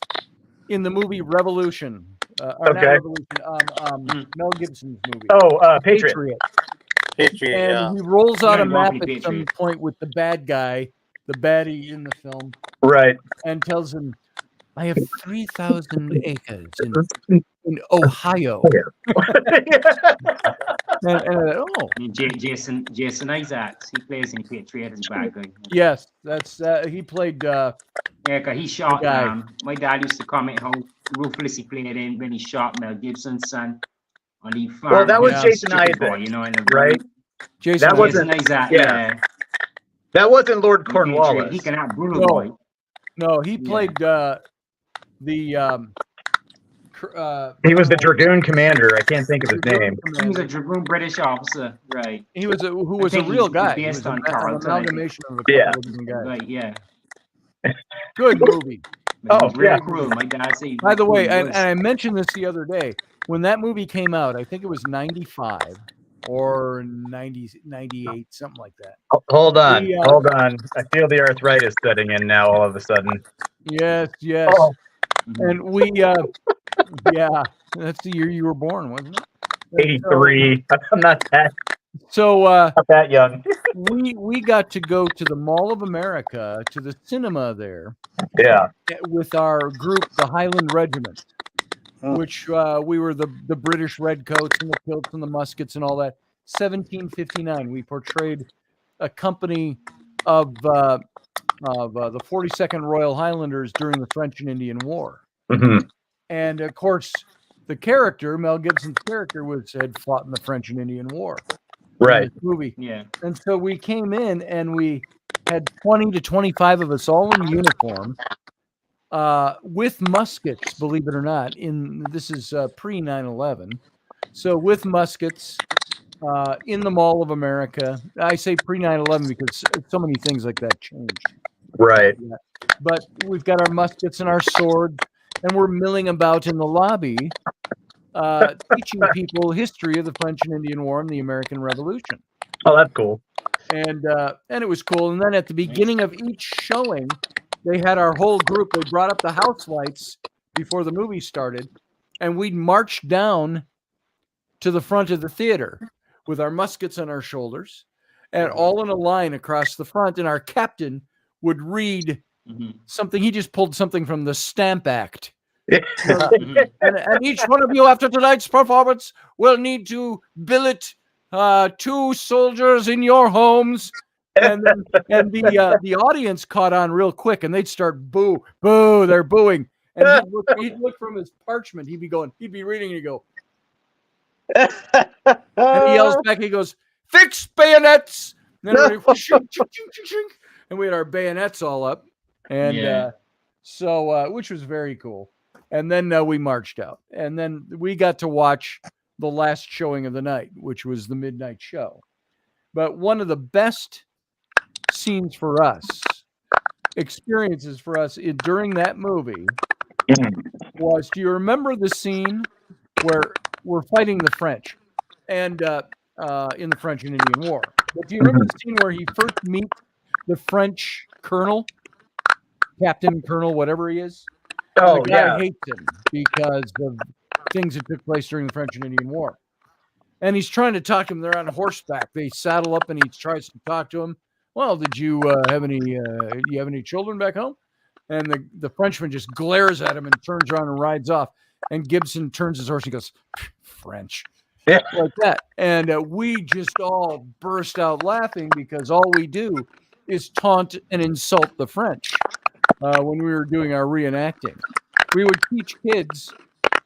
in the movie Revolution. Not Revolution, Mel Gibson's movie.
Patriot.
And he rolls out a map at some point with the bad guy, the baddie in the film.
Right.
And tells him, I have 3,000 acres in Ohio.
Jason Isaacs, he plays in Patriot as bad guy.
Yes, that's he played.
Cause he shot. My dad used to comment how ruthless he played in when he shot Mel Gibson's son on the farm.
Well, that was Jason Isaacs, right?
Jason
Isaacs. Yeah.
That wasn't Lord Cornwallis.
He can out brutal boy.
No, he played
he was the Dragoon commander. I can't think of his name.
He was a Dragoon British officer, right?
He was who was a real guy. He was an amalgamation of a couple of different guys.
Right, yeah.
Good movie.
Really cool. My dad said.
By the way, and I mentioned this the other day, when that movie came out, I think it was 95 or 98, something like that.
Hold on. I feel the arthritis setting in now all of a sudden.
Yes.
Oh.
And we Yeah, that's the year you were born, wasn't it?
83. I'm not
So
that young.
we got to go to the Mall of America, to the cinema there,
Yeah.
with our group, the Highland Regiment,
Hmm.
which we were the British redcoats and the kilts and the muskets and all that. 1759, we portrayed a company of the 42nd Royal Highlanders during the French and Indian War.
Mm-hmm.
And of course, the character, Mel Gibson's character, had fought in the French and Indian War.
Right.
In this movie.
Yeah.
And so we came in and we had 20 to 25 of us all in uniform, with muskets, believe it or not. This is pre 9/11. So with muskets in the Mall of America. I say pre 9/11 because so many things like that changed.
Right.
But we've got our muskets and our swords, and we're milling about in the lobby, teaching people history of the French and Indian War and the American Revolution.
Oh, that's cool.
And it was cool. And then at the beginning of each showing, they had our whole group. They brought up the house lights before the movie started, and we'd march down to the front of the theater with our muskets on our shoulders, and all in a line across the front. And our captain would read something. He just pulled something from the Stamp Act. And each one of you after tonight's performance will need to billet 2 soldiers in your homes. And the audience caught on real quick, and they'd start boo, they're booing. And he'd look from his parchment. He'd be reading, and he'd go, and he yells back, he goes, "Fix bayonets!" And then and we had our bayonets all up, and so which was very cool. And then we marched out, and then we got to watch the last showing of the night, which was the midnight show. But one of the best scenes for us, experiences for us during that movie was, do you remember the scene where we're fighting the French and in the French and Indian War? But do you remember the scene where he first meets the French colonel, Captain Colonel, whatever he is?
Oh,
the guy hates him because of things that took place during the French and Indian War. And he's trying to talk to him. They're on horseback. They saddle up, and he tries to talk to him. Well, did you have any children back home? And the Frenchman just glares at him and turns around and rides off. And Gibson turns his horse and goes, "French."
Yeah.
Like that. And we just all burst out laughing because all we do is taunt and insult the French when we were doing our reenacting. We would teach kids.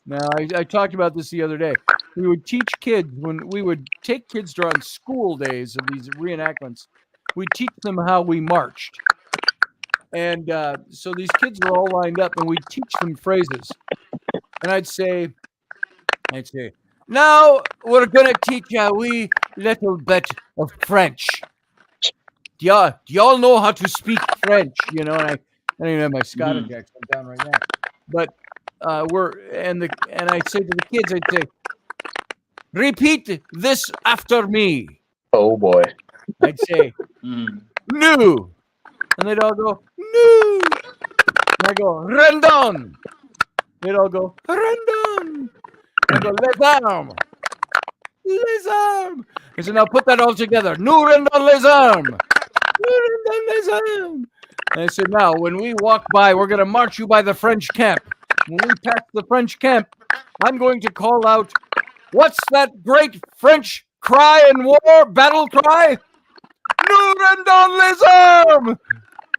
Now, I talked about this the other day. We would teach kids, when we would take kids during school days of these reenactments, we'd teach them how we marched. And so these kids were all lined up, and we'd teach them phrases. And I'd say, "Now we're going to teach you a wee little bit of French. Do y'all know how to speak French?" You know, and I don't even have my Scottish accent down right now. But and I'd say to the kids, I'd say, "Repeat this after me."
Oh boy.
I'd say, "No." And they'd all go, "No." And I go, "Rendon." They'd all go, "Rendon." I go, "Les armes." "Les armes." I said, "Now put that all together. Nous rendons les armes. Nous rendons les armes." And I said, "Now, when we walk by, we're going to march you by the French camp. When we pass the French camp, I'm going to call out, 'What's that great French cry in war, battle cry? Nous rendons les armes.'"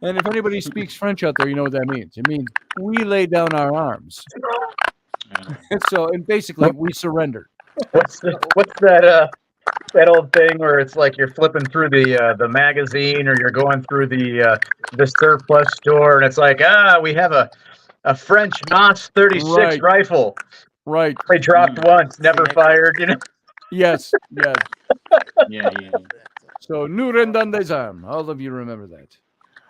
And if anybody speaks French out there, you know what that means. It means we lay down our arms. And basically, we surrendered.
What's that old thing where it's like you're flipping through the magazine, or you're going through the surplus store, and it's like, we have a French Moss 36 rifle.
Right.
They dropped once, never fired, you know.
Yes.
Yeah.
So, nous rendons les armes. All of you remember that.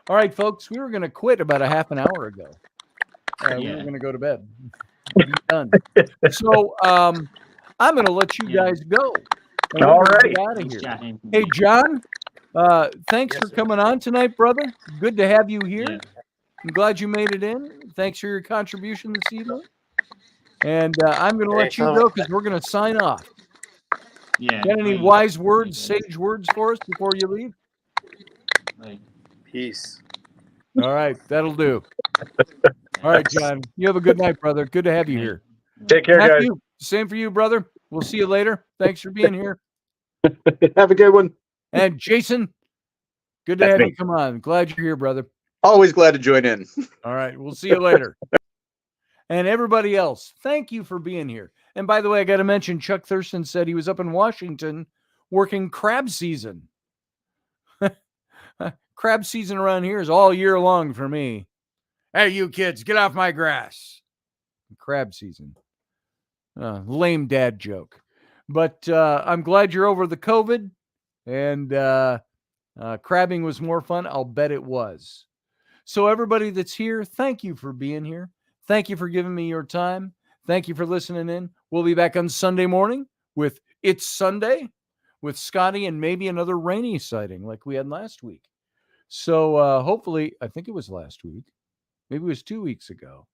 All right, folks, we were going to quit about a half an hour ago. We were going to go to bed. Be done. So, I'm going to let you guys go.
All right.
Get out of here. Hey, John, thanks for coming on tonight, brother. Good to have you here.
Yeah.
I'm glad you made it in. Thanks for your contribution this evening. And I'm going to let you go because we're going to sign off.
Yeah.
Got any wise words, sage words for us before you leave?
Peace.
All right, that'll do. All right, John. You have a good night, brother. Good to have you here.
Take care,
Matthew,
guys.
same for you, brother. We'll see you later. Thanks for being here.
Have a good one.
And Jason, good to
That's
have
me.
you come on. Glad you're here, brother.
Always glad to join in.
All right, we'll see you later. And everybody else, thank you for being here. And by the way, I got to mention, Chuck Thurston said he was up in Washington working crab season. Crab season around here is all year long for me. Hey, you kids, get off my grass. Crab season. Lame dad joke. But I'm glad you're over the COVID, and crabbing was more fun. I'll bet it was. So everybody that's here, thank you for being here. Thank you for giving me your time. Thank you for listening in. We'll be back on Sunday morning with It's Sunday with Scotty and maybe another rainy sighting like we had last week. So hopefully, I think it was last week. Maybe it was 2 weeks ago.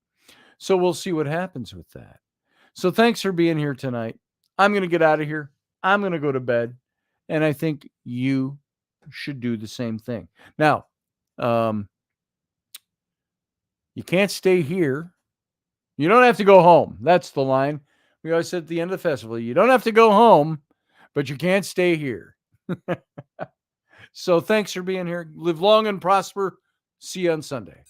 So we'll see what happens with that. So thanks for being here tonight. I'm going to get out of here. I'm going to go to bed. And I think you should do the same thing. Now, you can't stay here. You don't have to go home. That's the line. We always said at the end of the festival, you don't have to go home, but you can't stay here. So thanks for being here. Live long and prosper. See you on Sunday.